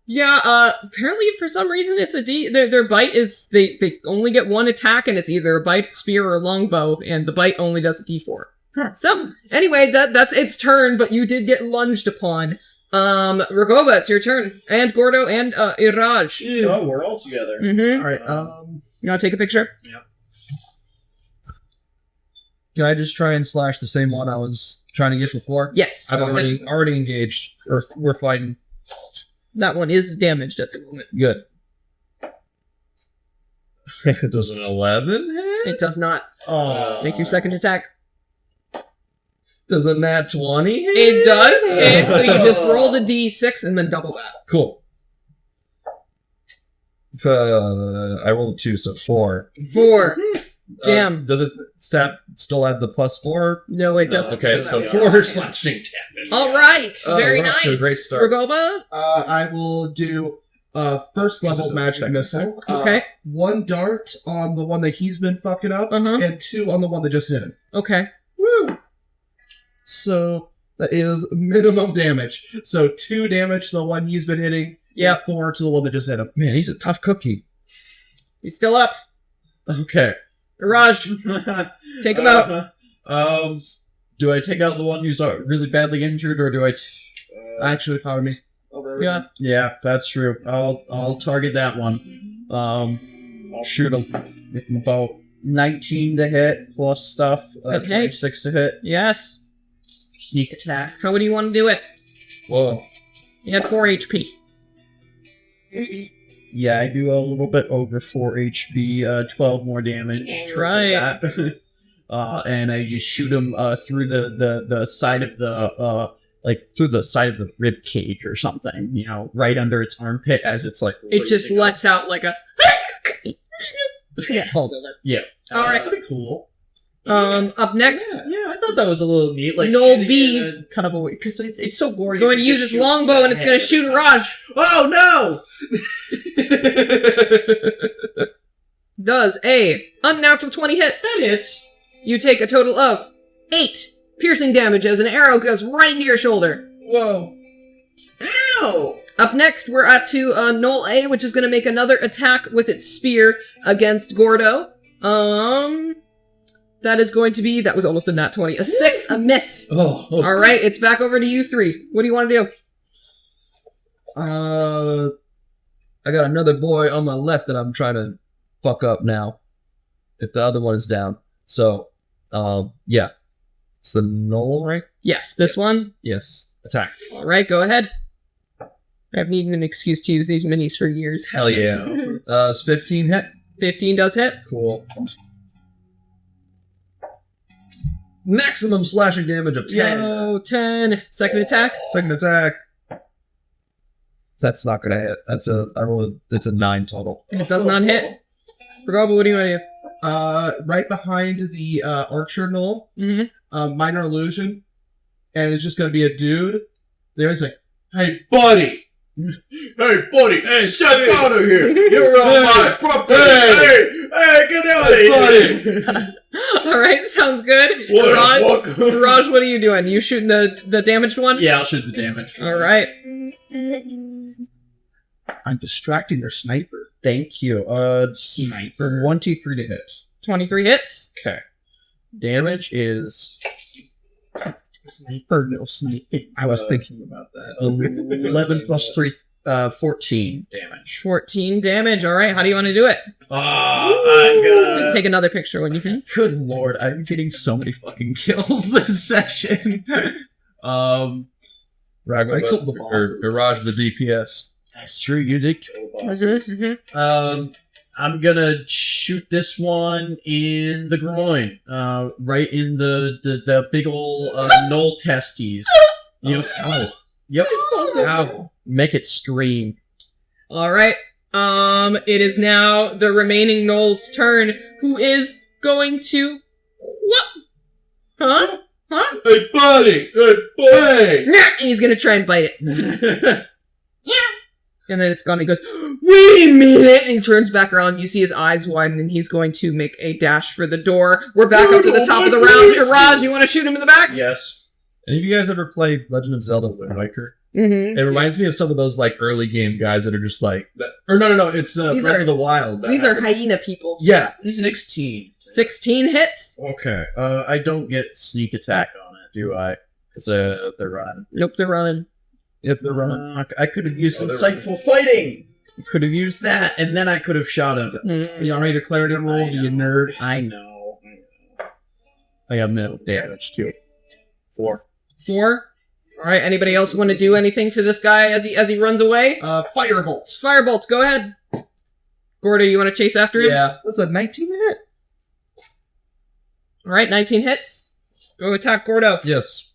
Yeah, apparently for some reason it's a D. Their bite is, they only get one attack and it's either a bite, spear, or longbow, and the bite only does a D4. Huh. So, anyway, that's its turn, but you did get lunged upon. Ragoba, it's your turn. And Gordo and, Iraj. Oh, we're all together. Mm-hmm. Alright, You wanna take a picture? Can I just try and slash the same one I was trying to get before? Yes. I've already engaged. We're fighting. That one is damaged at the moment. Good. Does an 11 hit? It does not. Oh. Make your second attack. Does a nat 20 hit? It does hit, so you just roll the D6 and then double that. Cool. I rolled a 2, so 4. 4. Damn. Does it still have the +4? No, it doesn't. Okay, so 4 slashing damage. All right. Oh, Very we're off nice. to a great start. Ragoba? I will do first level This is magic second missile. Okay. 1 dart on the one that he's been fucking up, Uh-huh. and 2 on the one that just hit him. Okay. Woo! So that is minimum damage. So 2 damage to the one he's been hitting, Yep. and 4 to the one that just hit him. Man, he's a tough cookie. He's still up. Okay. Raj, take him out. Do I take out the one who's really badly injured, or do I? Actually, pardon me. Yeah. Yeah, that's true. I'll target that one. I'll shoot him. About 19 to hit plus stuff. Okay. 26 to hit. Yes. Sneak attack. How would you want to do it? Whoa. He had 4 HP. Yeah, I do a little bit over 4 HP, 12 more damage. Try it. And I just shoot him through the side of the through the side of the rib cage or something. You know, right under its armpit as it's like. It just lets out like a. Yeah. Yeah. All right. That'd be cool. Up next, Yeah, I thought that was a little neat. Like Noel shooting B. it in kind of a way because it's so boring. he's going to use his longbow and it's going to shoot Raj. Oh no! Does a unnatural 20 hit? That hits. You take a total of 8 piercing damage as an arrow goes right into your shoulder. Whoa. Ow! Up next, we're at to Knoll A, which is going to make another attack with its spear against Gordo. That is going to be, that was almost a nat 20. A 6, a miss. Oh. All right, it's back over to you 3. What do you want to do? I got another boy on my left that I'm trying to fuck up now. If the other one is down. So, yeah. It's the Knoll, right? Yes, this one. Yes. Attack. All right, go ahead. I've needed an excuse to use these minis for years. Hell yeah. It's 15 hit. 15 does hit. Cool. Maximum slashing damage of 10. Yo, 10. Second attack. Second attack. That's not gonna hit. It's a 9 total. It does not hit. Forgoba, what do you want to do? Right behind the archer knoll, Mm-hmm. minor illusion, and it's just gonna be a dude. There's like, hey buddy, hey buddy, hey, step out of here! You're on my property! Hey, get out of here! All right, sounds good. What Raj, the fuck? Raj, what are you doing? You shooting the damaged one? Yeah, I'll shoot the damage. All right. I'm distracting their sniper. Thank you. Sniper. 23 to hit. 23 hits. Okay. Damage is... Sniper, no sniper. I was thinking about that. 11 plus 3, 14 damage. 14 damage. All right, how do you want to do it? I'm gonna... Take another picture when you can. Good lord, I'm getting so many fucking kills this session. I killed the bosses. Garage the DPS. That's true, you did kill the boss. I'm gonna shoot this one in the groin. Right in the big ol' knoll testes. Yep. Ow. Yep. Ow. Make it scream. All right. It is now the remaining Knoll's turn, who is going to... What? Huh? Huh? Hey buddy, hey buddy! Nah! And he's gonna try and bite it. And then it's gone. He goes, wait a minute! And he turns back around. You see his eyes widen, and he's going to make a dash for the door. We're back up to the top of the round. Here, Raj, you want to shoot him in the back? Yes. Any of you guys ever play Legend of Zelda Wind Waker? Mm-hmm. It reminds me of some of those like early game guys that are just like, or no, it's These Breath are- of the Wild. These are hyena people. Yeah. 16. 16 hits? Okay. I don't get sneak attack on it, do I? Because they're running. Nope, they're running. Yep, they're running. I could have used Oh, they're insightful fighting. Could have used that, and then I could have shot him. Mm. You already declared it roll, you nerd. I know. I got minimum damage too. 4. 4? Alright, anybody else want to do anything to this guy as he runs away? Firebolt. Firebolt, go ahead. Gordo, you want to chase after him? Yeah. That's a 19 hit. Alright, 19 hits. Go attack Gordo. Yes.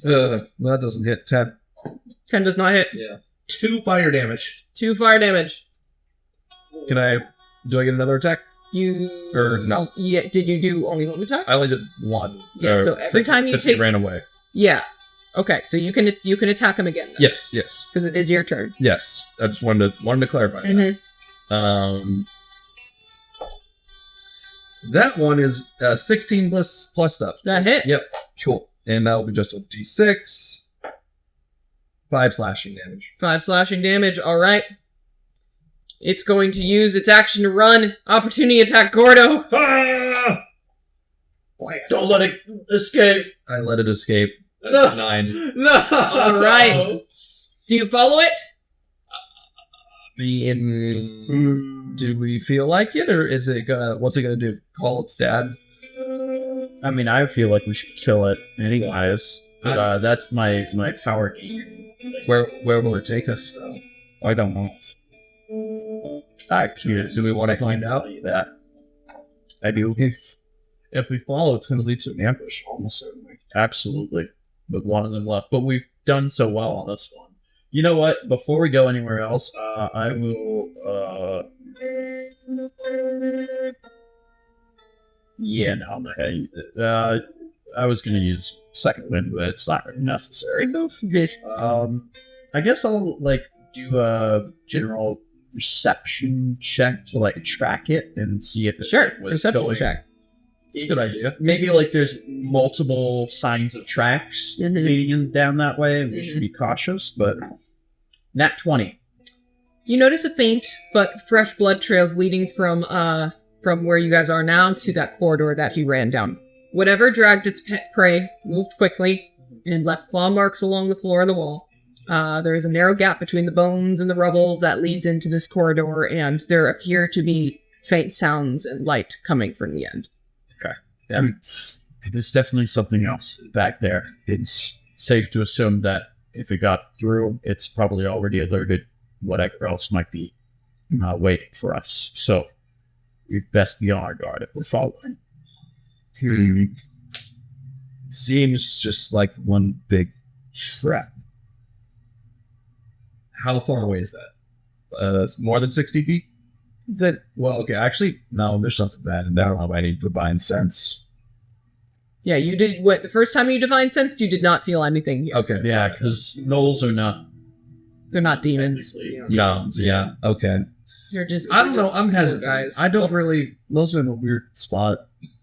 That doesn't hit 10. 10 does not hit. Yeah. 2 fire damage. 2 fire damage. Do I get another attack? You... Or no. Yeah, did you do only one attack? I only did 1. Yeah, so every time you since take- he ran away. Yeah. Okay, so you can attack him again. Yes. Because it is your turn. Yes. I just wanted to clarify that. Mm-hmm. That one is 16 plus stuff. That hit? Yep. Cool. And that'll be just a d6. 5 slashing damage. 5 slashing damage, alright. It's going to use its action to run. Opportunity attack Gordo. Ah! Don't let it escape. I let it escape. That's No. 9. No. Alright. Do you follow it? Do we feel like it, or is it gonna? What's it gonna do? Call its dad? I mean, I feel like we should kill it anyways. But that's my power game. Where will it take us, though? I don't know. Do we want to find out? That. I do. If we follow, it's going to lead to an ambush, almost certainly. Absolutely. With one of them left. But we've done so well on this one. You know what? Before we go anywhere else, I will, yeah, no, I'm not gonna use it. I was gonna use second wind, but it's not really necessary. I guess I'll, do a general perception check to like track it and see if it Sure, was perception going? check. It's a good idea. Maybe like there's multiple signs of tracks leading down that way, and we should be cautious. But nat 20. You notice a faint but fresh blood trails leading from where you guys are now to that corridor that he ran down. Whatever dragged its prey moved quickly and left claw marks along the floor of the wall. There is a narrow gap between the bones and the rubble that leads into this corridor, and there appear to be faint sounds and light coming from the end. Yeah, there's definitely something else back there. It's safe to assume that if it got through, it's probably already alerted whatever else might be waiting for us. So we'd best be on our guard if we're following. Seems just like one big trap. How far away is that? It's more than 60 feet? Well, okay, actually, no, there's something bad in there. I need divine sense. Yeah, you did what the first time you divine sensed, you did not feel anything here. Okay. Yeah, because gnolls are not. They're not demons. No, yeah, okay. You're just I don't know, just I'm hesitant. guys. I don't really... Those are in a weird spot.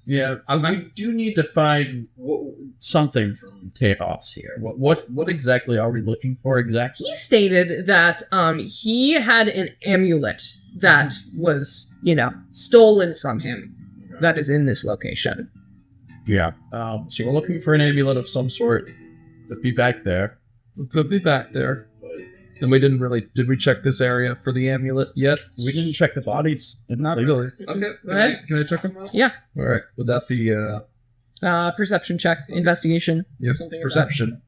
Yeah, we do need to find something from chaos here. What exactly are we looking for exactly? He stated that he had an amulet that was, stolen from him that is in this location. Yeah. So we're looking for an amulet of some sort. Could be back there. It could be back there. And we didn't really... Did we check this area for the amulet yet? We didn't check the bodies. Not really. Okay. Go ahead. Can I check them? Yeah. All right. Would that be... Perception check, investigation. Yep. Something like Perception.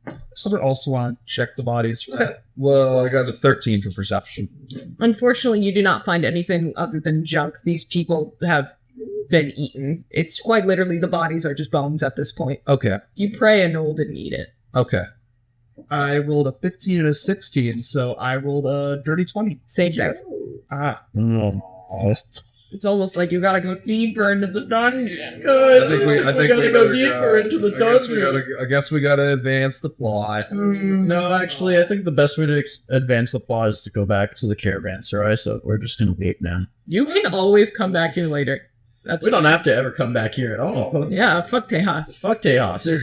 I would also want to check the bodies for that. Well, I got a 13 for perception. Unfortunately, you do not find anything other than junk. These people have been eaten. It's quite literally the bodies are just bones at this point. Okay. You pray a Knoll didn't eat it. Okay. I rolled a 15 and a 16, so I rolled a dirty 20. Same thing. It's almost like you gotta go deeper into the dungeon. I think we go deeper into the dungeon. I guess we gotta advance the plot. No, actually, I think the best way to advance the plot is to go back to the Caravanserai, so we're just going to wait now. You can always come back here later. That's We don't have to ever come back here at all. Yeah, fuck Tejas. Fuck Tejas.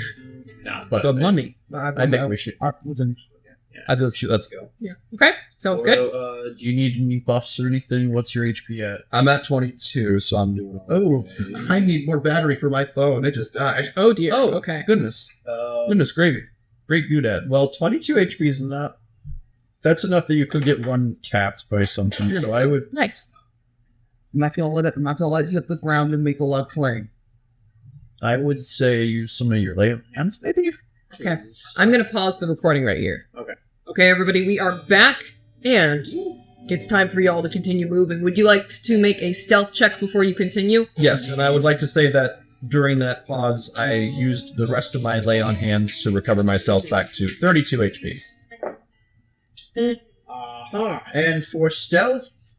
But The money. I think we should. Let's go. Yeah. Okay. Sounds good. Do you need any buffs or anything? What's your HP at? I'm at 22, so I'm doing all right. I need more battery for my phone. It just died. Oh dear. Oh, Okay. Goodness. Goodness gravy. Great goodads. Well, 22 HP is not. That's enough that you could get one tapped by something. So I would. Nice. I'm not gonna let it hit the ground and make a loud clang. I would say use some of your lay of hands, maybe. Okay. I'm gonna pause the recording right here. Okay. Okay, everybody, we are back, and it's time for y'all to continue moving. Would you like to make a stealth check before you continue? Yes, and I would like to say that during that pause, I used the rest of my lay on hands to recover myself back to 32 HP. And for stealth,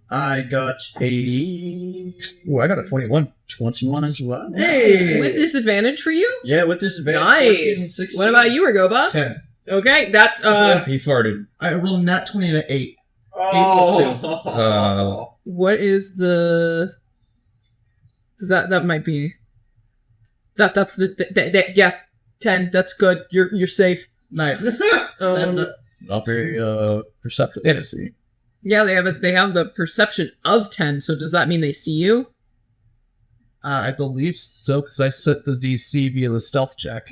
I got a Ooh, I got a 21. 21 as well. Hey! With disadvantage for you? Yeah, with this advantage. 14 and Nice. 16. What about you, Ragoba? 10. Okay, that, He farted. I rolled a nat 20 and an 8. what is the... Cause that might be... That's yeah, 10, that's good. You're safe. Nice. Not very perceptive. Yeah, they have the perception of 10, so does that mean they see you? I believe so, because I set the DC via the stealth check.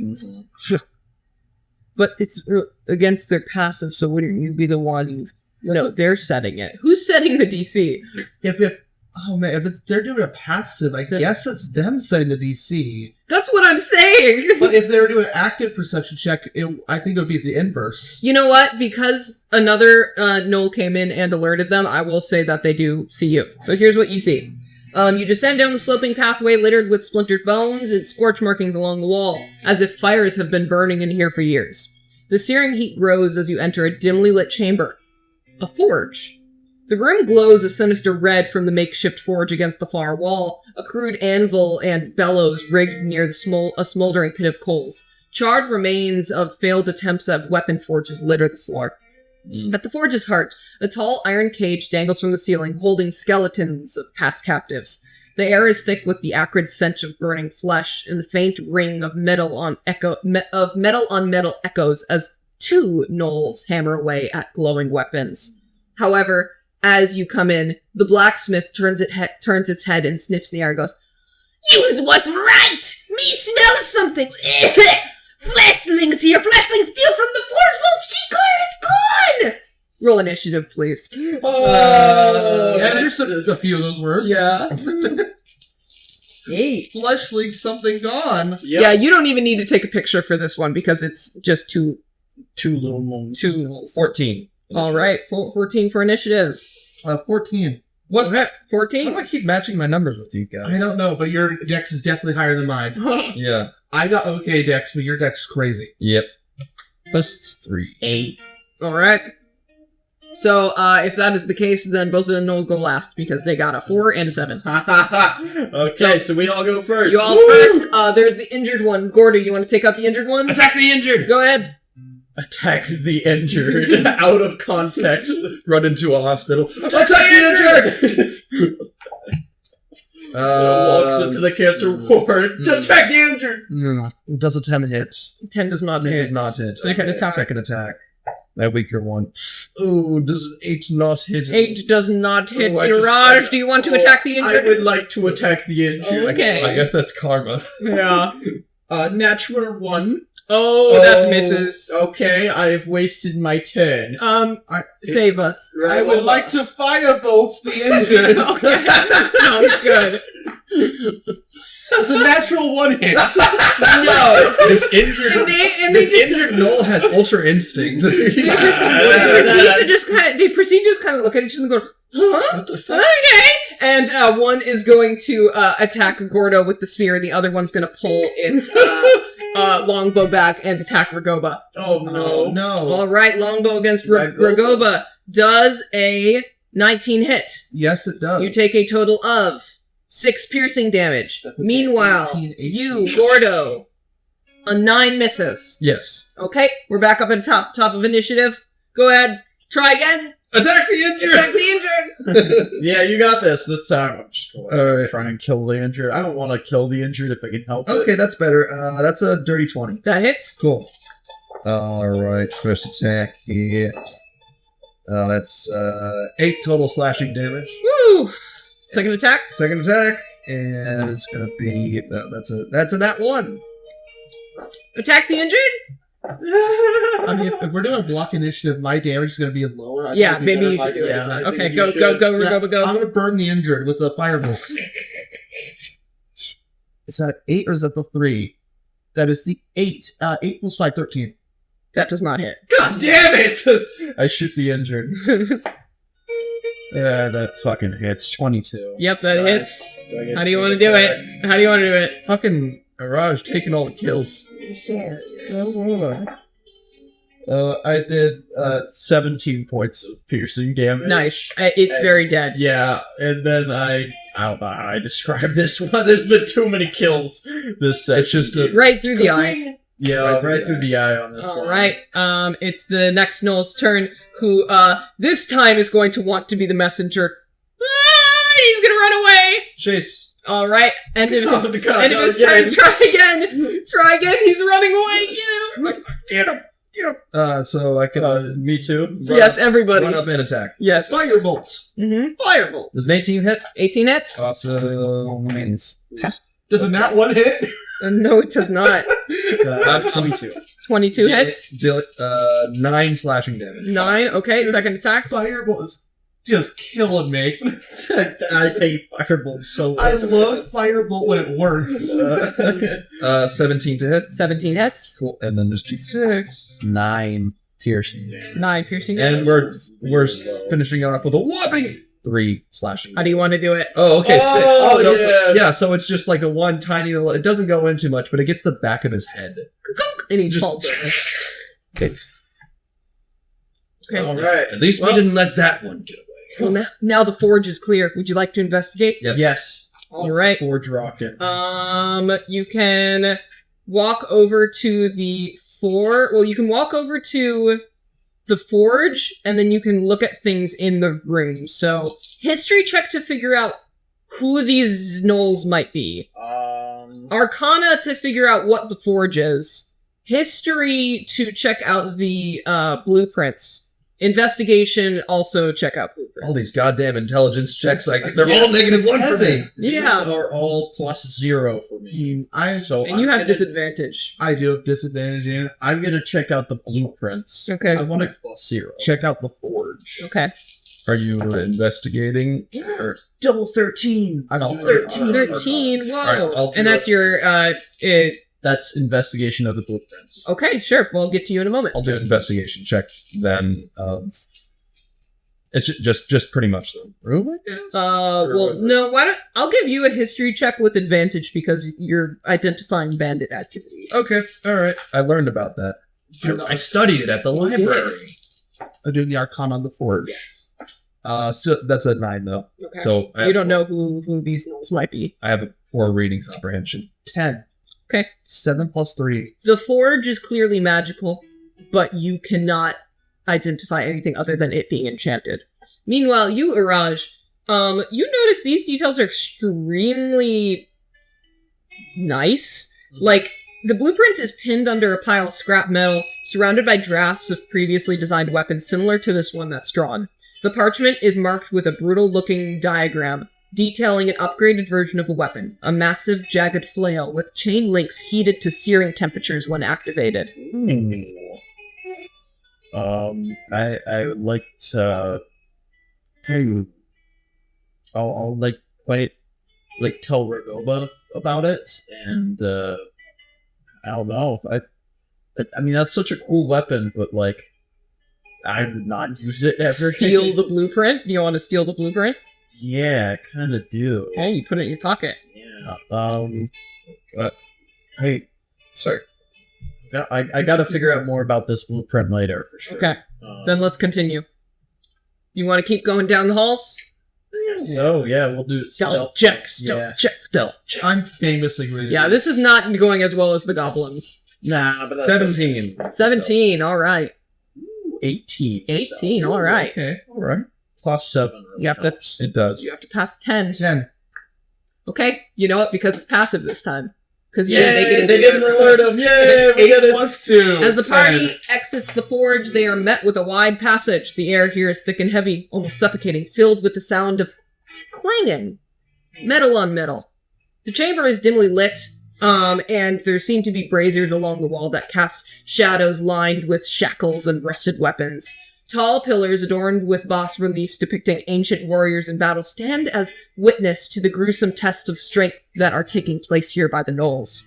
But it's against their passive, so wouldn't you be the one? No, they're setting it. Who's setting the DC? If they're doing a passive, I guess it's them setting the DC. That's what I'm saying! But if they were doing an active perception check, I think it would be the inverse. You know what? Because another Knoll came in and alerted them, I will say that they do see you. So here's what you see. You descend down the sloping pathway littered with splintered bones and scorch markings along the wall, as if fires have been burning in here for years. The searing heat grows as you enter a dimly lit chamber. A forge. The room glows a sinister red from the makeshift forge against the far wall, a crude anvil and bellows rigged near a smoldering pit of coals. Charred remains of failed attempts at weapon forges litter the floor. At the forge's heart, a tall iron cage dangles from the ceiling, holding skeletons of past captives. The air is thick with the acrid stench of burning flesh, and the faint ring of metal on metal echoes as two gnolls hammer away at glowing weapons. However, as you come in, the blacksmith turns its head and sniffs the air and goes, "Yous was right! Me smells something! Fleshlings here! Fleshlings steal from the forge! Wolf Shikar is gone!" Roll initiative, please. Yeah, there's a few of those words. Yeah. 8. Fleshling something gone. Yeah, you don't even need to take a picture for this one because it's just two little moons. gnolls. 14. All right, 14 for initiative. 14. What? Okay, Why 14. do I keep matching my numbers with you guys? I don't know, but your dex is definitely higher than mine. Yeah. I got okay dex, but your dex is crazy. Yep. Plus 3. 8. All right. So, if that is the case, then both of the gnolls go last because they got a 4 and a 7. Okay, so we all go first. You all first. There's the injured one. Gordo, you want to take out the injured one? Attack the injured! Go ahead. Attack the injured. Out of context. Run into a hospital. Attack the injured! Walks into the cancer ward. Attack the injured! No. Does a 10 hit? 10 does not It hit. does not hit. Second attack. Second attack. That weaker one. Oh, does an 8 not hit? 8 does not hit. Oh, I just- Iraj, do you want to attack the I injured? would like to attack the injured. Okay. I guess that's karma. Yeah. Natural 1. Oh, that misses. Okay, I've wasted my turn. Save us. I would like to firebolt the injured. Okay, that sounds good. It's a natural 1 hit. No. This injured injured gnoll has ultra instinct. They proceed to just kind of look at each other and go, huh? What the fuck? Okay. And one is going to attack Gordo with the spear. The other one's going to pull its longbow back and attack Ragoba. Oh no. No. All right, longbow against Ragoba. Ragoba. Does a 19 hit. Yes, it does. You take a total of 6 piercing damage. That puts Meanwhile, 18 HP. you, Gordo, a 9 misses. Yes. Okay, we're back up at the top of initiative. Go ahead. Try again. Attack the injured! Attack the injured. Yeah, you got this time. I'm just going All right. to try and kill the injured. I don't want to kill the injured if I can help it. Okay, that's better. That's a dirty 20. That hits. Cool. Alright, first attack hit. That's 8 total slashing damage. Woo! Second attack. Second attack, and it's gonna be that's a nat 1. Attack the injured. I mean, if we're doing a block initiative, my damage is going to be lower. I Yeah, think it'd be maybe you better if should I do it. that. I Okay, think go, you go, should. go, Yeah, Ragoba, go. I'm going to burn the injured with a firebolt. Is that 8 or is that the 3? That is the 8. 8 plus 5, 13. That does not hit. God damn it! I shoot the injured. Yeah, that fucking hits. 22. Yep, that hits. Nice. How do you want to do it? How do you want to do it? Fucking Araj taking all the kills. I did 17 points of piercing damage. Nice. It's very dead. Yeah, and then I don't know how I describe this one. There's been too many kills this session. It's just a Right through the eye. Yeah, right through the eye on this one. All right. It's the next Noel's turn, who this time is going to want to be the messenger. He's gonna run away. chase. All right. End of his, God, end of his again. turn. Try again. Try again. He's running away. Get him. So I can. Me too. Yes, everybody. Run up and attack. Yes. Firebolts. Mm-hmm. Firebolt. Does an 18 hit? 18 hits. Awesome. Does a nat 1 hit? No, it does not. 22. 22 hits. 9 slashing damage. 9. Okay. Second attack. Firebolt is just killing me. I hate Firebolt so much. I love Firebolt when it works. 17 to hit. 17 hits. Cool. And then there's G6. 9 piercing damage. 9 piercing damage. And we're finishing off with a whopping 3 slashing. How do you want to do it? Oh, okay. Oh, so, yeah. so it's just like a one tiny little. It doesn't go in too much, but it gets the back of his head. And he Just- falls over. Okay. Okay. All right. At least Well- we didn't let that one get away. Well, now the forge is clear. Would you like to investigate? Yes. Yes. All right. Forge rocket. You can walk over to the 4. Well, you can walk over to the forge, and then you can look at things in the room. So, history check to figure out who these gnolls might be. Arcana to figure out what the forge is. History to check out the blueprints. Investigation also check out blueprints. All these goddamn intelligence checks, like they're all -1 for me. Yeah. These are all +0 for me. And you have disadvantage. I do have disadvantage in it. I'm gonna check out the blueprints. Okay. I want to +0. check out the forge. Okay. Are you investigating? Or Double 13. I know. 13. Whoa. Alright, I'll do And that's your That's investigation of the blueprints. okay, sure. We'll get to you in a moment. I'll do an investigation check then. It's just pretty much the room, I guess? Well, no, why don't I'll give you a history check with advantage because you're identifying bandit activity. Okay, alright. I learned about that. I studied it at the library. I'm doing the Arcana on the forge. Yes. So that's a 9 though. Okay. So You don't know who these gnolls might be. I have a poor reading comprehension. 10. Okay. 7 + 3. The forge is clearly magical, but you cannot identify anything other than it being enchanted. Meanwhile, you, Iraj, you notice these details are extremely nice. Like, the blueprint is pinned under a pile of scrap metal, surrounded by drafts of previously designed weapons similar to this one that's drawn. The parchment is marked with a brutal-looking diagram, detailing an upgraded version of a weapon, a massive, jagged flail with chain links heated to searing temperatures when activated. I would like to. Hey, I'll tell Ragoba about it, and I don't know. I mean, that's such a cool weapon, but like, I would not use it ever. Steal the blueprint? Do you want to steal the blueprint? Yeah, I kind of do. Okay, you put it in your pocket. Yeah. Hey, Sorry. I got to figure out more about this blueprint later for sure. Okay, then let's continue. You want to keep going down the halls? Oh yeah, we'll do Stealth check. Yeah. Stealth check. I'm famously great. Yeah, this is not going as well as the goblins. Nah, but 17. 17, alright. 18. 18, alright. Okay, alright. +7. You have to It does. you have to pass 10. 10. Okay, you know what? Because it's passive this time. Because you Yay, didn't make it. they didn't alert him. Yay, we got 8 it. + 2. As the 10. party exits the forge, they are met with a wide passage. The air here is thick and heavy, almost suffocating, filled with the sound of clanging. Metal on metal. The chamber is dimly lit, and there seem to be braziers along the wall that cast shadows lined with shackles and rusted weapons. Tall pillars adorned with bas reliefs depicting ancient warriors in battle stand as witness to the gruesome tests of strength that are taking place here by the gnolls.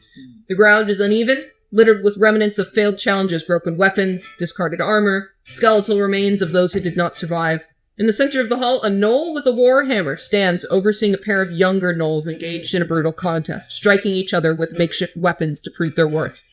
The ground is uneven, littered with remnants of failed challenges, broken weapons, discarded armor, skeletal remains of those who did not survive. In the center of the hall, a gnoll with a warhammer stands overseeing a pair of younger gnolls engaged in a brutal contest, striking each other with makeshift weapons to prove their worth.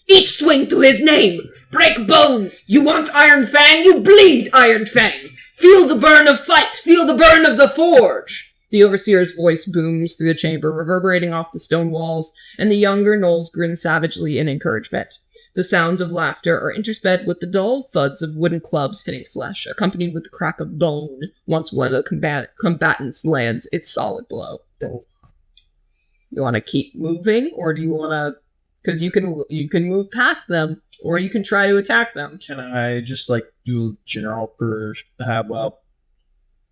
Each swing to his name! Break bones! You want Iron Fang? You bleed Iron Fang! Feel the burn of fight! Feel the burn of the forge! The overseer's voice booms through the chamber, reverberating off the stone walls, and the younger gnolls grin savagely in encouragement. The sounds of laughter are interspersed with the dull thuds of wooden clubs hitting flesh, accompanied with the crack of bone once one of the combatants lands its solid blow. You want to keep moving, or do you want to... Because you can move past them, or you can try to attack them. Can I just like do general well,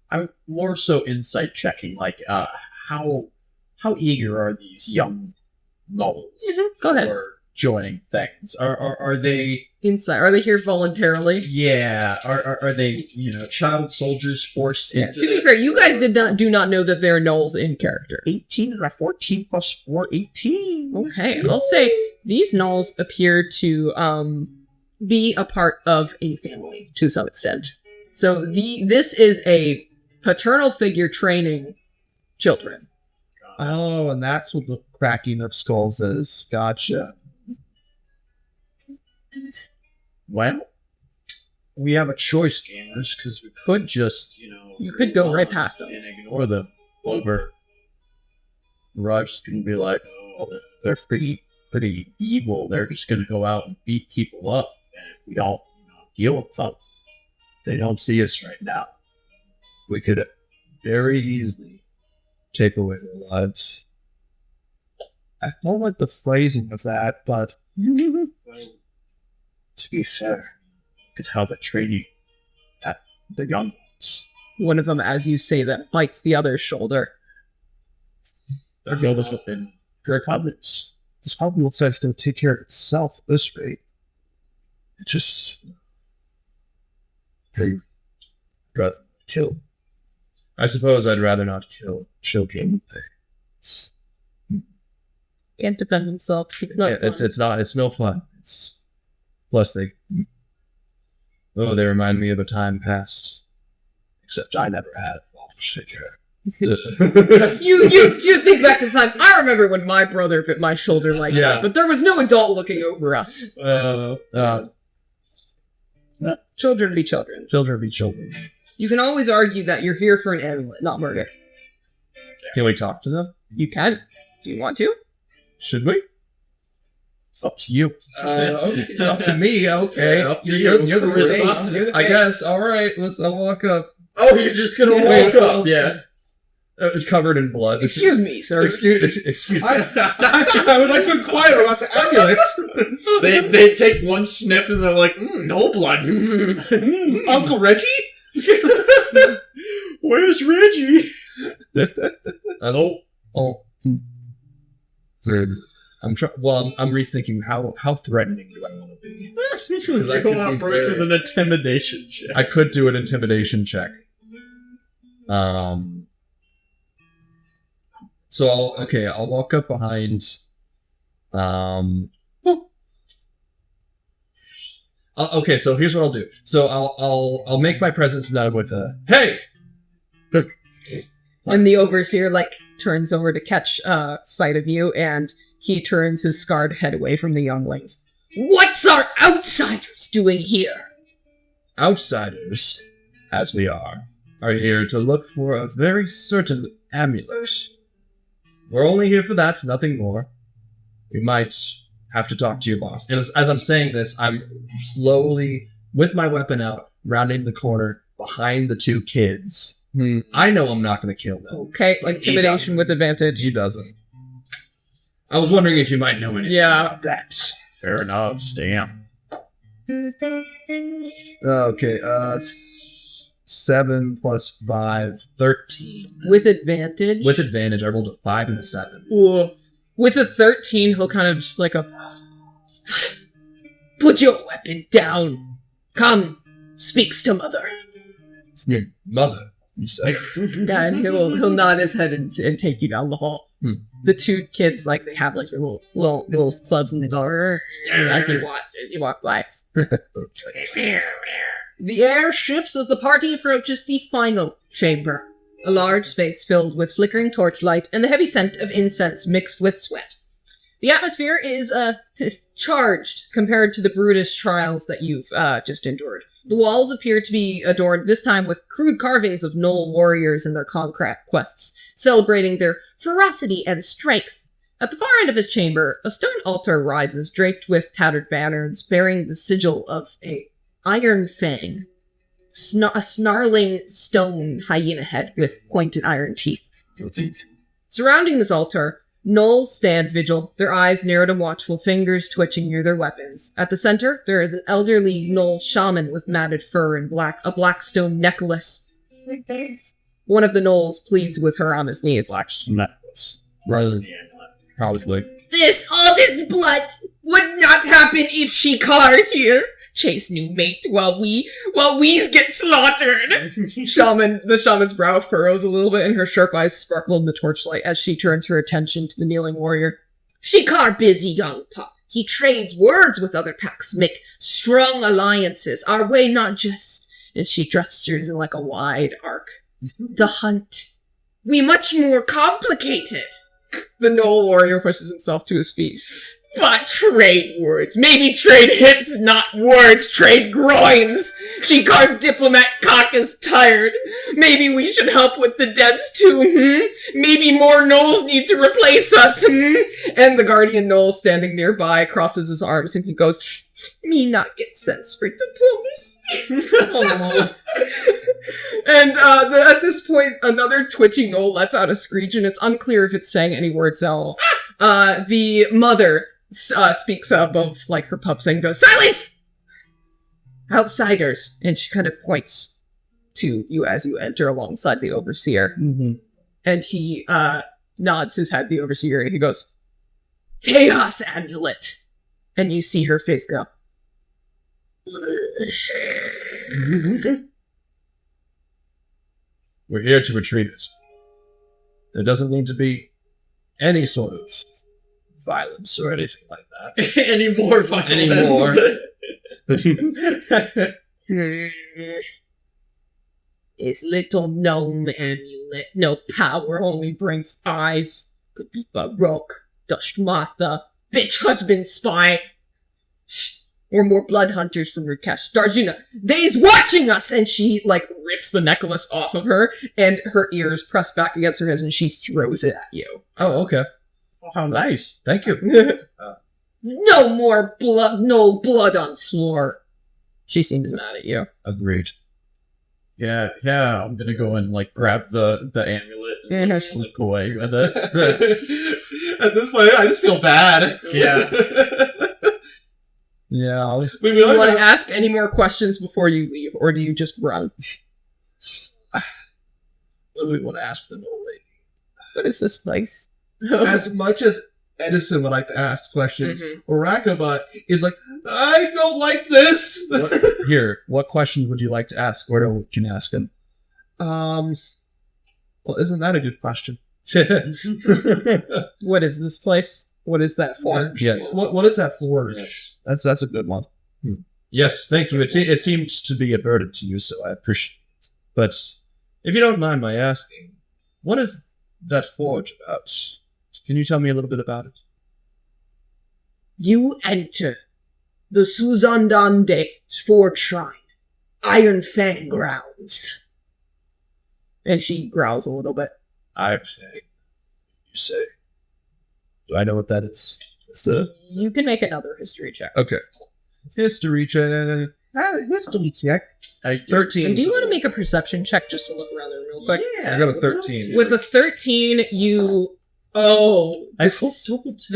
I'm more so insight checking, like how eager are these young gnolls Go ahead. for joining things? Are they Insight. Are they here voluntarily? yeah, are they, child soldiers forced into To be fair, you guys do not know that there are gnolls in character. 18 and a 14 plus 4, 18. Okay, I'll say these gnolls appear to be a part of a family to some extent. So this is a paternal figure training children. Oh, and that's what the cracking of skulls is. Gotcha. Well, we have a choice, gamers, because we could just, You could go right past them. and ignore them. Over. Raj's gonna be like, oh, they're pretty evil. They're just gonna go out and beat people up, and if we don't deal with them, they don't see us right now. We could very easily take away their lives. I don't like the phrasing of that, but to be fair, you could tell the training at the young ones. One of them, as you say that, bites the other's shoulder. They're building within their covenants. This covenant says to take care of itself at this rate. It just... I'd rather kill. I suppose I'd rather not kill children. Can't defend himself. It's not. It's no fun. It's plus they remind me of a time past. Except I never had a father figure. You think back to the time. I remember when my brother bit my shoulder like that, but there was no adult looking over us. Children be children. Children be children. You can always argue that you're here for an amulet, not murder. Can we talk to them? You can. Do you want to? Should we? It's up to you. It's up to me. Okay. You're the response. I guess. All right. I'll walk up. Oh, you're just gonna walk up. Yeah. Covered in blood. Excuse me, sir. Excuse me. I would like to inquire about the amulet. They take one sniff and they're like, no blood. Uncle Reggie? Where's Reggie? I'm rethinking how threatening do I want to be? Because I could approach with an intimidation check. I could do an intimidation check. So I'll walk up behind. Okay, so here's what I'll do. So I'll make my presence known with a hey. And the overseer turns over to catch sight of you, and he turns his scarred head away from the younglings. What's our outsiders doing here? Outsiders, as we are here to look for a very certain amulet. We're only here for that, nothing more. We might have to talk to your boss. And as I'm saying this, I'm slowly, with my weapon out, rounding the corner behind the two kids. I know I'm not going to kill them. Okay, intimidation with advantage. He doesn't. I was wondering if you might know anything about that. Fair enough. Damn. Okay, 7 plus 5, 13. With advantage? With advantage, I rolled a 5 and a 7. Oof. With a 13, he'll kind of just put your weapon down. Come, speaks to mother. Mother, you say? Yeah, and he'll nod his head and take you down the hall. The two kids, they have their little clubs in the door as you walk by. The air shifts as the party approaches the final chamber. A large space filled with flickering torchlight and the heavy scent of incense mixed with sweat. The atmosphere is charged compared to the brutish trials that you've just endured. The walls appear to be adorned this time with crude carvings of Knoll warriors and their conquests, celebrating their ferocity and strength. At the far end of his chamber, a stone altar rises, draped with tattered banners, bearing the sigil of a iron fang. A snarling stone hyena head with pointed iron teeth. Surrounding this altar, Knolls stand vigil, their eyes narrowed and watchful, fingers twitching near their weapons. At the center, there is an elderly Knoll shaman with matted fur and a black stone necklace. One of the Knolls pleads with her on his knees. Black necklace. Rather than the amulet. Probably. All this blood would not happen if Shikar here chase new mate while we's get slaughtered. The shaman's brow furrows a little bit and her sharp eyes sparkle in the torchlight as she turns her attention to the kneeling warrior. Shikar busy young pup. He trades words with other packs, make strong alliances. Our way not just, as she gestures in a wide arc. The hunt. We much more complicated. The Knoll warrior pushes himself to his feet. But trade words. Maybe trade hips, not words. Trade groins. She carved diplomat cock is tired. Maybe we should help with the debts too, Maybe more gnolls need to replace us, And the guardian gnoll standing nearby crosses his arms and he goes, me not get sense for diplomacy. And at this point, another twitchy gnoll lets out a screech and it's unclear if it's saying any words at all. The mother speaks up of like her pups and goes, silence! Outsiders. And she kind of points to you as you enter alongside the overseer. And he nods his head, the overseer, and he goes, Tejas amulet. And you see her face go. We're here to retrieve it. There doesn't need to be any sort of violence or anything like that. Any more violence? Anymore. This little gnome amulet, no power, only brings eyes. Could be Baroque, Dushmatha, bitch husband spy. Or more blood hunters from Rukesh. Darjuna, they's watching us! And she, like, rips the necklace off of her, and her ears press back against her head, and she throws it at you. Oh, okay. Oh, how nice. Thank you. No more blood, no blood on floor. She seems mad at you. Agreed. Yeah, I'm gonna go and, like, grab the amulet and like, slip away with it. At this point, I just feel bad. Yeah. Yeah, I'll Do you want to ask any more questions before you leave, or do you just run? What do we want to ask the old lady? What is this place? As much as Edison would like to ask questions, Rakabot is like, I don't like this! What question would you like to ask? Where do we can ask him? Well, isn't that a good question? What is this place? What is that forge? Yes. What is that forge? Yes. That's a good one. Yes, thank you. It seems to be a burden to you, so I appreciate it. But if you don't mind my asking, what is that forge about? Can you tell me a little bit about it? You enter the Suzandande Forge Shrine, Iron Fang grounds. And she growls a little bit. Iron Fang, you say. Do I know what that is? You can make another history check. Okay. History check. History check. 13. And do you want to make a perception check just to look around there real quick? I got a 13. With a 13, you... Oh, the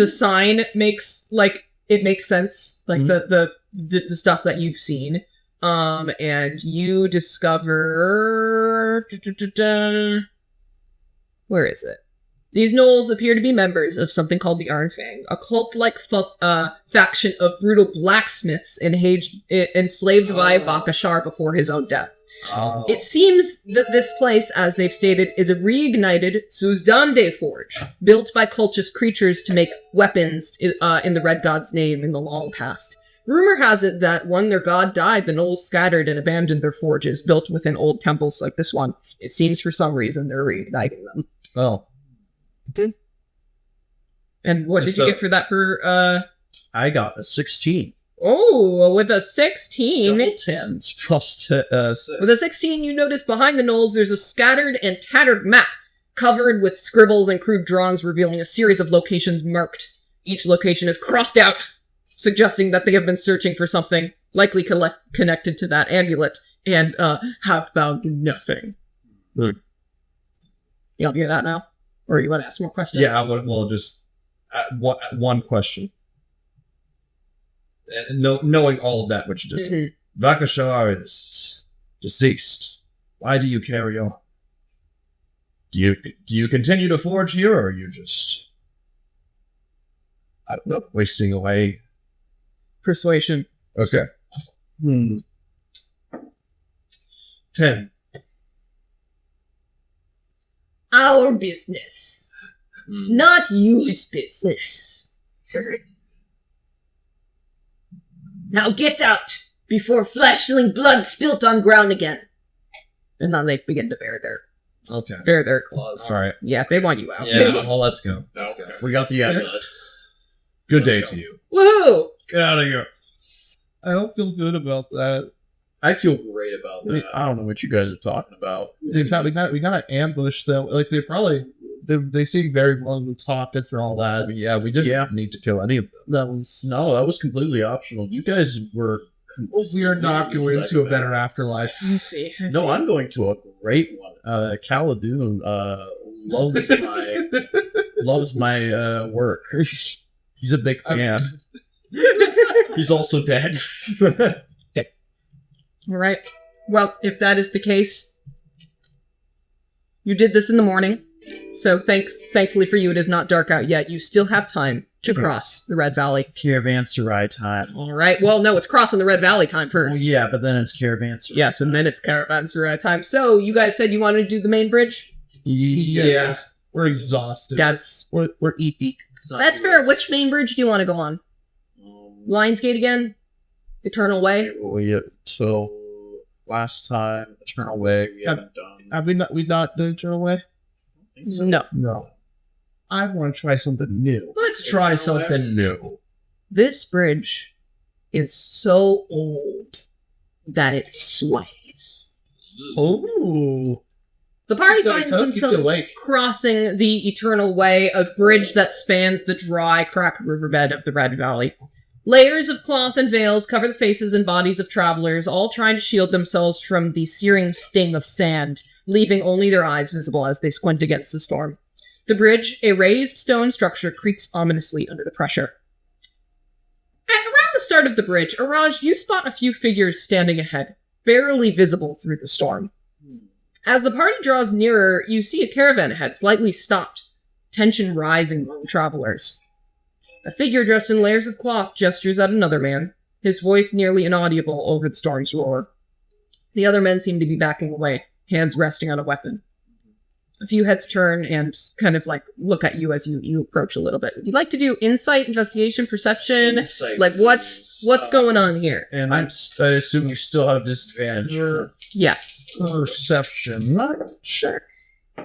sign makes, like, it makes sense. Like, the stuff that you've seen. And you discover... Where is it? These gnolls appear to be members of something called the Iron Fang, a cult-like faction of brutal blacksmiths enslaved by Vakashar before his own death. Oh. It seems that this place, as they've stated, is a reignited Suzdande forge, built by cultist creatures to make weapons in the Red God's name in the long past. Rumor has it that when their god died, the gnolls scattered and abandoned their forges, built within old temples like this one. It seems for some reason they're reigniting them. Oh. And what did you get for that I got a 16. Oh, with a 16. Double tens plus With a 16, you notice behind the gnolls there's a scattered and tattered map covered with scribbles and crude drawings revealing a series of locations marked. Each location is crossed out, suggesting that they have been searching for something likely connected to that amulet and have found nothing. You want to get that now? Or you want to ask more questions? Yeah, just one question. Knowing all of that, what you just said. Vakashar is deceased. Why do you carry on? Do you continue to forge here, or are you just, I don't know, wasting away? Persuasion. Okay. 10. Our business. Not yours business. Now get out before flashing blood spilt on ground again. And then they begin to bare their claws. All right. Yeah, they want you out. Yeah, well, let's go. We got the amulet. Good day to you. Woohoo! Get out of here. I don't feel good about that. I feel great about that. I don't know what you guys are talking about. We got to ambush them. Like they seem very willing to talk and all that. Yeah, we didn't need to kill any of them. That was That was completely optional. You guys were. we are not going to a better afterlife. I see. No, I'm going to a great one. Khaldun loves my work. He's a big fan. He's also dead. All right. Well, if that is the case, you did this in the morning, so thankfully for you, it is not dark out yet. You still have time to cross the Red Valley. Caravanserai time. All right. Well, no, it's crossing the Red Valley time first. Well, yeah, but then it's Caravanserai. Yes, and then it's Caravanserai time. So, you guys said you wanted to do the main bridge? Yes. We're exhausted. We're eepy. That's fair. Which main bridge do you want to go on? Lions Gate again? Eternal Way? So last time, Eternal Way, we haven't done. Have we not done Eternal Way? No. No. I want to try something new. Let's try something new. This bridge is so old that it sways. Oh. The party So finds toast keeps you themselves awake. crossing the Eternal Way, a bridge that spans the dry, cracked riverbed of the Red Valley. Layers of cloth and veils cover the faces and bodies of travelers, all trying to shield themselves from the searing sting of sand, leaving only their eyes visible as they squint against the storm. The bridge, a raised stone structure, creaks ominously under the pressure. Around the start of the bridge, Araj, you spot a few figures standing ahead, barely visible through the storm. As the party draws nearer, you see a caravan ahead, slightly stopped, tension rising among travelers. A figure dressed in layers of cloth gestures at another man, his voice nearly inaudible over the storm's roar. The other men seem to be backing away, hands resting on a weapon. A few heads turn and kind of look at you as you approach a little bit. Would you like to do insight, investigation, perception? What's going on here? And I assume you still have disadvantage. Yes. Perception. Check.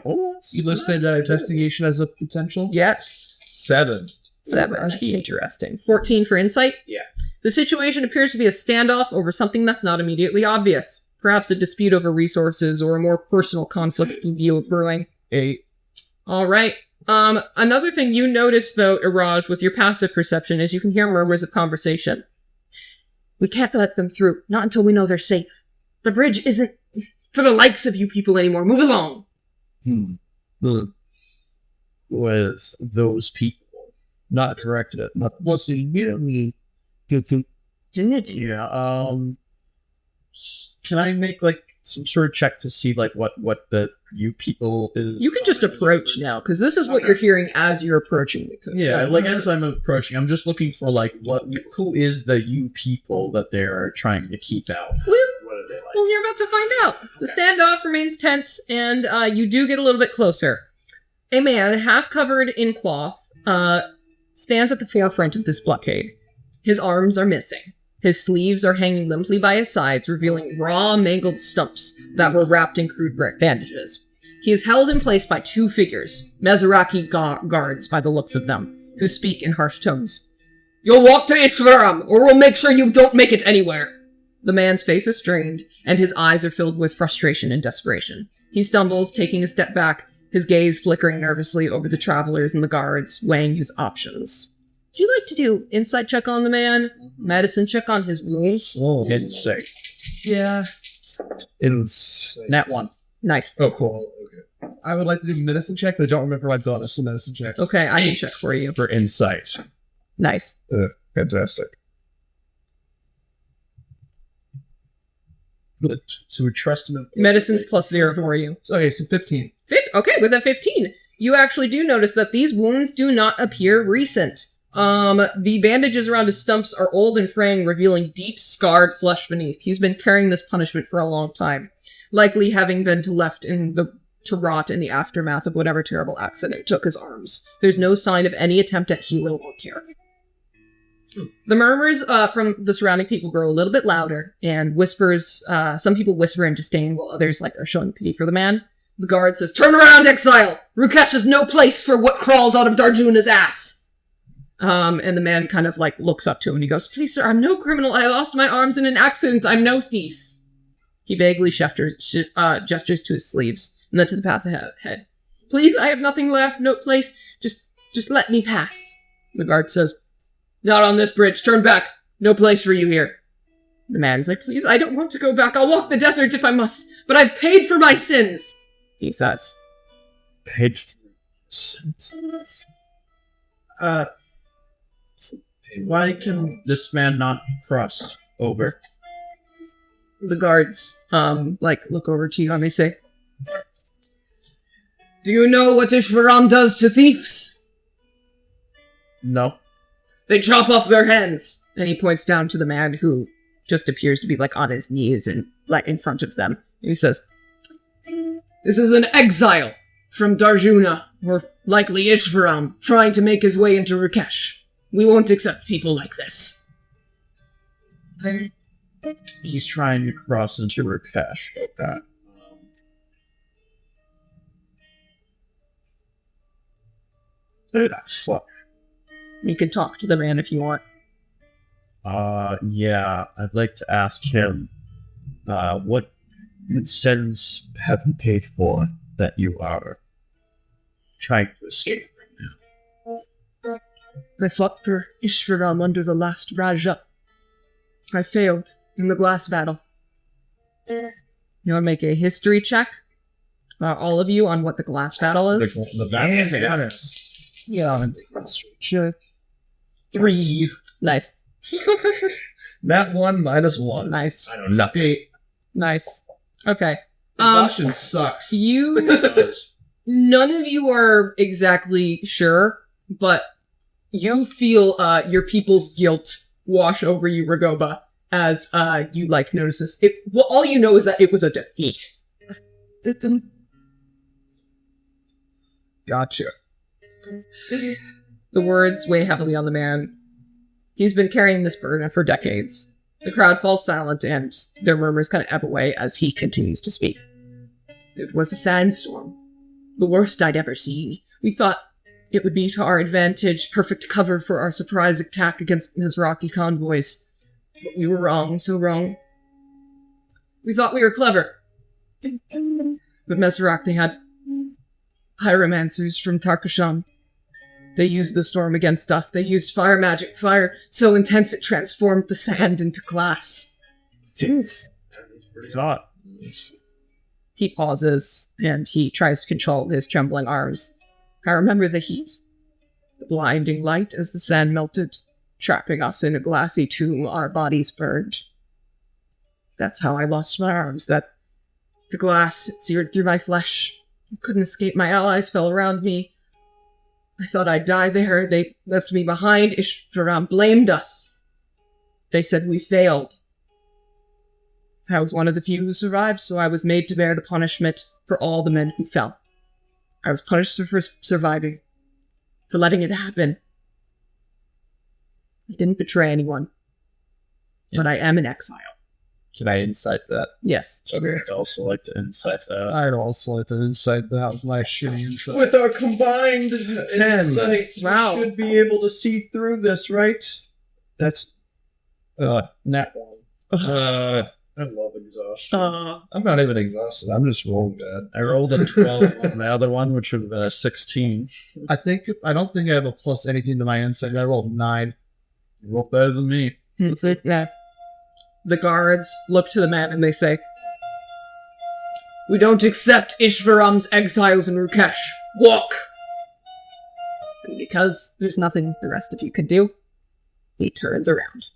Oh, you listed investigation as a potential? Yes. 7. 7. Interesting. 14 for insight? Yeah. The situation appears to be a standoff over something that's not immediately obvious. Perhaps a dispute over resources or a more personal conflict in view of brewing. 8. All right. Another thing you notice, though, Iraj, with your passive perception, is you can hear murmurs of conversation. We can't let them through. Not until we know they're safe. The bridge isn't for the likes of you people anymore. Move along. Was those people not directed at? What's the mean? Yeah. Can I make some sort of check to see what the you people is? You can just approach now, because this is what you're hearing as you're approaching the cook. Yeah, as I'm approaching, I'm just looking for who is the you people that they're trying to keep out. What are they like? Well, you're about to find out. The standoff remains tense, and you do get a little bit closer. A man, half covered in cloth, stands at the forefront of this blockade. His arms are missing. His sleeves are hanging limply by his sides, revealing raw, mangled stumps that were wrapped in crude bandages. He is held in place by 2 figures, Mezaraki guards by the looks of them, who speak in harsh tones. You'll walk to Ishvaram, or we'll make sure you don't make it anywhere. The man's face is strained, and his eyes are filled with frustration and desperation. He stumbles, taking a step back, his gaze flickering nervously over the travelers and the guards, weighing his options. Would you like to do insight check on the man? Medicine check on his wounds? Oh, insight. Yeah. It's nat 1. Nice. Oh, cool. Okay. I would like to do medicine check, but I don't remember my bonus to medicine check. Okay, I can check for you. For insight. Nice. Fantastic. So we trust him. Medicine's +0 for you. Okay, so 15. Okay, with a 15, you actually do notice that these wounds do not appear recent. The bandages around his stumps are old and fraying, revealing deep, scarred flesh beneath. He's been carrying this punishment for a long time, likely having been left to rot in the aftermath of whatever terrible accident took his arms. There's no sign of any attempt at healing or care. The murmurs from the surrounding people grow a little bit louder, and whispers, some people whisper in disdain while others are showing pity for the man. The guard says, "Turn around, exile! Rukesh has no place for what crawls out of Darjuna's ass!" And the man kind of like looks up to him and he goes, "Please, sir, I'm no criminal. I lost my arms in an accident. I'm no thief." He vaguely gestures to his sleeves and then to the path ahead. "Please, I have nothing left. No place. Just let me pass." The guard says, "Not on this bridge. Turn back. No place for you here." The man's like, "Please, I don't want to go back. I'll walk the desert if I must, but I've paid for my sins," he says. Paid sins. Why can this man not cross over? The guards, look over to you and they say, "Do you know what Ishvaram does to thieves?" No. "They chop off their hands." And he points down to the man who just appears to be, like, on his knees and, like, in front of them. And he says, "This is an exile from Darjuna, or likely Ishvaram, trying to make his way into Rakesh. We won't accept people like this." He's trying to cross into Rakesh. Okay. Fuck. You can talk to the man if you want. Yeah, I'd like to ask him, what sins have you paid for that you are trying to escape from now? I fought for Ishvaram under the last Raja. I failed in the glass battle. You want to make a history check? All of you on what the glass battle is? The battle? Yeah. Sure. 3. Nice. That one minus one. Nice. I know nothing. 8. Nice. Okay. Exhaustion sucks. None of you are exactly sure, but you feel your people's guilt wash over you, Ragoba, as you notice this. All you know is that it was a defeat. Gotcha. The words weigh heavily on the man. He's been carrying this burden for decades. The crowd falls silent and their murmurs kind of ebb away as he continues to speak. "It was a sandstorm. The worst I'd ever seen. We thought it would be to our advantage, perfect cover for our surprise attack against his rocky convoys. But we were wrong, so wrong. We thought we were clever. But Mesrak, they had pyromancers from Tarkashan. They used the storm against us. They used fire magic, fire so intense it transformed the sand into glass." Jeez. Pretty hot. He pauses, and he tries to control his trembling arms. "I remember the heat, the blinding light as the sand melted, trapping us in a glassy tomb, our bodies burned. That's how I lost my arms, the glass, it seared through my flesh. I couldn't escape, my allies fell around me. I thought I'd die there. They left me behind. Ishvaram blamed us. They said we failed. I was one of the few who survived, so I was made to bear the punishment for all the men who fell. I was punished for surviving, for letting it happen. I didn't betray anyone, but I am in exile." Can I insight that? Yes. Okay. I'd also like to insight that. I'd also like to insight that with my shitty insight. With our combined 10. insights, Wow. we should be able to see through this, right? That's nat one. I love exhaustion. I'm not even exhausted. I'm just rolling bad. I rolled a 12 on the other one, which would have been a 16. I don't think I have a plus anything to my insight. I rolled 9. You rolled better than me. The guards look to the man and they say, "We don't accept Ishvaram's exiles in Rakesh. Walk!" And because there's nothing the rest of you can do, he turns around.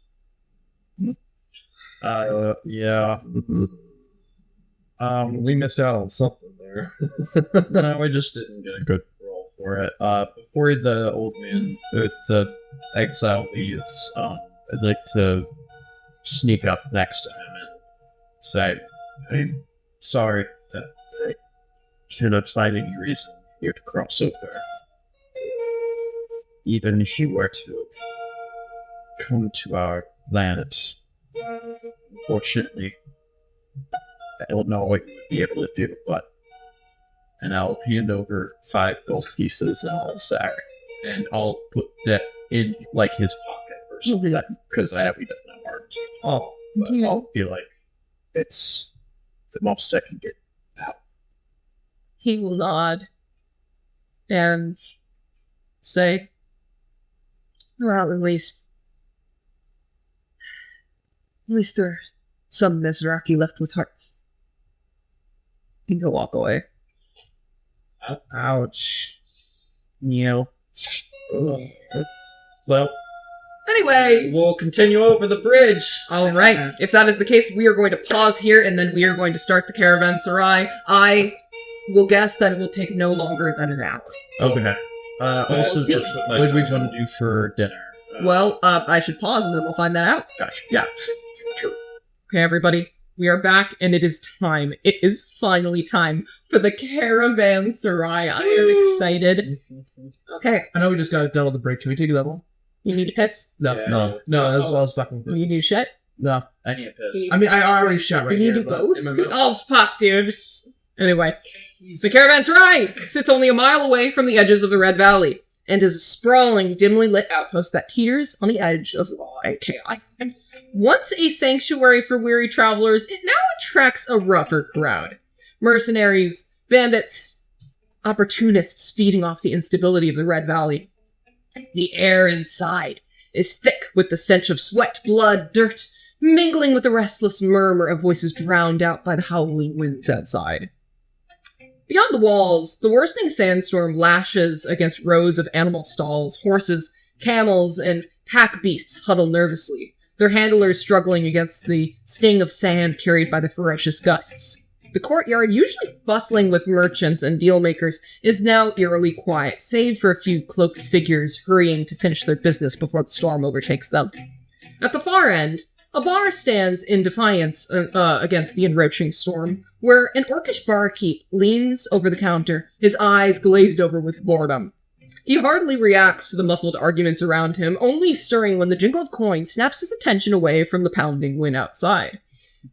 Yeah. We missed out on something there. No, we just didn't get a good roll for it. Before the old man, the exile leaves, I'd like to sneak up next to him and say, "I'm sorry that I cannot find any reason here to cross over. Even if you were to come to our lands, unfortunately, I don't know what you would be able to do, and I'll hand over 5 gold pieces and I'll sack, and I'll put that in like his pocket or something, because I haven't done that part. Oh, but I'll feel like it's the most secondary. He will nod and say, well, at least there's some Mizraki left with hearts. And he'll walk away. Ouch. Well, Anyway, We'll continue over the bridge. all right. If that is the case, we are going to pause here, and then we are going to start the Caravanserai. I will guess that it will take no longer than an hour. okay. Also, see. What did we want to do for dinner? Well, I should pause, and then we'll find that out. Gotcha. Yeah. Sure. Okay, everybody. We are back, and it is time. It is finally time for the Caravanserai. I am excited. Okay, I know we just got done with the break. Can we take a double? you need to piss? No. Yeah. No, that was fucking. You need to shit? No. I need a piss. I mean, I already shot right You need here. to but both? in my mouth. Oh, fuck, dude. Anyway, the Caravanserai sits only a mile away from the edges of the Red Valley and is a sprawling, dimly lit outpost that teeters on the edge of law and chaos. Once a sanctuary for weary travelers, it now attracts a rougher crowd. Mercenaries, bandits, opportunists feeding off the instability of the Red Valley. The air inside is thick with the stench of sweat, blood, dirt, mingling with the restless murmur of voices drowned out by the howling winds outside. Beyond the walls, the worsening sandstorm lashes against rows of animal stalls, horses, camels, and pack beasts huddle nervously, their handlers struggling against the sting of sand carried by the ferocious gusts. The courtyard, usually bustling with merchants and dealmakers, is now eerily quiet, save for a few cloaked figures hurrying to finish their business before the storm overtakes them. At the far end, a bar stands in defiance against the encroaching storm, where an orcish barkeep leans over the counter, his eyes glazed over with boredom. He hardly reacts to the muffled arguments around him, only stirring when the jingle of coins snaps his attention away from the pounding wind outside.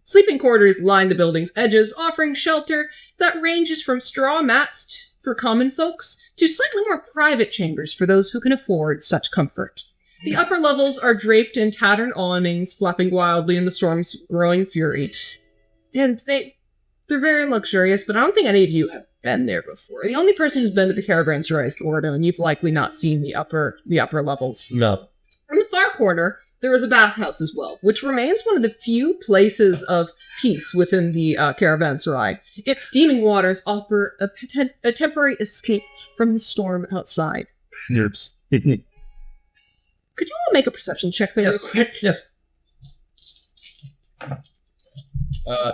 Sleeping quarters line the building's edges, offering shelter that ranges from straw mats for common folks to slightly more private chambers for those who can afford such comfort. The upper levels are draped in tattered awnings, flapping wildly in the storm's growing fury. And they're very luxurious, but I don't think any of you have been there before. The only person who's been to the Caravanserai is Gordo, and you've likely not seen the upper levels. No. In the far corner, there is a bathhouse as well, which remains one of the few places of peace within the Caravanserai. Its steaming waters offer a temporary escape from the storm outside. Nerds. Could you all make a perception check for Yes. this? Yes.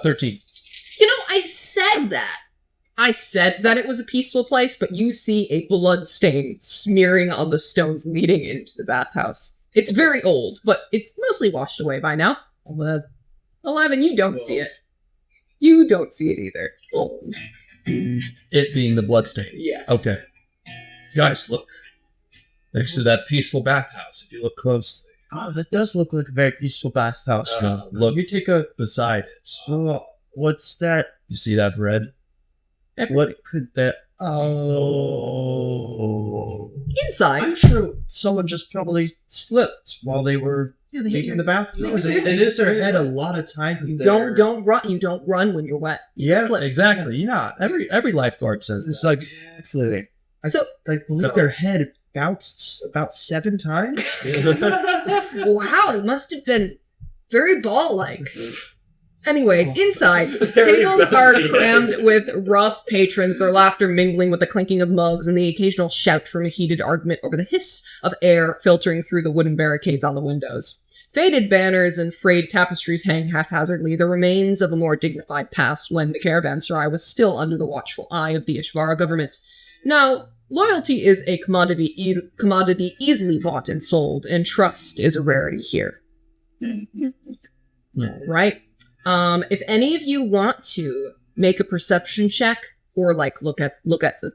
13. You know, I said that it was a peaceful place, but you see a blood stain smearing on the stones leading into the bathhouse. It's very old, but it's mostly washed away by now. 11, you don't see it. You don't see it either. It being the bloodstains. Yes. Okay. Guys, look. Next to that peaceful bathhouse, if you look closely. Oh, that does look like a very peaceful bathhouse. Look You take a... beside it. Oh, what's that? You see that red? What could that... Oh... Inside. I'm sure someone just probably slipped while they were making the bath. No, it is their head a lot of times. You don't run. You don't run when you're wet. Yeah, Slip. Exactly, yeah. Every lifeguard says it's that. like absolutely. So, I believe their head bounced about 7 times. wow, it must have been very ball-like. Anyway, inside, tables are crammed with rough patrons, their laughter mingling with the clinking of mugs and the occasional shout from a heated argument over the hiss of air filtering through the wooden barricades on the windows. Faded banners and frayed tapestries hang haphazardly, the remains of a more dignified past when the Caravanserai was still under the watchful eye of the Ishvara government. Now, loyalty is a commodity easily bought and sold, and trust is a rarity here. Right? If any of you want to make a perception check, or like look at the,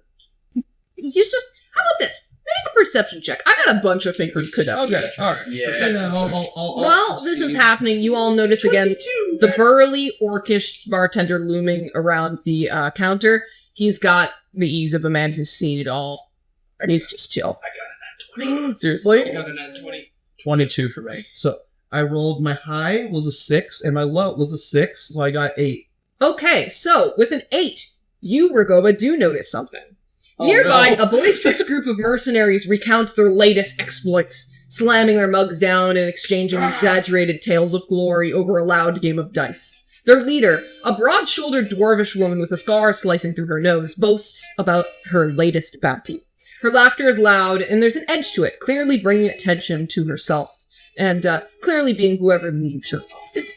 just how about this? Make a perception check. I got a bunch of things you could see. Okay, alright. Yeah. While this is happening, you all notice again the burly, orcish bartender looming around the counter. He's got the ease of a man who's seen it all, and he's just chill. I got Seriously? got a nat 20. 22 for me. So I rolled, my high was a 6 and my low was a 6, so I got 8. Okay, so with an 8, you, Ragoba, do notice something. Oh, Nearby, no. a boisterous group of mercenaries recount their latest exploits, slamming their mugs down and exchanging exaggerated tales of glory over a loud game of dice. Their leader, a broad-shouldered dwarvish woman with a scar slicing through her nose, boasts about her latest bounty. Her laughter is loud, and there's an edge to it, clearly bringing attention to herself, and clearly being whoever leads her posse.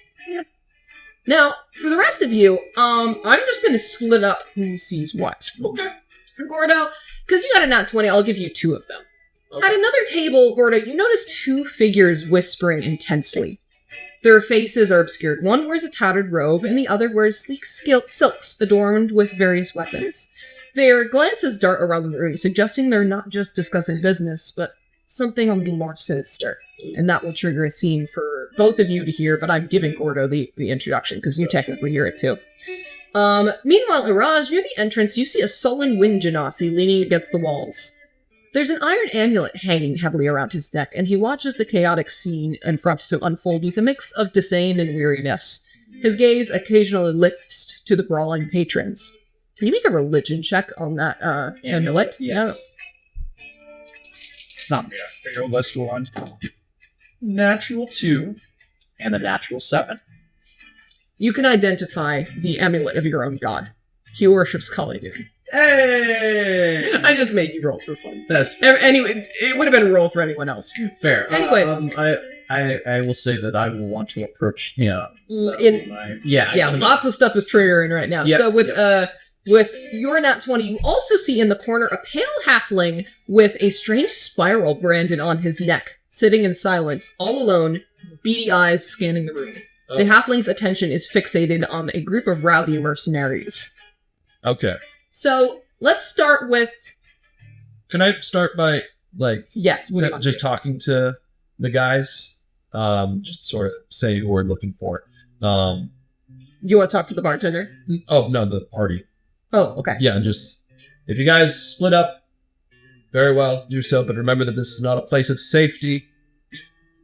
Now, for the rest of you, I'm just going to split up who sees what. Okay. Gordo, because you got a nat 20, I'll give you 2 of them. Okay. At another table, Gordo, you notice 2 figures whispering intensely. Their faces are obscured. One wears a tattered robe, and the other wears sleek silks adorned with various weapons. Their glances dart around the room, suggesting they're not just discussing business, but something a little more sinister. And that will trigger a scene for both of you to hear, but I'm giving Gordo the introduction, because you technically hear it too. Meanwhile, Iraj, near the entrance, you see a sullen wind genasi leaning against the walls. There's an iron amulet hanging heavily around his neck, and he watches the chaotic scene in front to unfold with a mix of disdain and weariness. His gaze occasionally lifts to the brawling patrons. Can you make a religion check on that amulet? Yes. It's not a perilous one. Natural 2 and a natural 7. You can identify the amulet of your own god. He worships Khalidu. Hey! I just made you roll for fun. That's Anyway, it would have been a roll for anyone else. fair. Anyway. I will say that I will want to approach him. Yeah, lots of stuff is triggering right now. Yeah, So with your nat 20, you also see in the corner a pale halfling with a strange spiral branded on his neck, sitting in silence, all alone, beady eyes scanning the room. The halfling's attention is fixated on a group of rowdy mercenaries. Okay. So let's start with Can I start by, like, yes, what do you want to just talking to the guys? Just sort of say who we're looking for. do? You want to talk to the bartender? Oh, no, the party. Oh, okay. Yeah, just, if you guys split up, very well, do so, but remember that this is not a place of safety.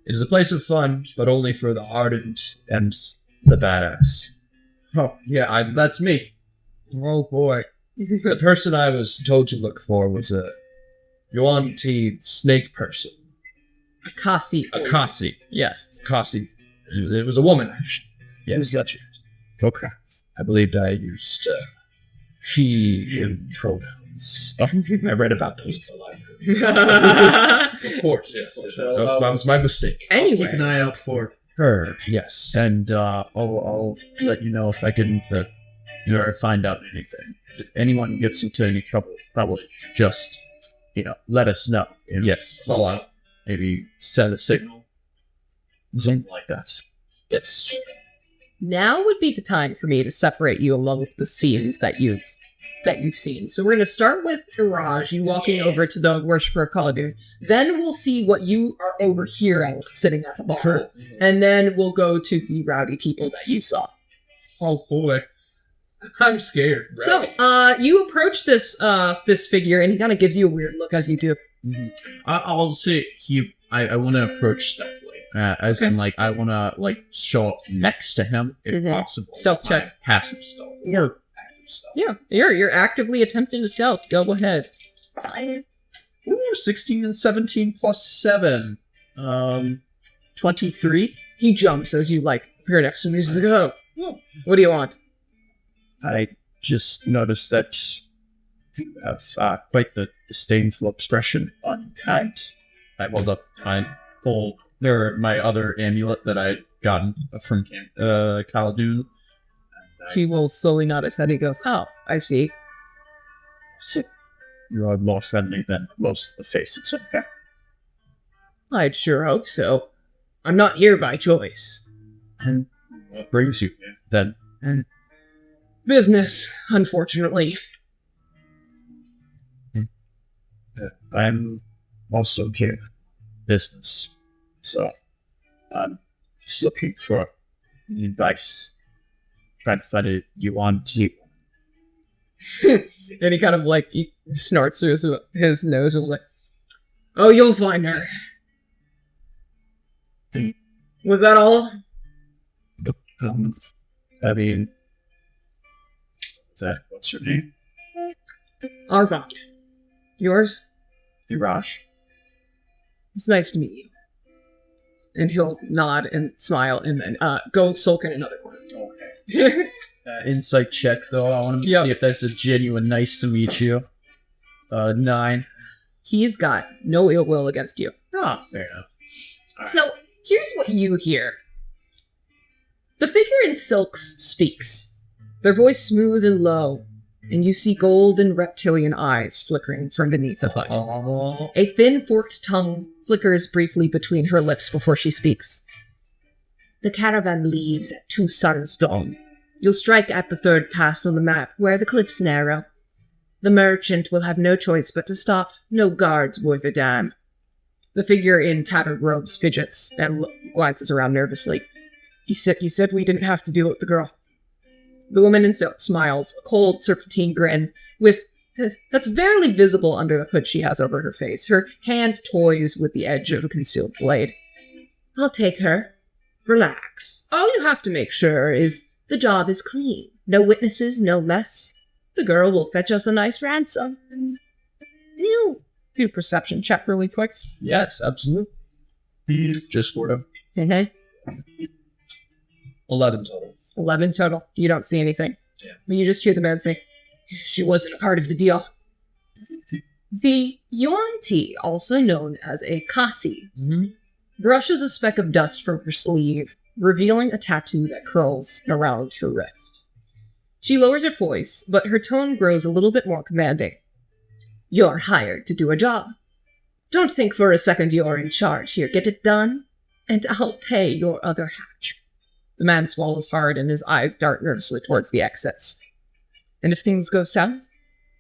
It is a place of fun, but only for the hardened and the badass. Oh, yeah, that's me. Oh boy. The person I was told to look for was a Yuan-Ti snake person. Akasi. Akasi. Yes. Akasi. It was a woman, actually. Yes, gotcha. Okay. I believed I used he, him pronouns. I read about those in the library. Of course, yes. That was my mistake. Keep Anyway, an eye out for Her. Yes. And I'll let you know if I can find out anything. If anyone gets into any trouble, probably just let us know. Yes. Call out. Maybe send a signal. Something like that. Yes. now would be the time for me to separate you among the scenes that you've seen. So we're going to start with Iraj, you walking over to the worshiper of Khalidu. Then we'll see what you are over here at, sitting at the bar. And then we'll go to the rowdy people that you saw. Oh boy. I'm scared. So, you approach this figure, and he kind of gives you a weird look as you do. Mm-hmm. I'll say I want to approach stealthily. As in, like, I want to, show up next to him, if possible. Stealth check. Passive stealth. Or active stealth. Yeah, you're actively attempting to stealth. Go ahead. 16 and 17 plus 7. 23. He jumps as you, appear next to him. He's like, oh, what do you want? I just noticed that you have quite the disdainful expression. Unkind. I hold up my my other amulet that I'd gotten from Khalidu. He will slowly nod his head. He goes, oh, I see. You are more friendly than most of the faces in here. I'd sure hope so. I'm not here by choice. And what brings you here, then? Business, unfortunately. I'm also here. Business. So, I'm just looking for advice. Trying to find a Yuan-Ti. And he kind of he snorts through his nose and was like, Oh, you'll find her. Was that all? I mean, what's her name? Arvand. Yours? Irash. It's nice to meet you. And he'll nod and smile and then go sulk in another corner. Okay. Insight check, though. I want to Yep. see if that's a genuine nice to meet you. 9. He's got no ill will against you. Ah, fair enough. All So, here's what you hear. The figure in silks speaks, their voice smooth and low, and you see golden reptilian eyes flickering from beneath the hood. Oh. A thin forked tongue flickers briefly between her lips before she speaks. The caravan leaves at 2 suns dawn. You'll strike at the 3rd pass on the map, where the cliffs narrow. The merchant will have no choice but to stop. No guards worth a damn. The figure in tattered robes fidgets and glances around nervously. You said we didn't have to deal with the girl. The woman in silk smiles, a cold serpentine grin, that's barely visible under the hood she has over her face. Her hand toys with the edge of a concealed blade. I'll take her. Relax. All you have to make sure is the job is clean. No witnesses, no mess. The girl will fetch us a nice ransom. You do a perception check really quick. Yes, absolutely. Just sort of. Okay. 11 total. 11 total. You don't see anything. Yeah. But you just hear the man say, she wasn't a part of the deal. The Yuan-Ti, also known as a Kasi, brushes a speck of dust from her sleeve, revealing a tattoo that curls around her wrist. She lowers her voice, but her tone grows a little bit more commanding. You're hired to do a job. Don't think for a second you're in charge here. Get it done, and I'll pay your other half. The man swallows hard, and his eyes dart nervously towards the exits. And if things go south,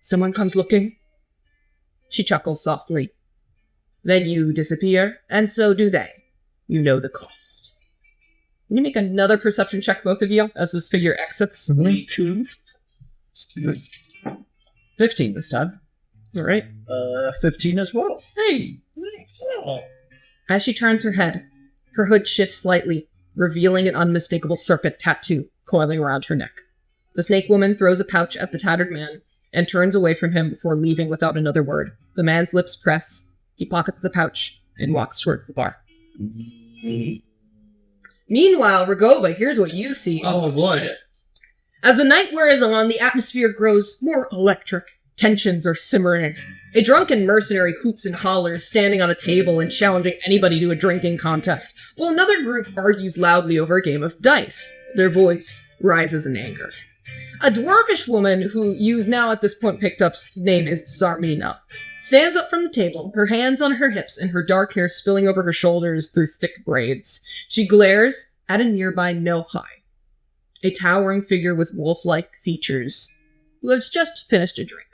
someone comes looking. She chuckles softly. Then you disappear, and so do they. You know the cost. Can you make another perception check, both of you, as this figure exits? 15 this time. All right. 15 as well. Hey! As she turns her head, her hood shifts slightly, revealing an unmistakable serpent tattoo coiling around her neck. The snake woman throws a pouch at the tattered man and turns away from him before leaving without another word. The man's lips press. He pockets the pouch and walks towards the bar. Meanwhile, Ragoba, here's what you see. Oh boy. As the night wears on, the atmosphere grows more electric. Tensions are simmering. A drunken mercenary hoots and hollers, standing on a table and challenging anybody to a drinking contest, while another group argues loudly over a game of dice. Their voice rises in anger. A dwarvish woman, who you've now at this point picked up's name is Zarmina, stands up from the table, her hands on her hips and her dark hair spilling over her shoulders through thick braids. She glares at a nearby Nohai, a towering figure with wolf-like features, who has just finished a drink.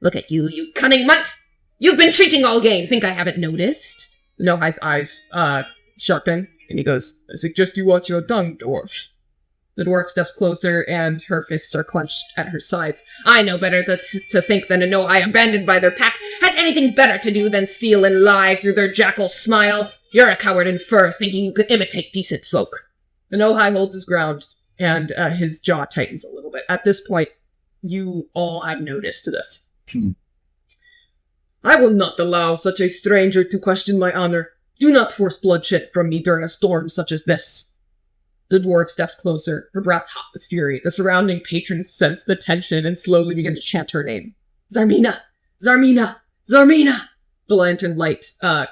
Look at you, you cunning mutt! You've been cheating all game! Think I haven't noticed? Nohai's eyes, sharpen, and he goes, I suggest you watch your tongue, dwarf. The dwarf steps closer, and her fists are clenched at her sides. I know better to think than to know I abandoned by their pack has anything better to do than steal and lie through their jackal smile. You're a coward in fur, thinking you could imitate decent folk. The Nohai holds his ground, and his jaw tightens a little bit. At this point, you all have noticed this. I will not allow such a stranger to question my honor. Do not force bloodshed from me during a storm such as this. The dwarf steps closer, her breath hot with fury. The surrounding patrons sense the tension and slowly begin to chant her name. Zarmina! Zarmina! Zarmina! The lantern light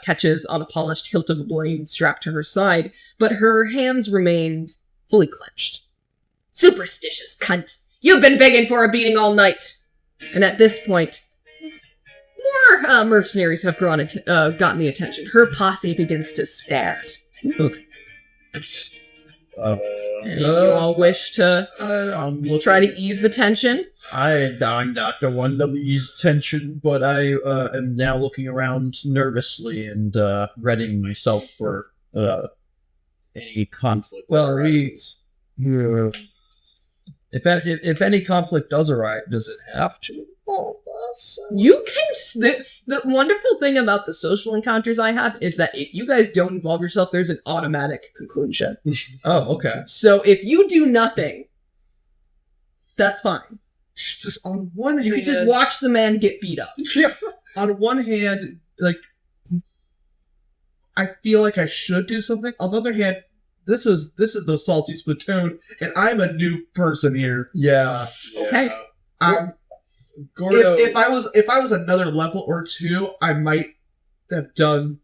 catches on a polished hilt of a blade strapped to her side, but her hands remained fully clenched. Superstitious cunt! You've been begging for a beating all night! And at this point, more mercenaries have gotten the attention. Her posse begins to stare. And you all wish to try to ease the tension? I'm not the one to ease tension, but I am now looking around nervously and readying myself for any conflict. Well, if any conflict does arise, does it have to involve You can. The wonderful thing about the social encounters I have is that if you guys don't involve yourself, there's an automatic conclusion. Oh, okay. So if you do nothing, that's fine. Just on one hand, You can just watch the man get beat up. on one hand, like, I feel like I should do something. On the other hand, this is the salty spittoon, and I'm a new person here. Yeah. Okay. Gordo. If I was another level or two, I might have done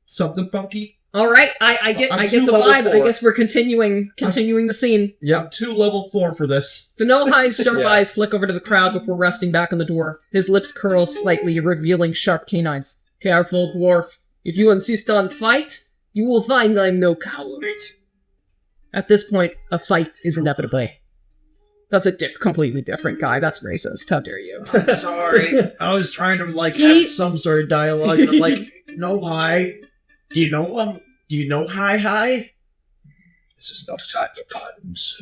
something funky. All right. I get too the level vibe. I 4. guess we're continuing the scene. I'm 2 level 4 for this. The no-high's sharp Yeah. eyes flick over to the crowd before resting back on the dwarf. His lips curl slightly, revealing sharp canines. Careful, dwarf. If you insist on fight, you will find I'm no coward. At this point, a fight is inevitable. That's a completely different guy. That's racist. How dare you? Sorry. I was trying to, He- have some sort of dialogue. But, no, hi. Do you know hi? This is not a time for puns.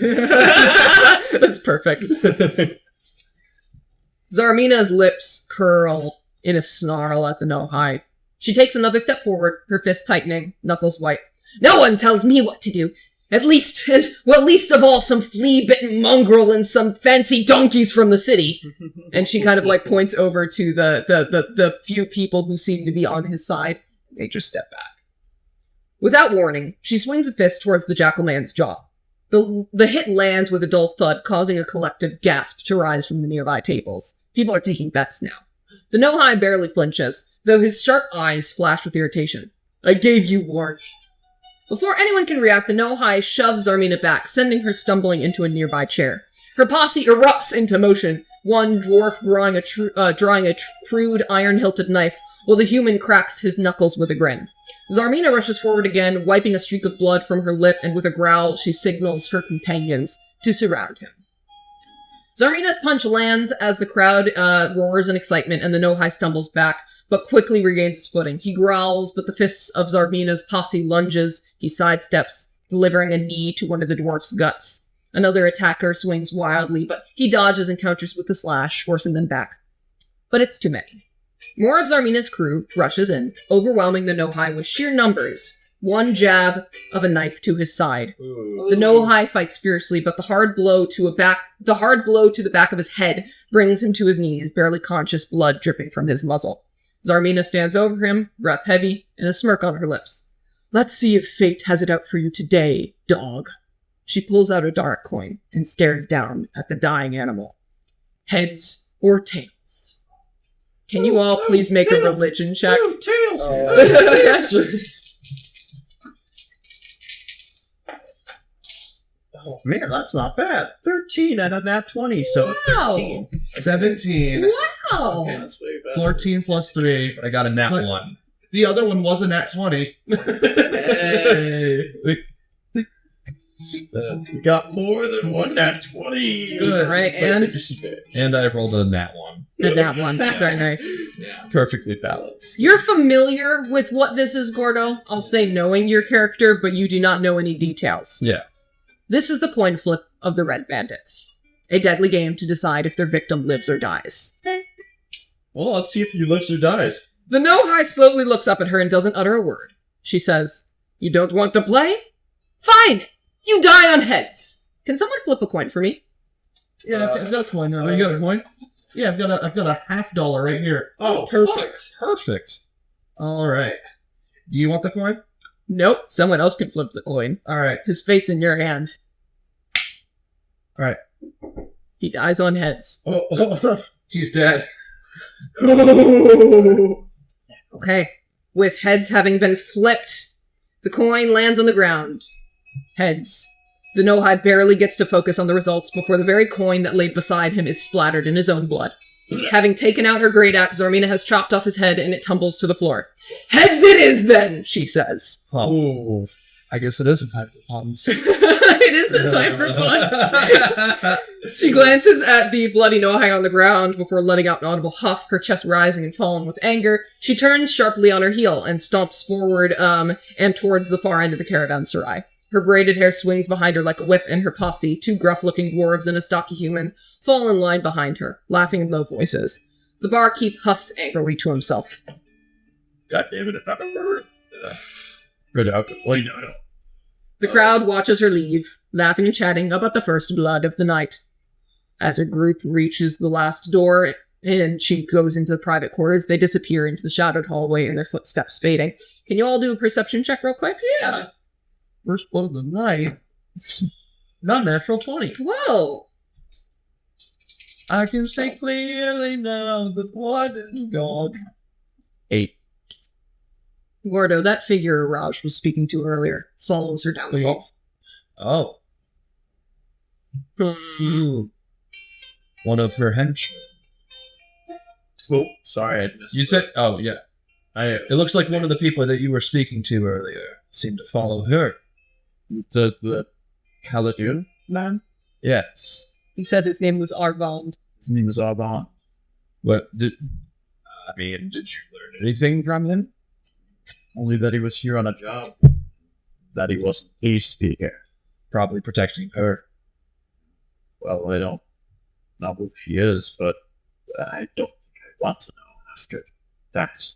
That's perfect. Zarmina's lips curl in a snarl at the no-high. She takes another step forward, her fist tightening, knuckles white. No one tells me what to do. Least of all, some flea-bitten mongrel and some fancy donkeys from the city. And she kind of points over to the few people who seem to be on his side. They just step back. Without warning, she swings a fist towards the jackal man's jaw. The hit lands with a dull thud, causing a collective gasp to rise from the nearby tables. People are taking bets now. The no-high barely flinches, though his sharp eyes flash with irritation. I gave you warning. Before anyone can react, the no-high shoves Zarmina back, sending her stumbling into a nearby chair. Her posse erupts into motion, one dwarf drawing a crude iron-hilted knife, while the human cracks his knuckles with a grin. Zarmina rushes forward again, wiping a streak of blood from her lip, and with a growl, she signals her companions to surround him. Zarmina's punch lands as the crowd roars in excitement, and the no-high stumbles back, but quickly regains his footing. He growls, but the fists of Zarmina's posse lunges. He sidesteps, delivering a knee to one of the dwarf's guts. Another attacker swings wildly, but he dodges and counters with a slash, forcing them back. But it's too many. More of Zarmina's crew rushes in, overwhelming the no-high with sheer numbers. One jab of a knife to his side. The no-high fights fiercely, but the hard blow to the back of his head brings him to his knees, barely conscious, blood dripping from his muzzle. Zarmina stands over him, breath heavy, and a smirk on her lips. Let's see if fate has it out for you today, dog. She pulls out a dark coin and stares down at the dying animal. Heads or tails? Can you all please make a religion check? Tails! Oh, man, that's not bad. 13 out of that 20, so Wow. 13. 17. Wow! Okay, that's way better. 14 plus 3. I got a nat Look. 1. The other one was a nat 20. Hey. We got more than one nat 20. Good. Right, and And I rolled a nat 1. did that one. Very nice. Yeah. Perfectly balanced. You're familiar with what this is, Gordo. I'll say knowing your character, but you do not know any details. Yeah. This is the coin flip of the Red Bandits. A deadly game to decide if their victim lives or dies. Well, let's see if he lives or dies. The no-high slowly looks up at her and doesn't utter a word. She says, You don't want to play? Fine! You die on heads! Can someone flip a coin for me? Yeah, I've got a coin. Oh, you got a coin? Yeah, I've got a $50 right here. Oh, Perfect. Perfect. All right. Do you want the coin? Nope, someone else can flip the coin. All right. His fate's in your hand. All right. He dies on heads. He's dead. Okay. With heads having been flipped, the coin lands on the ground. Heads. The no-high barely gets to focus on the results before the very coin that lay beside him is splattered in his own blood. Having taken out her great axe, Zarmina has chopped off his head and it tumbles to the floor. Heads it is then, she says. Oh. I guess it is a time for puns. It is the time for fun. She glances at the bloody no-high on the ground before letting out an audible huff, her chest rising and falling with anger. She turns sharply on her heel and stomps forward and towards the far end of the Caravanserai. Her braided hair swings behind her like a whip, and her posse, two gruff-looking dwarves and a stocky human, fall in line behind her, laughing in low voices. The barkeep huffs angrily to himself. God damn it, another murder. Good out. Wait, no. The crowd watches her leave, laughing and chatting about the first blood of the night. As her group reaches the last door and she goes into the private quarters, they disappear into the shadowed hallway and their footsteps fading. Can you all do a perception check real quick? Yeah. First blood of the night. Not natural 20. Whoa! I can say clearly now that what is gone. 8. Gordo, that figure Raj was speaking to earlier, follows her down the hall. Oh. One of her henchmen. Oh, sorry, I missed You said, oh, yeah. It looks like one of the people that you were speaking to earlier seemed to follow her. the Caledon man? Yes. He said his name was Arvand. His name is Arban. What, did you learn Anything from him? Only that he was here on a job. That he wasn't pleased to be here. Probably protecting her. Well, I don't know who she is, but I don't think I want to know. Ask her. Thanks.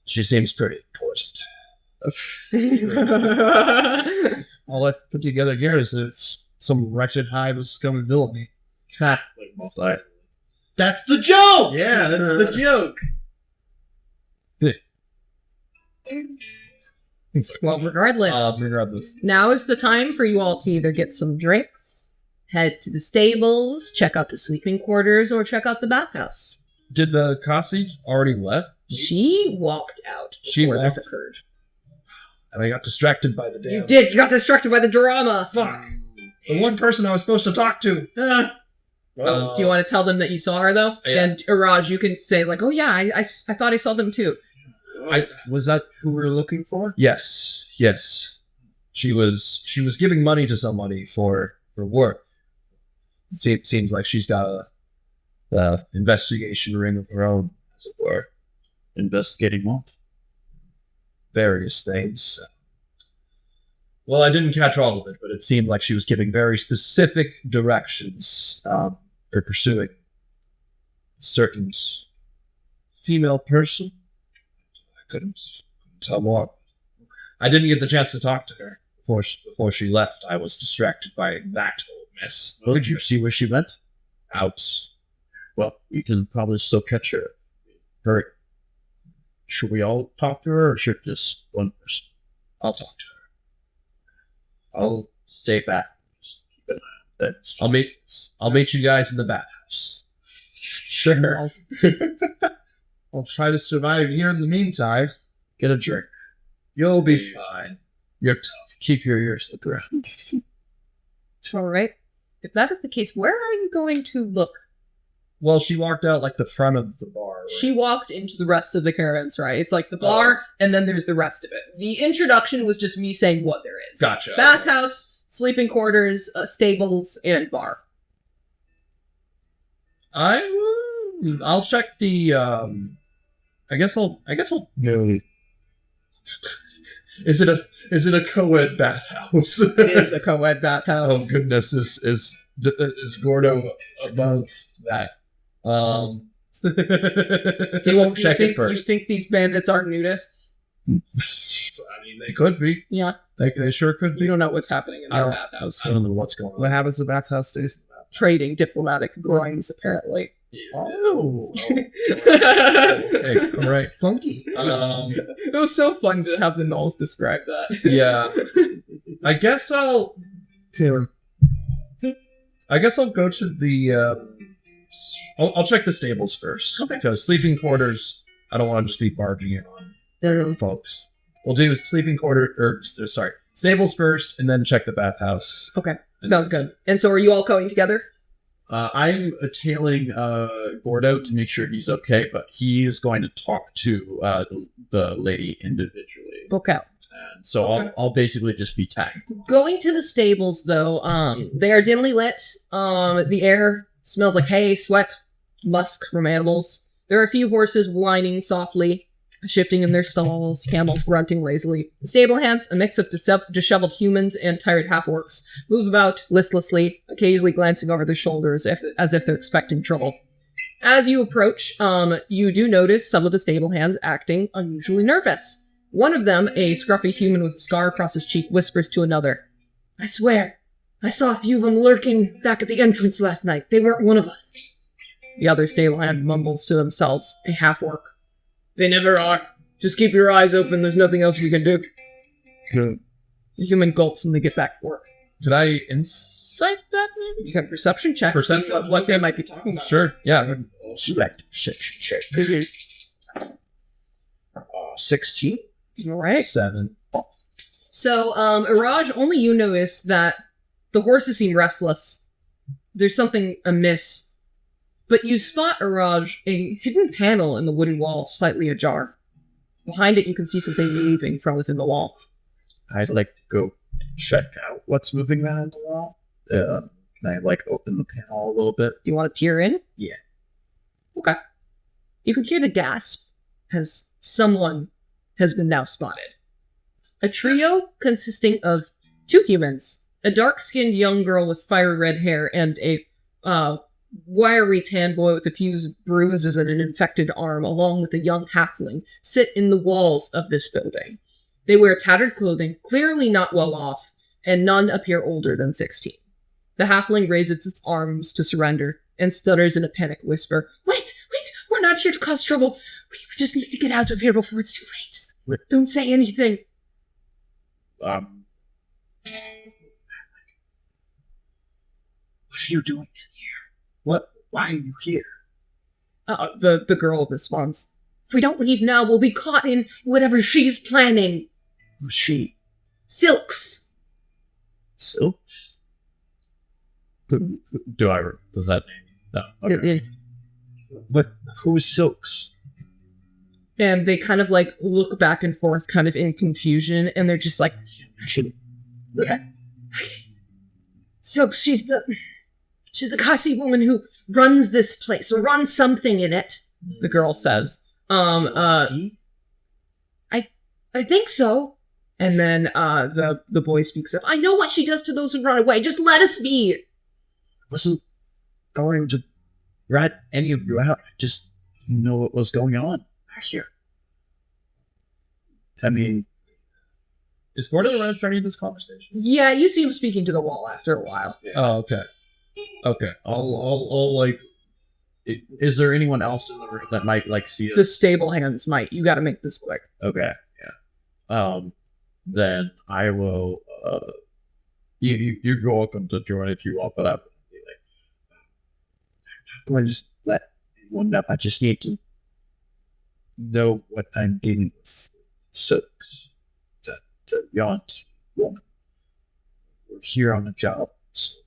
She seems pretty important. All I've put together here is that it's some wretched hive of scum and villainy. Ha. That's the joke! Yeah, that's the joke. Well, regardless, now is the time for you all to either get some drinks, head to the stables, check out the sleeping quarters, or check out the bathhouse. Did the Kasi already left? She walked out before this occurred. And I got distracted by the damn... You did! You got distracted by the drama! Fuck! The one person I was supposed to talk to! Do you want to tell them that you saw her, though? Yeah. And Raj, you can say, like, oh yeah, I thought I saw them too. Was that who we were looking for? Yes. She was giving money to somebody for work. Seems like she's got a investigation ring of her own, as it were. Investigating what? Various things. Well, I didn't catch all of it, but it seemed like she was giving very specific directions for pursuing a certain female person. I couldn't tell more. I didn't get the chance to talk to her before she left. I was distracted by that whole mess. Well, did you see where she went? Out. Well, you can probably still catch her. Hurry. Should we all talk to her, or should just one person? I'll talk to her. I'll stay back. Just keep an eye on that. I'll meet you guys in the bathhouse. Sure. I'll try to survive here in the meantime. Get a drink. You'll be fine. You're tough. Keep your ears to the ground. All right. If that is the case, where are you going to look? Well, she walked out like the front of the bar. Right? She walked into the rest of the Caravanserai. It's like the bar, and then there's the rest of it. The introduction was just me saying what there is. Gotcha. Bathhouse, sleeping quarters, stables, and bar. I'll check the. I guess I'll. No. Is it a co-ed bathhouse? It is a co-ed bathhouse. Oh goodness, is Gordo above that? He won't check it first. You think these bandits are nudists? I mean, they could be. Yeah. They sure could be. You don't know what's happening in their bathhouse. I don't know what's going on. What happens to the bathhouse stays? Trading diplomatic groins, apparently. Oh. Okay, all right. Funky. It was so fun to have the Knolls describe that. Yeah. I guess I'll go to the. I'll check the stables first. Okay. Because sleeping quarters, I don't want to just be barging in on folks. We'll do sleeping stables first, and then check the bathhouse. Okay, sounds good. And so, are you all going together? I'm tailing Gordo to make sure he's okay, but he's going to talk to the lady individually. Okay. And so I'll basically just be tagged. Going to the stables, though, they are dimly lit. The air smells like hay, sweat, musk from animals. There are a few horses whining softly, shifting in their stalls, camels grunting lazily. The stable hands, a mix of disheveled humans and tired half-orcs, move about listlessly, occasionally glancing over their shoulders as if they're expecting trouble. As you approach, you do notice some of the stable hands acting unusually nervous. One of them, a scruffy human with a scar across his cheek, whispers to another, "I swear, I saw a few of them lurking back at the entrance last night. They weren't one of us." The other stable hand mumbles to themselves, a half-orc. "They never are. Just keep your eyes open, there's nothing else we can do." Good. The human gulps and they get back to work. Could I insight that, maybe? You can perception check to see Perception? what they might be talking about. Sure, yeah. Select 16. Alright. 7. So, Iraj, only you notice that the horses seem restless. There's something amiss. But you spot, Iraj, a hidden panel in the wooden wall slightly ajar. Behind it, you can see something moving from within the wall. I'd like to go check out what's moving around the wall. Can I, open the panel a little bit? Do you want to peer in? Yeah. Okay. You can hear the gasp as someone has been now spotted. A trio consisting of 2 humans, a dark-skinned young girl with fiery red hair and a wiry tan boy with a few bruises and an infected arm, along with a young halfling, sit in the walls of this building. They wear tattered clothing, clearly not well off, and none appear older than 16. The halfling raises its arms to surrender and stutters in a panic whisper, Wait! We're not here to cause trouble. We just need to get out of here before it's too late. Don't say anything." What are you doing in here? Why are you here? The girl responds, "If we don't leave now, we'll be caught in whatever she's planning." Who's she? Silks. Silks? Does that name? No. Okay. But who's Silks? And they kind of look back and forth kind of in confusion, and they're just like, "Silks, she's the Kasi woman who runs this place, or runs something in it," the girl says. I think so. And then the boy speaks up, "I know what she does to those who run away. Just let us be." Wasn't going to rat any of you out. I just didn't know what was going on back here. I mean, Is Gordon around starting this conversation? Yeah, you see him speaking to the wall after a while. Oh, okay. Okay. I'll is there anyone else in the room that might see it? The stable hands might. You got to make this quick. Okay, yeah. Then I will. You're welcome to join if you want, but I'm going to just let anyone know. I just need to know what I'm dealing with. Sucks. The yaunt woman. We're here on the job. So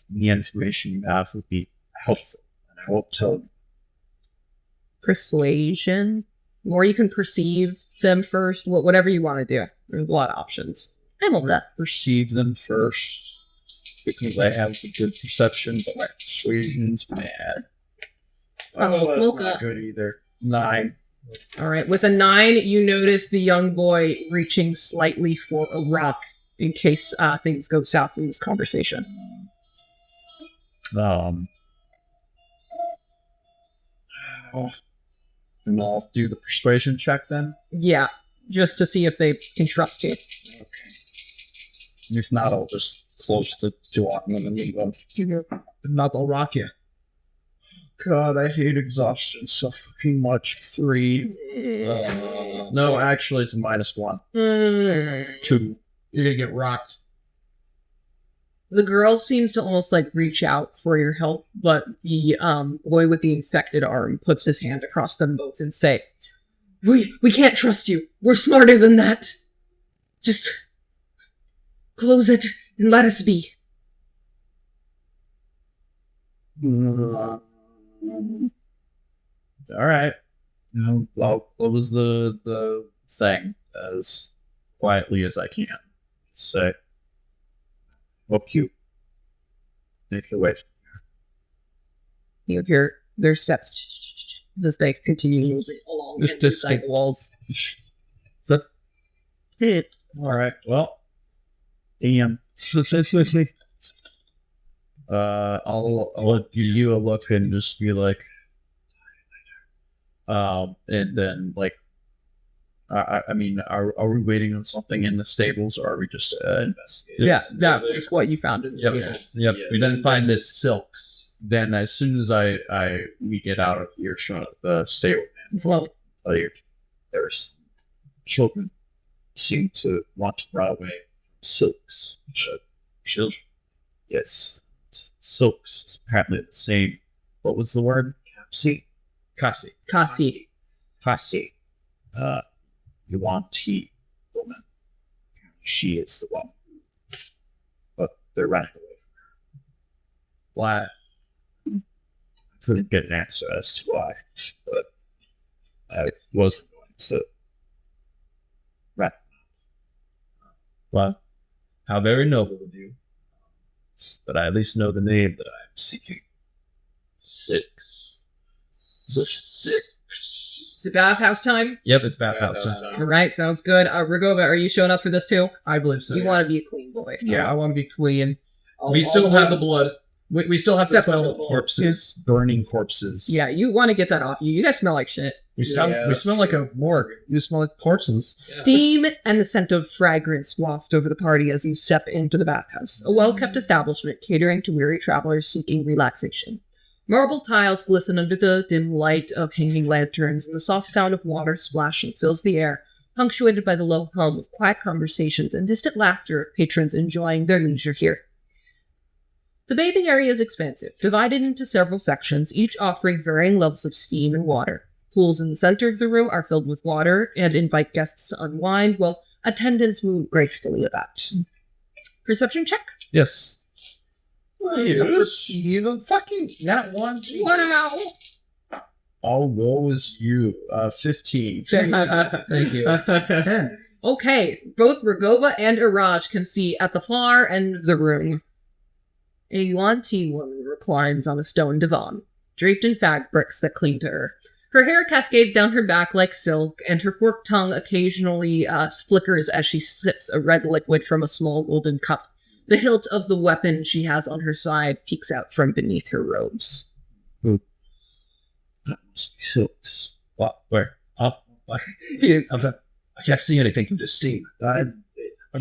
the information you have would be helpful, and I won't tell you. Persuasion, or you can perceive them first. Whatever you want to do. There's a lot of options. I'm on that. Perceive them first because I have a good perception, but my persuasion's bad. That's Mocha. not good either. 9. All right. With a 9, you notice the young boy reaching slightly for a rock in case things go south in this conversation. And I'll do the persuasion check then. Yeah, just to see if they can trust you. Okay. If not, I'll just close the door and then leave them. Not I'll rock you. God, I hate exhaustion so fucking much. 3. No, actually, it's a -1. 2. You're gonna get rocked. The girl seems to almost reach out for your help, but the boy with the infected arm puts his hand across them both and say, We can't trust you. We're smarter than that. Just close it and let us be. All right. I'll close the thing as quietly as I can. Say, hope you make your way. You hear their steps as they continue moving along inside the walls. All right. Well, I'll give you a look and just be like, and then like, I mean, are we waiting on something in the stables, or are we just investigating? Yeah, that is what you found in the Yep. stables. Yep. We didn't find this silks. Then as soon as we get out of earshot of the stable, Well, tell you there's children seem to want to run away from silks. Children, yes, silks is apparently the same. What was the word? See, Kasi. Kasi. Kasi. Yuan-Ti woman. She is the one. But they're running away from her. Why? I couldn't get an answer as to why, but I wasn't going to run. Well, how very noble of you. But I at least know the name that I am seeking. Six. The Six. Is it bathhouse time? Yep, it's bathhouse time. All right, sounds good. Ragova, are you showing up for this too? I believe so. You want to be a clean boy. Yeah, I want to be clean. We still have the blood. We still have to Step smell up. corpses, burning corpses. Yeah, you want to get that off you. You guys smell like shit. We smell like a morgue. You smell like corpses. Steam and the scent of fragrance waft over the party as you step into the bathhouse, a well-kept establishment catering to weary travelers seeking relaxation. Marble tiles glisten under the dim light of hanging lanterns, and the soft sound of water splashing fills the air, punctuated by the low hum of quiet conversations and distant laughter of patrons enjoying their leisure here. The bathing area is expansive, divided into several sections, each offering varying levels of steam and water. Pools in the center of the room are filled with water and invite guests to unwind, while attendants move gracefully about. Perception check? Yes. You fucking that one. Wow! All woes you. 15. Thank you. 10. Okay, both Ragova and Iraj can see at the far end of the room. A Yuan-Ti woman reclines on a stone divan, draped in fabrics that cling to her. Her hair cascades down her back like silk, and her forked tongue occasionally flickers as she sips a red liquid from a small golden cup. The hilt of the weapon she has on her side peeks out from beneath her robes. Silks. What? Where? Up? What? I can't see anything from this steam. I'm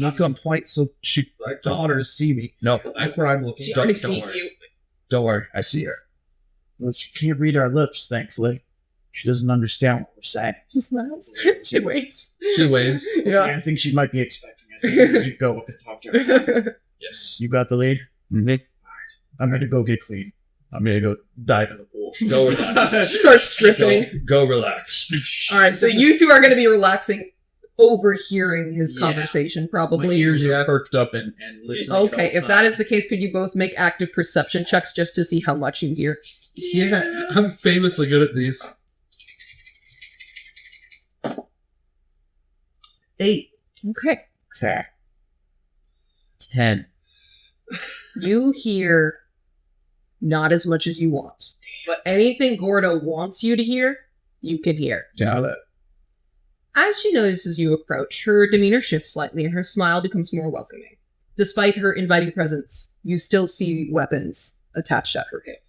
not going to point so she like the daughter to see me. No, That's where I'm looking. She Don't- already don't sees worry. you. don't worry. I see her. Well, she can't read our lips, thankfully. She doesn't understand what we're saying. She smiles. She waits. She waves. Yeah, I think she might be expecting us. We should go and talk to her. Yes. You got the lead? Mhm. I'm going to go get clean. I'm going to go dive in the pool. Go relax. Start stripping. Go relax. All right, so you two are going to be relaxing, overhearing his Yeah. conversation, My probably. ears are perked up and listening. Okay, if that is the case, could you both make active perception checks just to see how much you hear? Yeah, I'm famously good at these. 8. Okay. Okay. 10. You hear not as much as you want, but anything Gordo wants you to hear, you can hear. Got it. As she notices you approach, her demeanor shifts slightly and her smile becomes more welcoming. Despite her inviting presence, you still see weapons attached at her hip.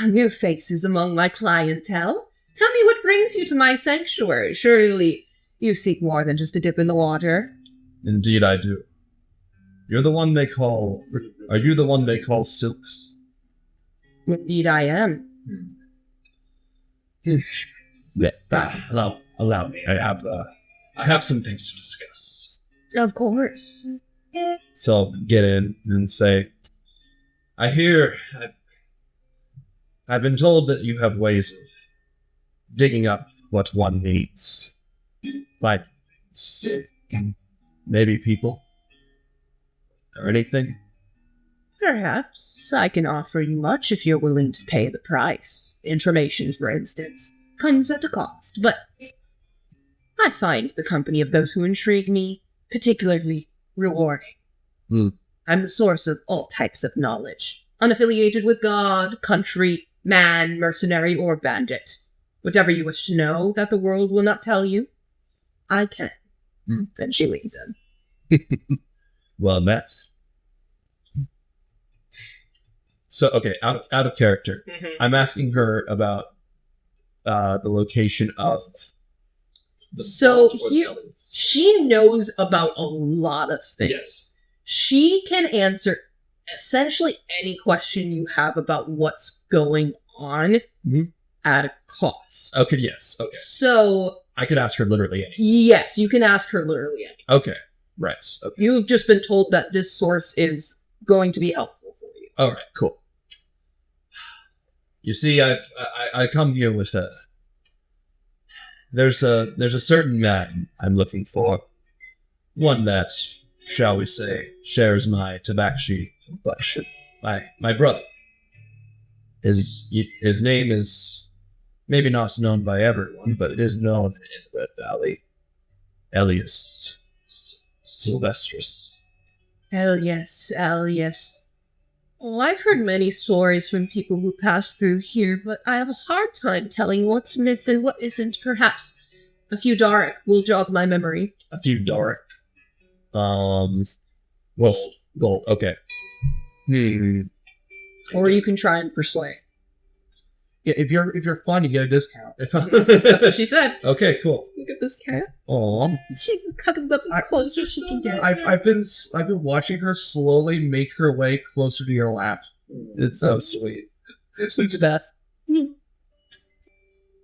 New faces among my clientele. Tell me what brings you to my sanctuary. Surely you seek more than just a dip in the water. Indeed, I do. You're the one they call. Are you the one they call Silks? Indeed I am. Allow me. I have some things to discuss. Of course. So I'll get in and say, I hear. I've been told that you have ways of digging up what one needs. Finding things. Maybe people. Or anything. Perhaps I can offer you much if you're willing to pay the price. Information, for instance, comes at a cost, but I find the company of those who intrigue me particularly rewarding. I'm the source of all types of knowledge, unaffiliated with God, country, man, mercenary, or bandit. Whatever you wish to know that the world will not tell you, I can. Then she leans in. Well met. So, okay, out of character. Mhm. I'm asking her about the location of the So vault or he- the bellies. She knows about a lot of things. Yes. She can answer essentially any question you have about what's going on Mhm. at a cost. Okay, yes. Okay. So, I could ask her literally anything. yes, you can ask her literally anything. Okay. Right. Okay. You've just been told that this source is going to be helpful for you. All right. Cool. You see, I come here with a. There's a certain man I'm looking for. One that, shall we say, shares my tabaxi complexion. My brother. His name is maybe not known by everyone, but it is known in Red Valley. Elias Sylvestris. Hell yes, hell yes. Oh, I've heard many stories from people who pass through here, but I have a hard time telling what's myth and what isn't. Perhaps a few Daric will jog my memory. A few Doric. Well, gold. Okay. Or you can try and persuade. Yeah, if you're fun, you get a discount. That's what she said. Okay, cool. Look at this cat. Aw. She's cuddled up as close as she can get. I've been watching her slowly make her way closer to your lap. It's so sweet. It's the best.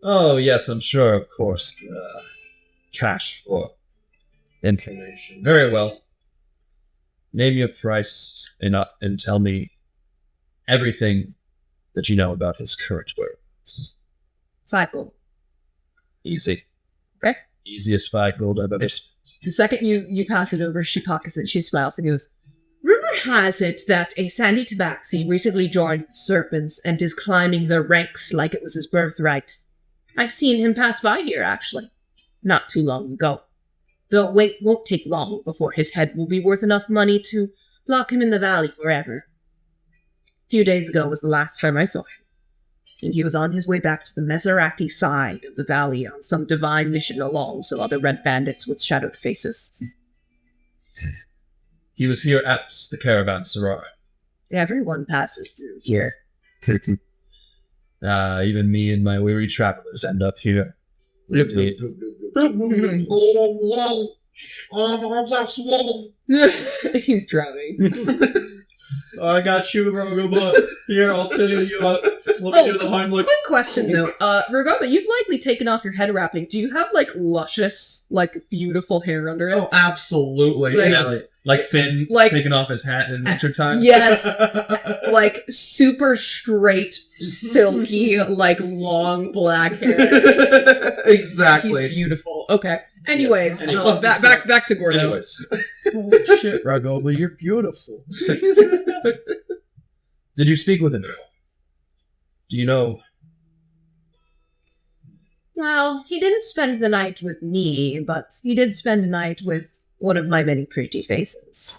Oh, yes, I'm sure, of course. Cash for information. Very well. Name your price and tell me everything that you know about his current whereabouts. 5 gold. Easy. Okay. Easiest 5 gold I've ever spent. The second you pass it over, she pockets it, she smiles and goes, Rumor has it that a Sandy Tabaxi recently joined the Serpents and is climbing the ranks like it was his birthright. I've seen him pass by here, actually. Not too long ago. Though wait won't take long before his head will be worth enough money to lock him in the valley forever. A few days ago was the last time I saw him, and he was on his way back to the Mezaraki side of the valley on some divine mission along some other red bandits with shadowed faces. He was here at the Caravanserai. Everyone passes through here. Even me and my weary travelers end up here. Indeed. He's drowning. I got you, Rogoma. Here, I'll tell you. Let me do the Heimlich. Quick question though, Rogoma, you've likely taken off your head wrapping. Do you have like luscious, like beautiful hair under it? Oh, absolutely. Like- Yes. Like Finn Like- taking off his hat in winter time. Yes, like super straight, silky, like long black hair. Exactly. He's beautiful. Okay. Anyways, Anyway. back to Gordon. Anyways. Holy shit, Ragova, you're beautiful. Did you speak with him? Do you know? Well, he didn't spend the night with me, but he did spend the night with one of my many pretty faces.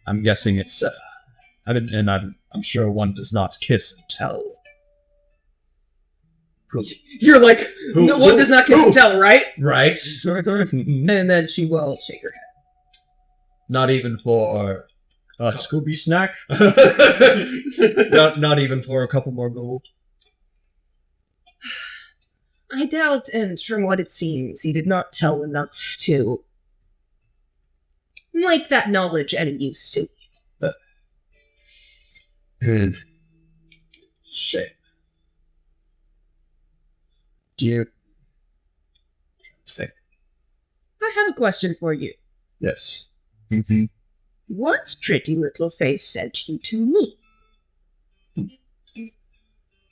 I'm guessing it's. I'm sure one does not kiss and tell. You're like, no one does not kiss and tell, right? Right? And then she will shake her head. Not even for A Scooby snack? not even for a couple more gold. I doubt, and from what it seems, he did not tell enough to like that knowledge any use to. Shame. Do you Think. I have a question for you. Yes. What pretty little face sent you to me?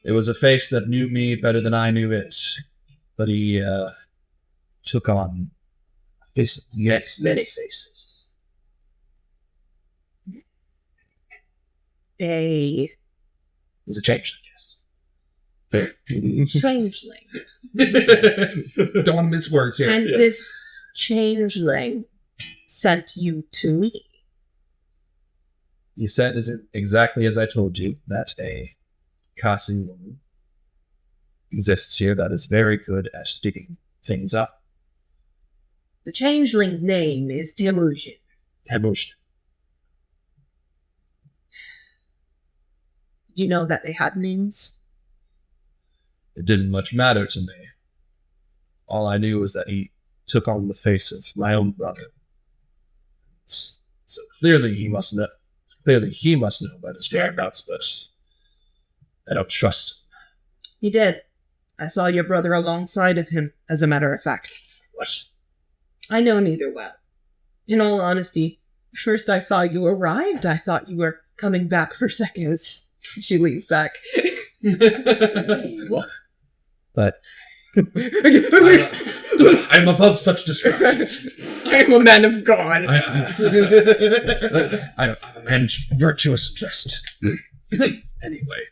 It was a face that knew me better than I knew it, but he took on many faces. A It was a change, I guess. changeling. Don't want to mince words here. And yes. this changeling sent you to me. He said exactly as I told you, that a Kasi woman exists here that is very good at digging things up. The changeling's name is Delusion. Emotion. Do you know that they had names? It didn't much matter to me. All I knew was that he took on the face of my own brother. So clearly he must know. Clearly he must know about his whereabouts, but I don't trust him. He did. I saw your brother alongside of him, as a matter of fact. What? I know neither well. In all honesty, first I saw you arrived, I thought you were coming back for seconds. She leans back. But I'm above such distractions. I am a man of God. I'm a man virtuous and just. Anyway.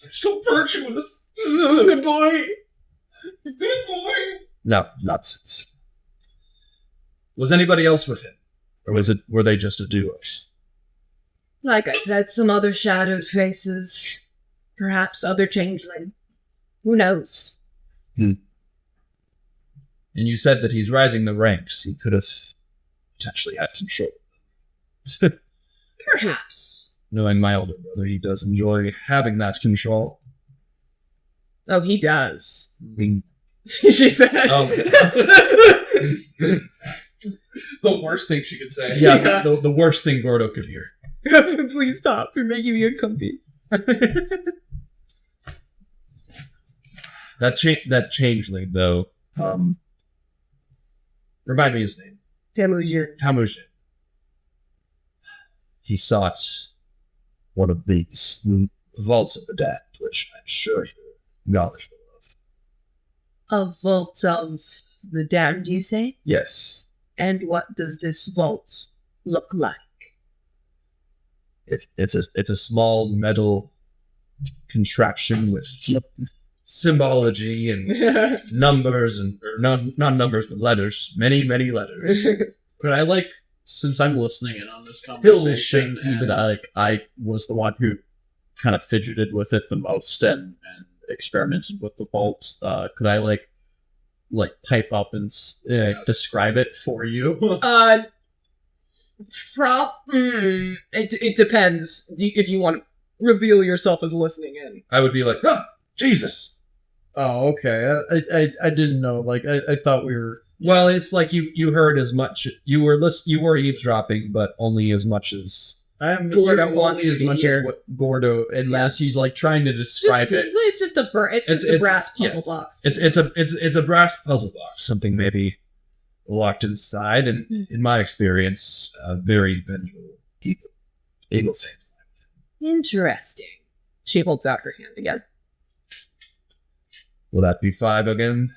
So virtuous. Good boy. Good boy. No, nonsense. Was anybody else with him? Or were they just a duo? Like I said, some other shadowed faces. Perhaps other changeling. Who knows? And you said that he's rising the ranks. He could have potentially had control. Perhaps. Knowing my older brother, he does enjoy having that control. Oh, he does. I mean, She said. oh, The worst thing she could say. yeah, the worst thing Gordo could hear. Please stop. You're making me uncomfy. That changeling, though, remind me his name. Temujin. He sought one of these vaults of the dead, which I'm sure you're knowledgeable of. A vault of the damned, you say? Yes. And what does this vault look like? It's a small metal contraption with symbology and numbers not numbers but letters, many letters. Could I, since I'm listening in on this conversation, even I was the one who kind of fidgeted with it the most and experimented with the vault, could I type up and describe it for you? It depends. If you want to reveal yourself as listening in. I would be like, oh, Jesus. Oh, okay. I didn't know. I thought we were. Well, it's like you heard as much. You were eavesdropping, but only as much as Gordo wants as you to much hear. as what Gordo, unless he's trying to describe it. It's just a brass puzzle box. It's a brass puzzle box, something maybe locked inside, and in my experience, very vengeful people able things like that. Interesting. She holds out her hand again. Will that be 5 again?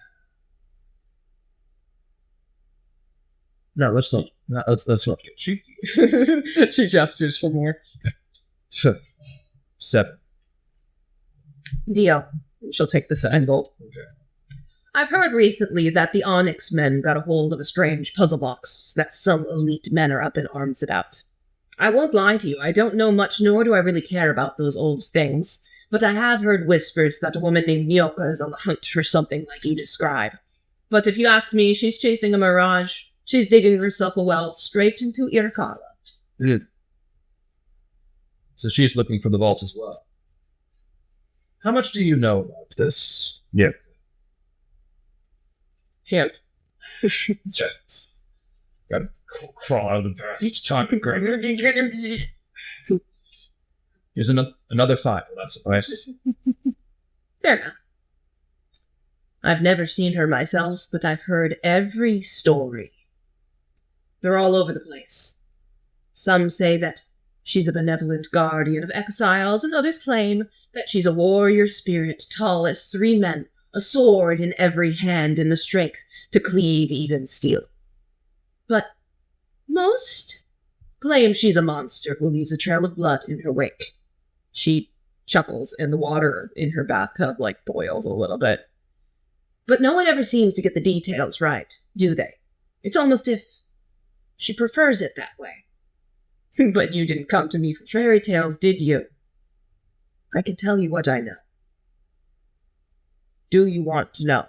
No, let's not. Let's not get cheeky. She gestures for more. 7. Deal. She'll take the 7 gold. Okay. I've heard recently that the Onyx men got a hold of a strange puzzle box that some elite men are up in arms about. I won't lie to you, I don't know much, nor do I really care about those old things, but I have heard whispers that a woman named Nyoka is on the hunt for something like you describe. But if you ask me, she's chasing a mirage. She's digging herself a well straight into Irkala. So she's looking for the vault as well. How much do you know about this? Yeah. Hand. Just gotta crawl out of the bath each time. Here's another 5. That's nice. Fair enough. I've never seen her myself, but I've heard every story. They're all over the place. Some say that she's a benevolent guardian of exiles, and others claim that she's a warrior spirit tall as 3 men, a sword in every hand and the strength to cleave even steel. But most claim she's a monster who leaves a trail of blood in her wake. She chuckles, and the water in her bathtub boils a little bit. But no one ever seems to get the details right, do they? It's almost if she prefers it that way. But you didn't come to me for fairy tales, did you? I can tell you what I know. Do you want to know?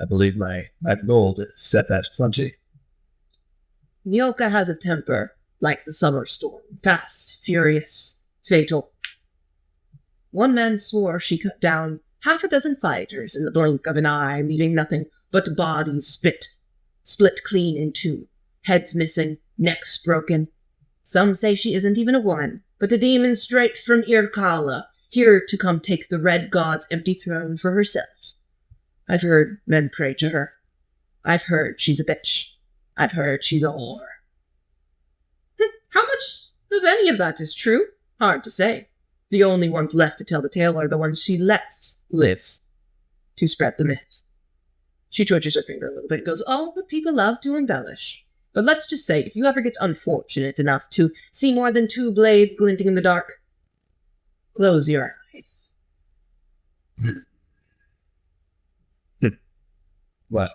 I believe my gold set that plenty. Nyoka has a temper like the summer storm, fast, furious, fatal. One man swore she cut down half a dozen fighters in the blink of an eye, leaving nothing but bodies split clean in two, heads missing, necks broken. Some say she isn't even a woman, but a demon straight from Irkala, here to come take the Red God's empty throne for herself. I've heard men pray to her. I've heard she's a bitch. I've heard she's a whore. How much of any of that is true? Hard to say. The only ones left to tell the tale are the ones she lets live to spread the myth. She twitches her finger a little bit and goes, oh, but people love to embellish. But let's just say, if you ever get unfortunate enough to see more than two blades glinting in the dark, close your eyes. What?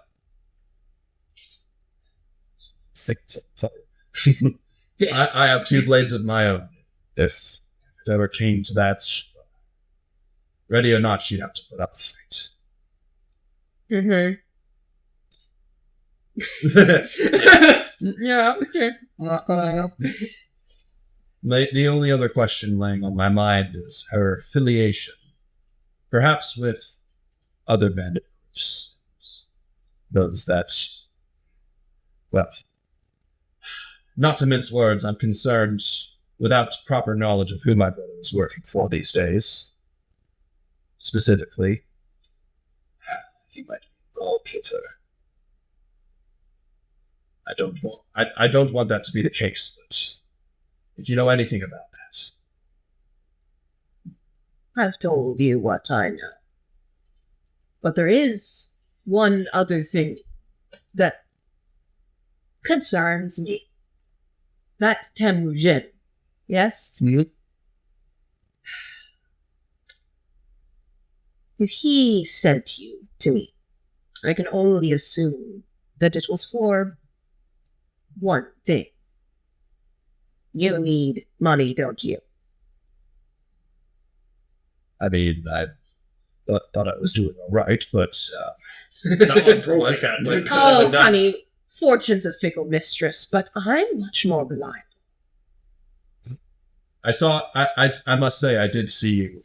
I have two blades of my own. If it ever came to that, ready or not, she'd have to put up with it. Mm-hmm. Yeah, okay. The only other question laying on my mind is her affiliation. Perhaps with other bandit groups. Those that... Well, not to mince words, I'm concerned, without proper knowledge of who my brother is working for these days, specifically, he might be involved with her. I don't want that to be the case, but if you know anything about that. I've told you what I know. But there is one other thing that concerns me. That Temujin, yes? Mm-hmm. If he sent you to me, I can only assume that it was for one thing. You need money, don't you? I mean, I thought I was doing all right, but... Oh, honey, fortune's a fickle mistress, but I'm much more reliable. I must say, I did see you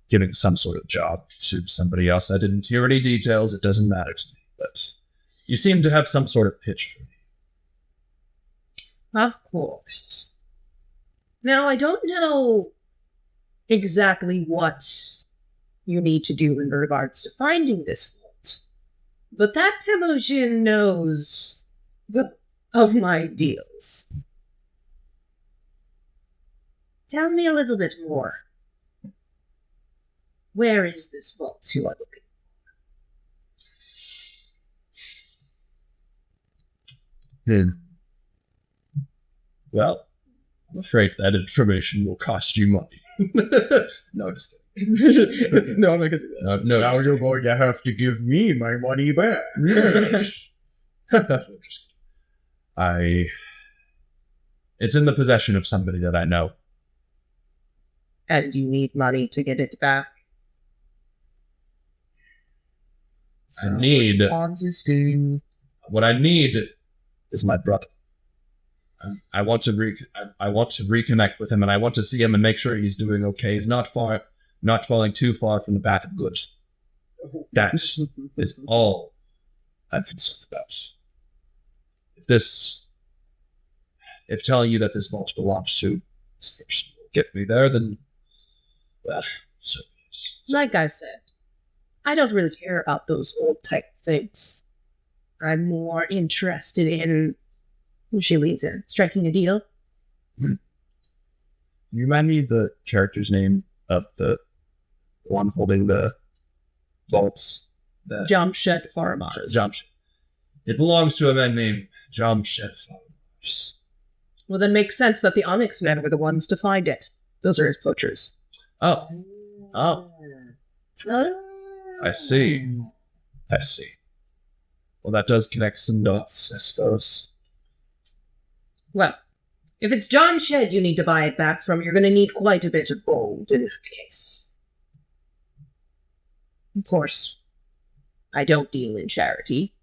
giving some sort of job to somebody else. I didn't hear any details, it doesn't matter to me, but you seem to have some sort of pitch for me. Of course. Now, I don't know exactly what you need to do in regards to finding this vault, but that Temujin knows of my deals. Tell me a little bit more. Where is this vault you are looking for? Well, I'm afraid that information will cost you money. No, just kidding. No, I'm not gonna do that. No, Now you're going to have to give me my money back. Yes. No, just kidding. It's in the possession of somebody that I know. And you need money to get it back. What I need is my brother. I want to reconnect with him, and I want to see him and make sure he's doing okay. He's not falling too far from the path of good. That is all I'm concerned about. If telling you that this vault belongs to this person will get me there, then, well, so it is. Like I said, I don't really care about those old type things. I'm more interested in who she leads in. Striking a deal? You remind me of the character's name of the one holding the vaults? Jamshed Faramars. Jamshed. It belongs to a man named Jamshed Faramars. Well, then makes sense that the Onyx men were the ones to find it. Those are his poachers. Oh. I see. Well, that does connect some dots, I suppose. Well, if it's Jamshed you need to buy it back from, you're going to need quite a bit of gold in that case. Of course, I don't deal in charity.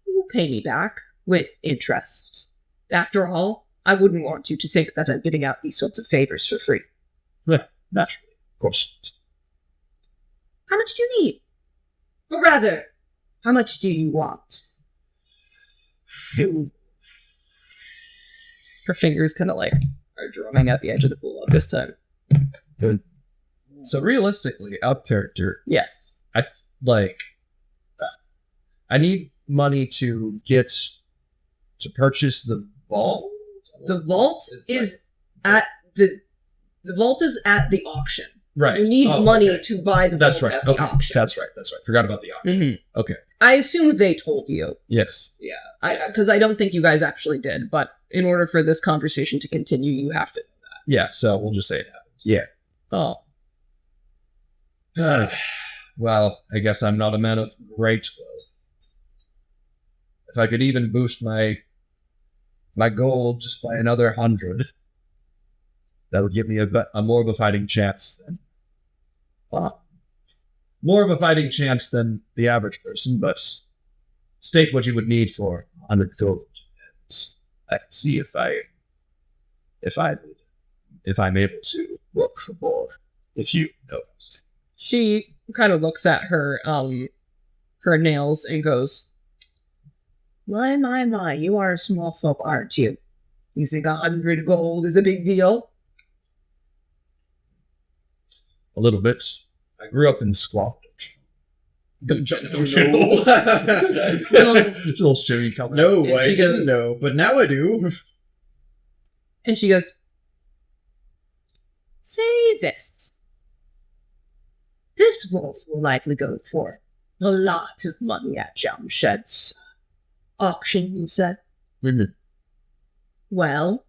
You pay me back with interest. After all, I wouldn't want you to think that I'm giving out these sorts of favors for free. Naturally, of course. How much do you need? Or rather, how much do you want? Her fingers kind of like are drumming at the edge of the pool at this time. Good. So realistically, out of character, Yes. I need money to purchase the vault. The vault is at the vault is at the auction. Right. You need money okay. to buy the That's vault right. at the Okay. auction. That's right. Forgot about the auction. Mm-hmm. Okay. I assume they told you. Yes. Yeah. Because I don't think you guys actually did, but in order for this conversation to continue, you have to. Yeah. So we'll just say that. Yeah. Oh. Well, I guess I'm not a man of great wealth. If I could even boost my gold just by another 100, that would give me a more of a fighting chance than more of a fighting chance than the average person. But state what you would need for 100 gold. I can see if I'm able to work for more. If you know. She kind of looks at her nails and goes, My, you are a small folk, aren't you? You think 100 gold is a big deal? A little bit. I grew up in squat. No, Little shimmy coming. no, And I she didn't goes- know, but now I do. And she goes, Say this. This vault will likely go for a lot of money at Jamshed's auction, you said. Mhm. Well,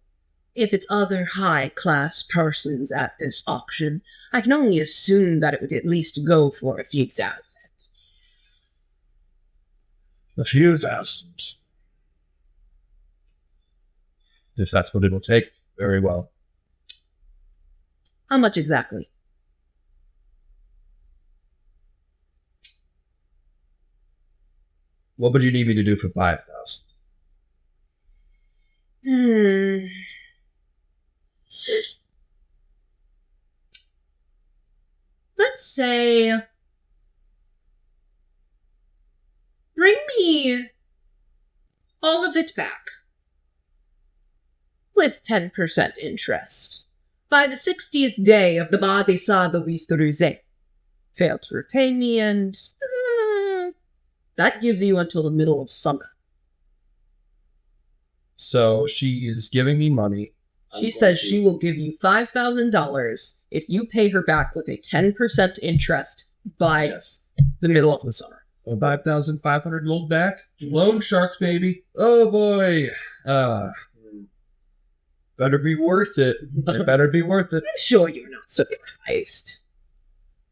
if it's other high-class persons at this auction, I can only assume that it would at least go for a few thousand. A few thousand. If that's what it'll take, very well. How much exactly? What would you need me to do for 5,000? Let's say, bring me all of it back with 10% interest by the 60th day of the Badisa de Wisteruse. Fail to repay me, and that gives you until the middle of summer. So she is giving me money. She says she will give you $5,000 if you pay her back with a 10% interest by the middle of the summer. 5,500 gold back. Loan sharks, baby. Oh boy. Better be worth it. It better be worth it. I'm sure you're not surprised.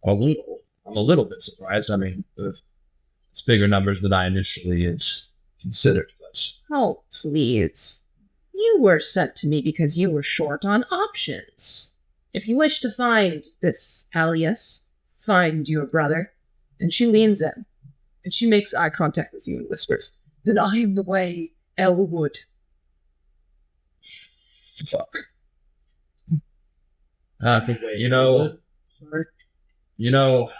A little. I'm a little bit surprised. I mean, it's bigger numbers than I initially had considered, but Oh, please. You were sent to me because you were short on options. If you wish to find this alias, find your brother. And she leans in, and she makes eye contact with you and whispers, Then I am the way, Elwood. fuck. You know,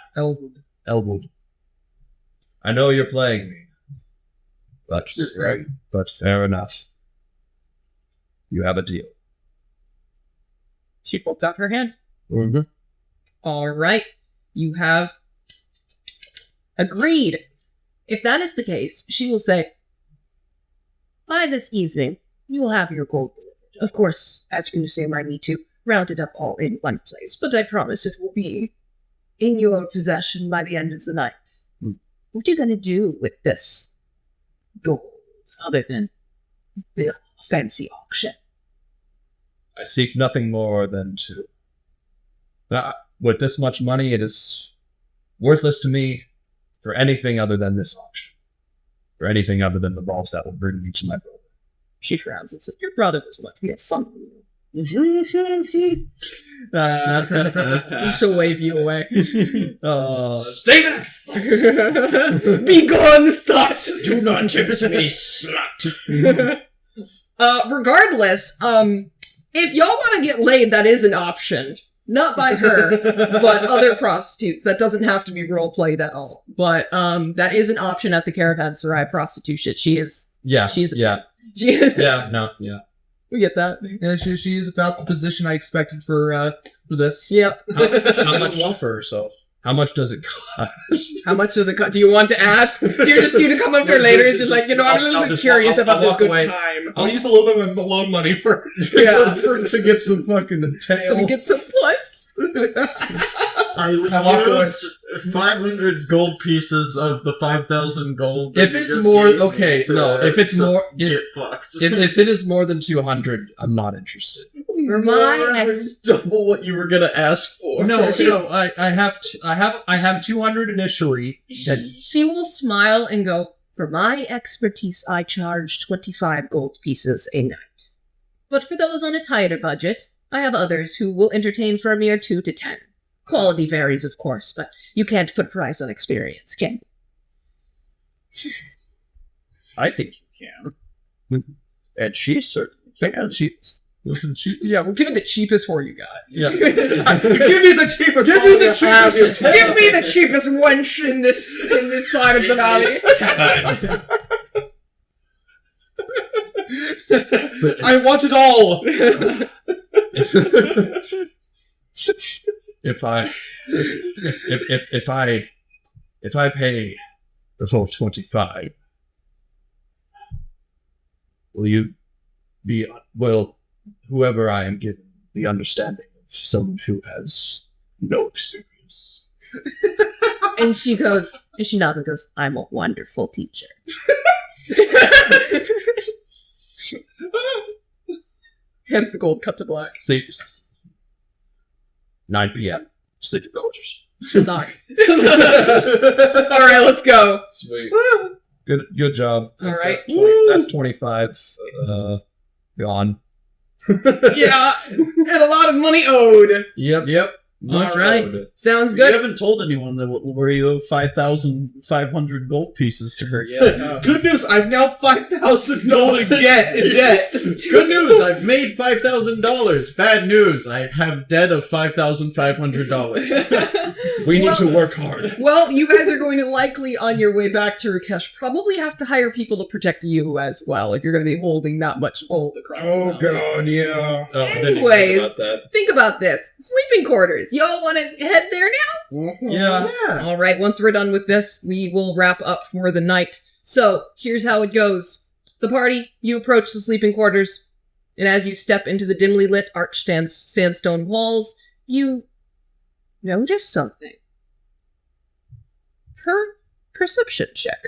Elwood. I know you're playing me, but fair enough. You have a deal. She puts out her hand. Mm-hmm. All right. You have agreed. If that is the case, she will say, By this evening, you will have your gold delivered. Of course, as you say, I need to round it up all in one place, but I promise it will be in your possession by the end of the night. What are you going to do with this gold other than the fancy auction? I seek nothing more than to... with this much money, it is worthless to me for anything other than this auction. For anything other than the balls that will bring me to my brother. She frowns and says, Your brother was once more fun than you. She'll wave you away. Stay back! Be gone, thoughts! Do not tempt me, slut. Regardless, if y'all want to get laid, that is an option. Not by her, but other prostitutes. That doesn't have to be role-played at all. But that is an option at the Caravanserai prostitution. She is... Yeah. She's... Yeah. She is... Yeah, no, yeah. We get that. Yeah, she is about the position I expected for this. Yep. How much Well for herself. How much does it cost? How much does it cost? Do you want to ask? Do you just need to come up to her later? It's just like, I'm a little bit curious about this good time. I'll use a little bit of my loan money to get some fucking tail. So we get some puss. I walk away. 500 gold pieces of the 5,000 gold. If it's more, okay, no. If it's more, get fucked. if it is more than 200, I'm not interested. For my double what you were gonna ask for. No, I have 200 initially. She will smile and go, for my expertise, I charge 25 gold pieces a night. But for those on a tighter budget, I have others who will entertain for a mere 2 to 10. Quality varies, of course, but you can't put price on experience, can you? I think you can. And she certainly can. Yeah, we'll give it the cheapest for you got. Yeah. Give me the cheapest. Give me the cheapest. Give me the cheapest wench in this side of the valley. I want it all. If I pay the full 25, will whoever I am given the understanding of someone who has no experience? And she nods and goes, I'm a wonderful teacher. Hands the gold cut to black. 9 p.m. Sleeping quarters. Sorry. Alright, let's go. Sweet. Good job. Alright. That's 25. Gone. Yeah. And a lot of money owed. Yep. Much Alright. owed. Sounds You good. haven't told anyone that where you owe 5,500 gold pieces to her yet. Good news, I'm now $5,000 in debt. Good news, I've made $5,000. Bad news, I have debt of $5,500. We need to work hard. Well, you guys are going to likely, on your way back to Rakesh, probably have to hire people to protect you as well if you're going to be holding that much gold across the mountain. God, yeah. Oh, I didn't even Anyways, think about that. think about this. Sleeping quarters. Y'all want to head there now? Yeah. All right, once we're done with this, we will wrap up for the night. So, here's how it goes. The party, you approach the sleeping quarters, and as you step into the dimly lit arched sandstone walls, you notice something. Perception check.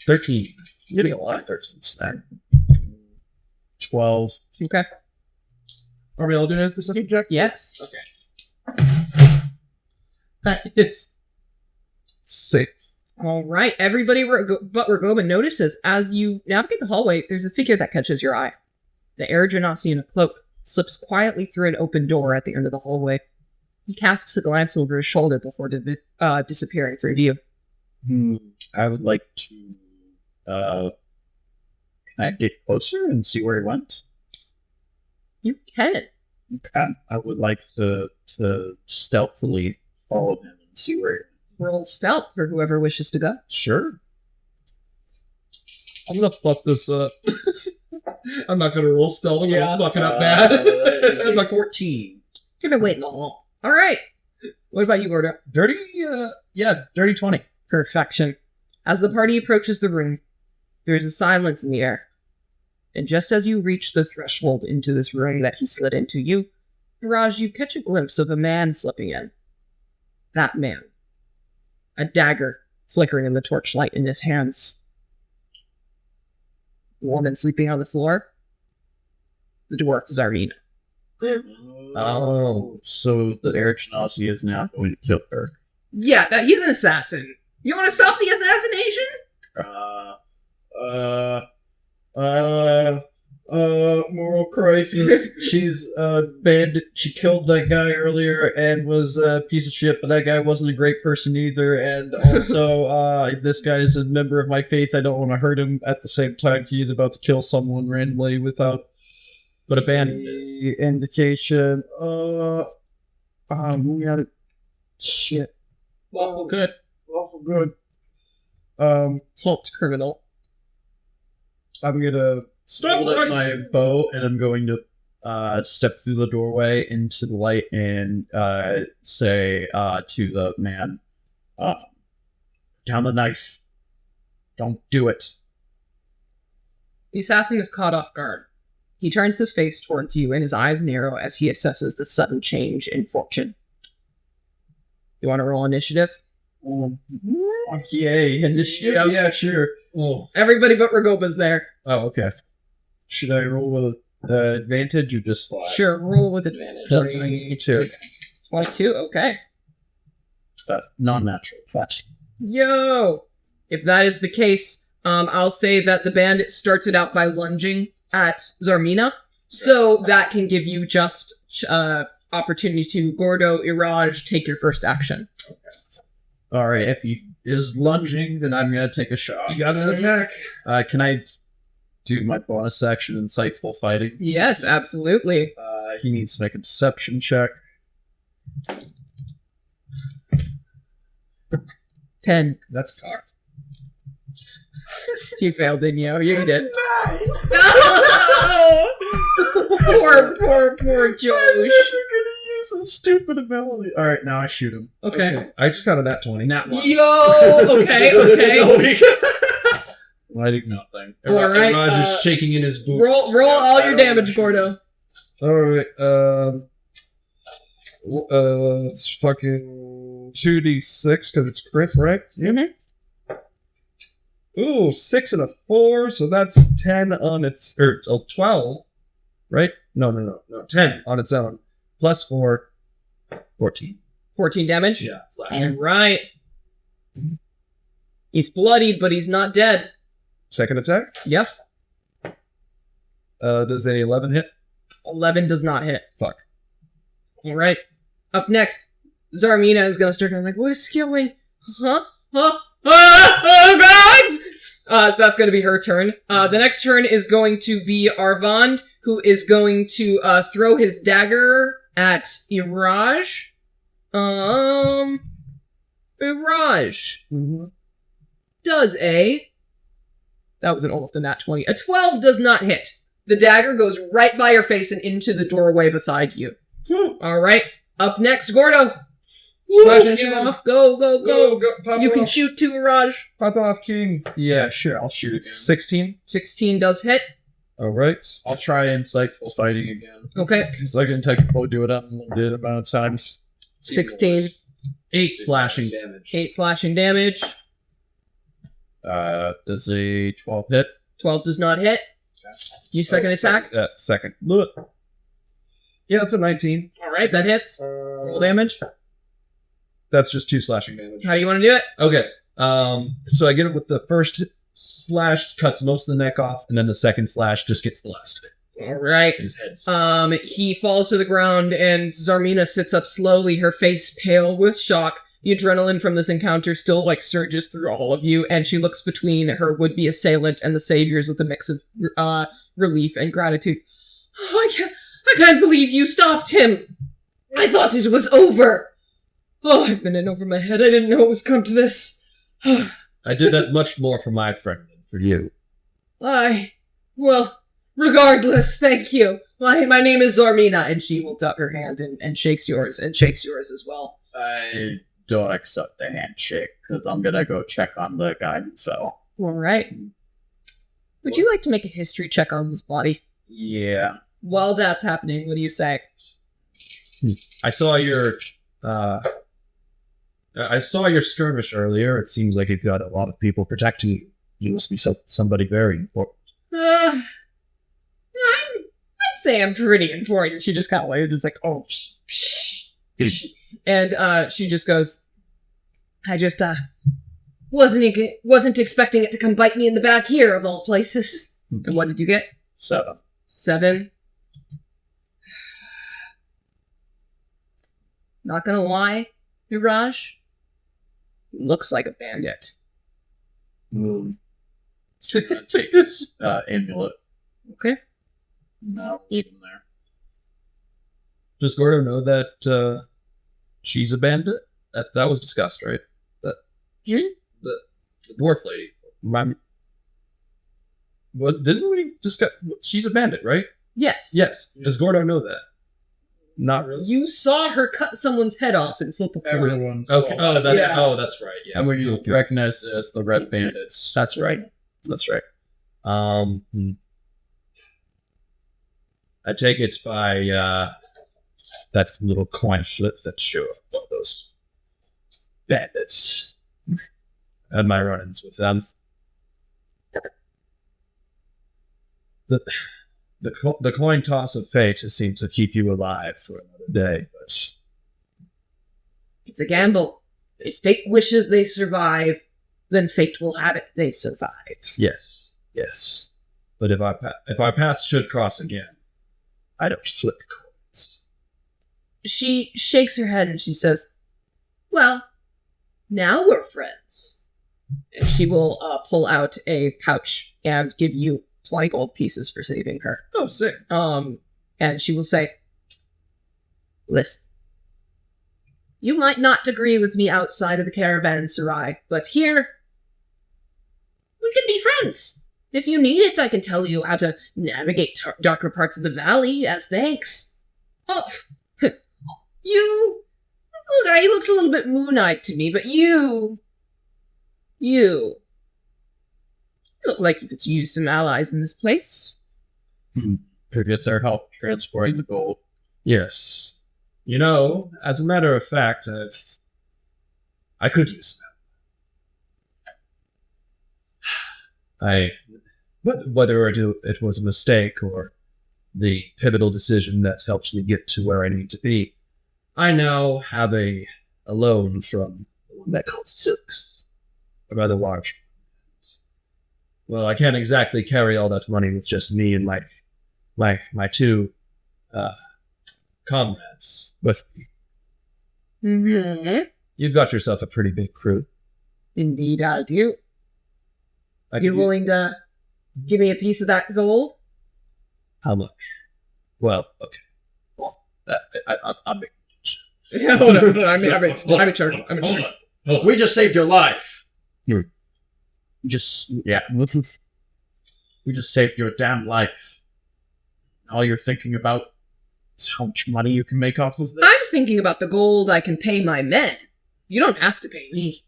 13. Give me a lot. 13 stack. 12. Okay. Are we all doing a perception check? Yes. That is 6. All right. Everybody but Ragoba notices as you navigate the hallway, there's a figure that catches your eye. The air genasi in a cloak slips quietly through an open door at the end of the hallway. He casts a glance over his shoulder before disappearing from view. I would like to can I get closer and see where he went? You can. Okay. I would like to stealthily follow him and see where he went. Roll stealth for whoever wishes to go. Sure. I'm gonna fuck this up. I'm not gonna roll stealth. I'm Yeah. gonna fuck it up bad. I'm like 14. Gonna wait in the hall. All right. What about you, Gordo? Dirty 20. Perfection. As the party approaches the room, there is a silence in the air. And just as you reach the threshold into this room that he slid into, Mirage, you catch a glimpse of a man slipping in. That man. A dagger flickering in the torchlight in his hands. The woman sleeping on the floor. The dwarf Zarina. Oh, so the air genasi is now going to kill her. Yeah, he's an assassin. You want to stop the assassination? Moral crisis. She's banned. She killed that guy earlier and was a piece of shit, but that guy wasn't a great person either. And also, this guy is a member of my faith. I don't want to hurt him at the same time. He's about to kill someone randomly without But a band. any indication. We got it. Shit. Lawful good. Awful good. Fault criminal. I'm gonna hold up my bow, and I'm going to step through the doorway into the light and say to the man, down the knife. Don't do it. The assassin is caught off guard. He turns his face towards you and his eyes narrow as he assesses the sudden change in fortune. You want to roll initiative? Yay. Initiative? Yeah, sure. Oh. Everybody but Ragoba's there. Oh, okay. Should I roll with advantage or just fly? Sure, roll with advantage. That's fine. 22. 22, okay. Non-natural. Flash. Yo! If that is the case, I'll say that the bandit starts it out by lunging at Zarmina, so that can give you just opportunity to Gordo, Iraj, take your first action. Alright, if he is lunging, then I'm gonna take a shot. You got an attack. Can I do my bonus action, insightful fighting? Yes, absolutely. He needs to make a deception check. 10. That's talk. You failed, didn't you? You did. Poor Josh. Use a stupid ability. Alright, now I shoot him. Okay. I just got a nat 20. Nat 1. Yo! Okay. Lighting nothing. All right, Raj is shaking in his boots. Roll all your damage, Gordo. Alright, it's fucking 2d6 because it's crit, right? Mm-hmm. Ooh, 6 and a 4, so that's 10 on its, 12, right? No, 10 on its own. Plus 4, 14. 14 damage? Yeah, All right. He's bloodied, but he's not dead. Second attack, Yes. does a 11 hit? 11 does not hit. Fuck. All right. Up next, Zarmina is going to start going like, what is going? Huh? Oh, gods! So that's going to be her turn. The next turn is going to be Arvand, who is going to throw his dagger at Iraj. Iraj. Does a... That was almost a nat 20. A 12 does not hit. The dagger goes right by your face and into the doorway beside you. All right. Up next, Gordo. Slash him off. Go. Pop You off. can shoot too, Iraj. Pop off, King. Yeah, sure, I'll shoot again. 16. 16 does hit. Alright. I'll try insightful fighting again. Okay. Because I can technically do it unlimited amount of times. 16. 8 slashing damage. 8 slashing damage. Does a 12 hit? 12 does not hit. You second attack. Second. Yeah, that's a 19. All right, that hits. Roll damage. That's just 2 slashing damage. How do you want to do it? Okay. So I get it with the first slash, cuts most of the neck off, and then the second slash just gets the last of it. All right. In his head. He falls to the ground, and Zarmina sits up slowly, her face pale with shock. The adrenaline from this encounter still, surges through all of you, and she looks between her would-be assailant and the saviors with a mix of relief and gratitude. Oh, I can't believe you stopped him! I thought it was over! Oh, I've been in over my head. I didn't know it was come to this. I did that much more for my friend than for you. Well, regardless, thank you. My name is Zarmina, and she holds out her hand and shakes yours as well. I don't accept the handshake, because I'm gonna go check on the guy himself. All right. Would you like to make a history check on this body? Yeah. While that's happening, what do you say? I saw your skirmish earlier. It seems like you've got a lot of people protecting you. You must be somebody very important. I'd say I'm pretty important. She just kind of lays, it's like, oh, and she just goes, I just wasn't expecting it to come bite me in the back here of all places. And what did you get? 7. 7. Not gonna lie, Mirage. Looks like a bandit. Take this amulet. Okay. No, leave him there. Does Gordo know that she's a bandit? That was discussed, right? The dwarf lady. What didn't we discuss? She's a bandit, right? Yes. Yes. Does Gordo know that? Not really. You saw her cut someone's head off and flip a coin. Everyone. Okay. saw that. That's right. Yeah. And when you recognize it as the Red Bandits. That's right. That's right. I take it by that little coin flip that showed all those bandits. I had my run-ins with them. The coin toss of fate seems to keep you alive for another day, but It's a gamble. If fate wishes they survive, then fate will have it they survive. yes. But if our paths should cross again, I don't flip coins. She shakes her head and she says, well, now we're friends. And she will pull out a pouch and give you 20 gold pieces for saving her. Oh, sick. And she will say, listen, you might not agree with me outside of the Caravanserai, but here, we can be friends. If you need it, I can tell you how to navigate darker parts of the valley as thanks. Oh, you he looks a little bit moon-eyed to me, but you look like you could use some allies in this place. To get their help transporting the gold. Yes. You know, as a matter of fact, I could use them. Whether it was a mistake or the pivotal decision that helped me get to where I need to be, I now have a loan from the one that called Silks, a rather large. Well, I can't exactly carry all that money with just me and my two comrades with me. Mm-hmm. You've got yourself a pretty big crew. Indeed, I do. I You're could- willing to give me a piece of that gold? How much? Well, okay. Well, I'm big. Hold on. I'm in charge. Hold on. We just saved your life. We just saved your damn life. All you're thinking about is how much money you can make off of this. I'm thinking about the gold I can pay my men. You don't have to pay me.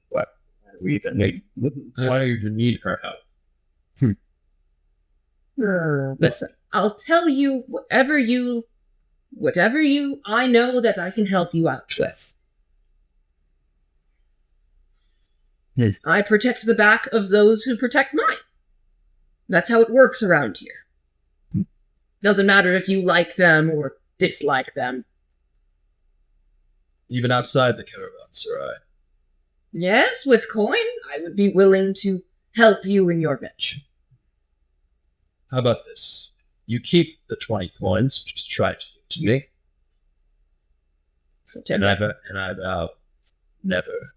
What? Why do you even need her help? Listen, I'll tell you whatever I know that I can help you out with. I protect the back of those who protect mine. That's how it works around here. Doesn't matter if you like them or dislike them. Even outside the Caravanserai. Yes, with coin, I would be willing to help you in your venture. How about this? You keep the 20 coins, just try to give to me. So And I vow never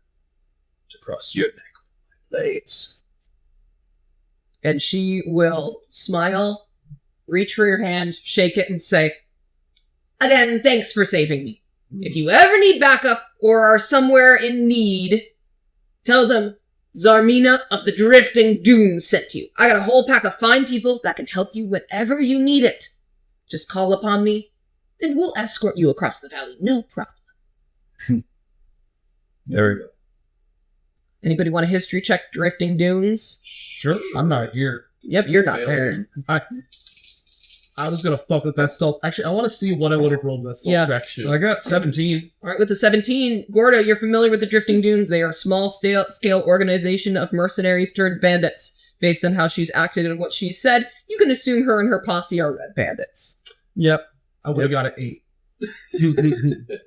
to cross your neck with my blades. And she will smile, reach for your hand, shake it, and say, again, thanks for saving me. If you ever need backup or are somewhere in need, tell them Zarmina of the Drifting Dunes sent you. I got a whole pack of fine people that can help you whenever you need it. Just call upon me, and we'll escort you across the valley. No problem. Very well. Anybody want a history check Drifting Dunes? Sure. I'm not here. Yep, you're not there. I was gonna fuck with that stealth. Actually, I want to see what I would have rolled with that stealth Yeah. check shit. I got 17. All right, with the 17, Gordo, you're familiar with the Drifting Dunes. They are a small-scale organization of mercenaries turned bandits. Based on how she's acted and what she said, you can assume her and her posse are red bandits. Yep. I would have got an 8.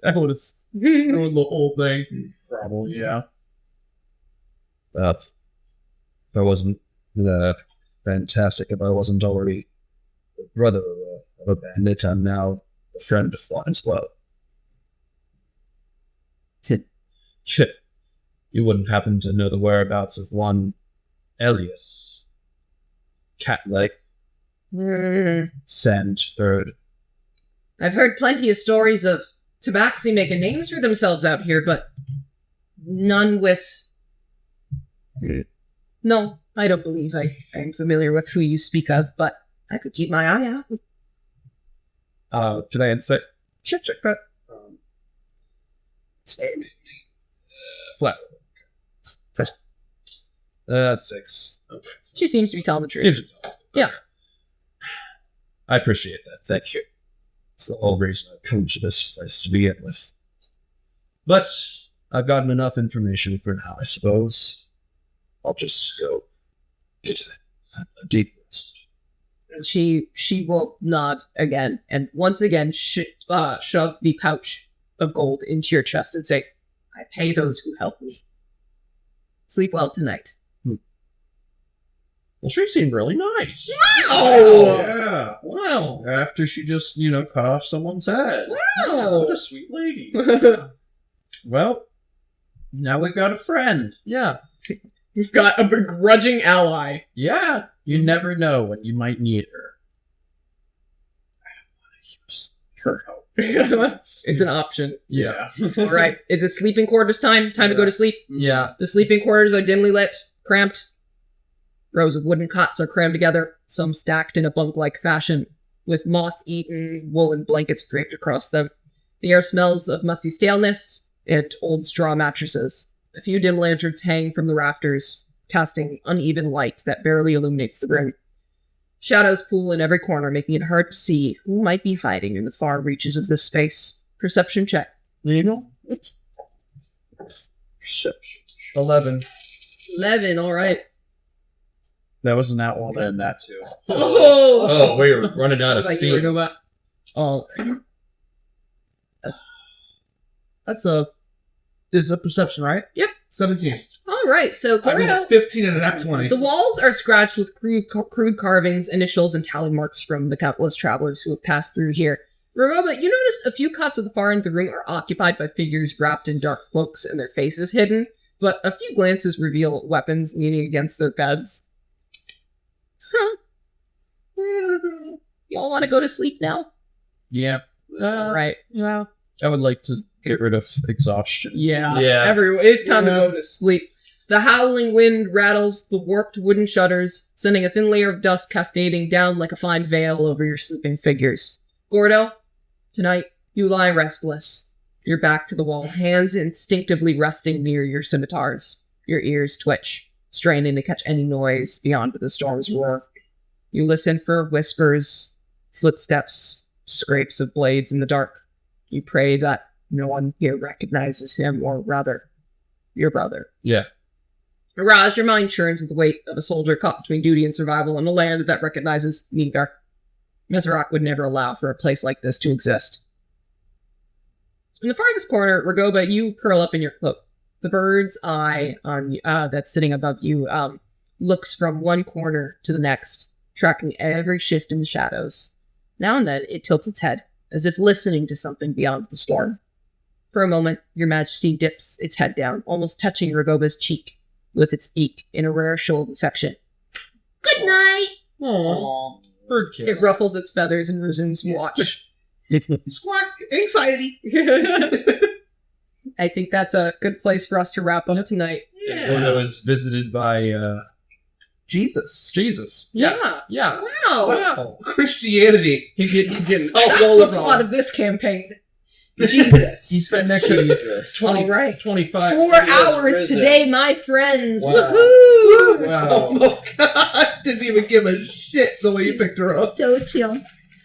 I would have ruined the whole thing. Probably, yeah. If I wasn't fantastic. If I wasn't already the brother of a bandit, I'm now the friend of one as well. You wouldn't happen to know the whereabouts of one Elias? Cat-like. Sand third. I've heard plenty of stories of Tabaxi making names for themselves out here, but none with... No, I don't believe I'm familiar with who you speak of, but I could keep my eye out. Can I say? Check that. Flat. 6. Okay. She seems to be telling the truth. Seems to be. Yeah. I appreciate that. Thank you. It's the whole reason I've come to this place to begin with. But I've gotten enough information for now, I suppose. I'll just go get a deep rest. She will nod again, and once again shove the pouch of gold into your chest and say, I pay those who help me. Sleep well tonight. Well, she seemed really nice. Wow! Yeah. Wow. After she just, cut off someone's head. Wow! What a sweet lady. Well, now we've got a friend. Yeah. We've got a begrudging ally. Yeah. You never know when you might need her. I don't want to use her help. It's an option. Yeah. All right. Is it sleeping quarters time? Time to go to sleep? Yeah. The sleeping quarters are dimly lit, cramped. Rows of wooden cots are crammed together, some stacked in a bunk-like fashion, with moth-eaten woolen blankets draped across them. The air smells of musty staleness and old straw mattresses. A few dim lanterns hang from the rafters, casting uneven light that barely illuminates the room. Shadows pool in every corner, making it hard to see who might be hiding in the far reaches of this space. Perception check. There you go. Perception. 11. 11, all right. That was an that one and that too. Oh, we're running out of Like you steam. were going about- Oh, that's a perception, right? Yep. 17. All right, so I mean, Gordo, a 15 and a nat 20. the walls are scratched with crude carvings, initials, and tally marks from the countless travelers who have passed through here. Rogoba, you noticed a few cots at the far end of the room are occupied by figures wrapped in dark cloaks and their faces hidden, but a few glances reveal weapons leaning against their beds. Huh. Y'all want to go to sleep now? Yeah. Right. Yeah. I would like to get rid of exhaustion. Yeah. Yeah. It's time to go to sleep. The howling wind rattles the warped wooden shutters, sending a thin layer of dust cascading down like a fine veil over your sleeping figures. Gordo, tonight you lie restless, your back to the wall, hands instinctively resting near your scimitars. Your ears twitch, straining to catch any noise beyond the storm's roar. You listen for whispers, footsteps, scrapes of blades in the dark. You pray that no one here recognizes him, or rather, your brother. Yeah. Raj, your mind churns with the weight of a soldier caught between duty and survival in a land that recognizes neither. Meserac would never allow for a place like this to exist. In the farthest corner, Rogoba, you curl up in your cloak. The bird's eye on that's sitting above you looks from one corner to the next, tracking every shift in the shadows. Now and then, it tilts its head, as if listening to something beyond the storm. For a moment, your majesty dips its head down, almost touching Rogoba's cheek with its beak in a rare show of affection. Good night! Aww. Bird kiss. It ruffles its feathers and resumes watch. Squawk! Anxiety! I think that's a good place for us to wrap up tonight. Yeah. Gordo is visited by Jesus. Jesus. Yeah. Yeah. Wow. Wow. Christianity. He's getting Solved That's all the the plot of problems. this campaign. Jesus. He's been next to Jesus. All right. 25. 4 hours today, my friends. Wow. Woohoo! Wow. Oh my god! Didn't even give a shit the way you picked her up. So chill.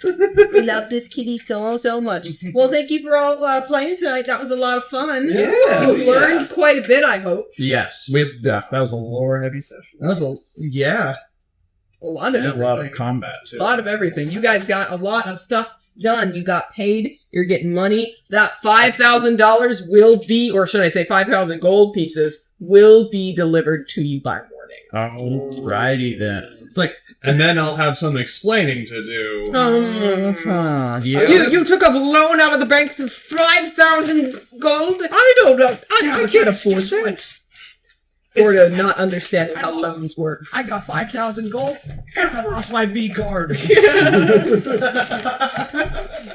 We love this kitty so much. Well, thank you for all playing tonight. That was a lot of fun. Yeah. You learned quite a bit, I hope. Yes. Yes, that was a lore heavy session. That was yeah. A lot of And a lot of everything. combat, too. A lot of everything. You guys got a lot of stuff done. You got paid. You're getting money. That $5,000 will be, or should I say 5,000 gold pieces, will be delivered to you by morning. Alrighty then. Like, And then I'll have some explaining to do. Yeah. Dude, you took a loan out of the bank for 5,000 gold? I don't know. I can't afford that. Gordo not understanding how loans work. I got 5,000 gold, and I lost my V card.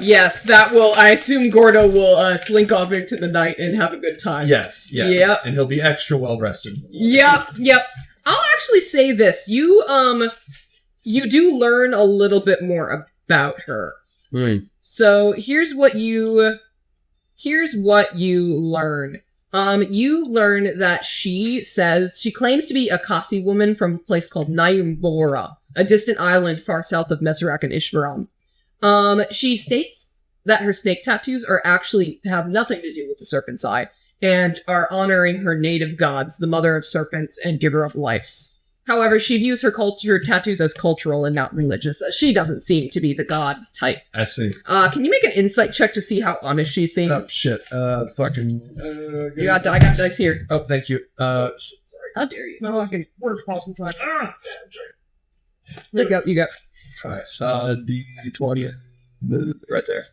Yes, that will. I assume Gordo will slink off into the night and have a good time. Yes. Yep. And he'll be extra well rested. Yep. I'll actually say this. You do learn a little bit more about her. So here's what you learn. You learn that she claims to be a Kasi woman from a place called Nayumbora, a distant island far south of Meserac and Ishvaram. She states that her snake tattoos have nothing to do with the serpent's eye, and are honoring her native gods, the mother of serpents and giver of lives. However, she views her tattoos as cultural and not religious, as she doesn't seem to be the gods type. I see. Can you make an insight check to see how honest she's being? Oh, shit. I got dice here. Oh, thank you. How dare you? No, I can. Where's possible time? You go. Alright, D20 right there.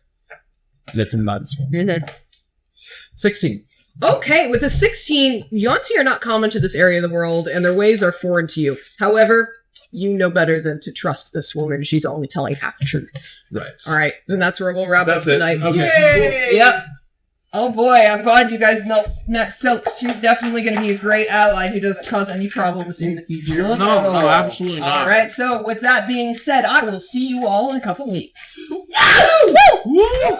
That's in minus 1. 16. Okay, with a 16, Yuan-Ti are not common to this area of the world, and their ways are foreign to you. However, you know better than to trust this woman. She's only telling half-truths. Right. Alright, then that's where we'll wrap up tonight. Okay. Yay! Yep. Oh boy, I'm glad you guys met Silk. She's definitely going to be a great ally who doesn't cause any problems in the future. No, absolutely not. Alright, so with that being said, I will see you all in a couple weeks. Woo!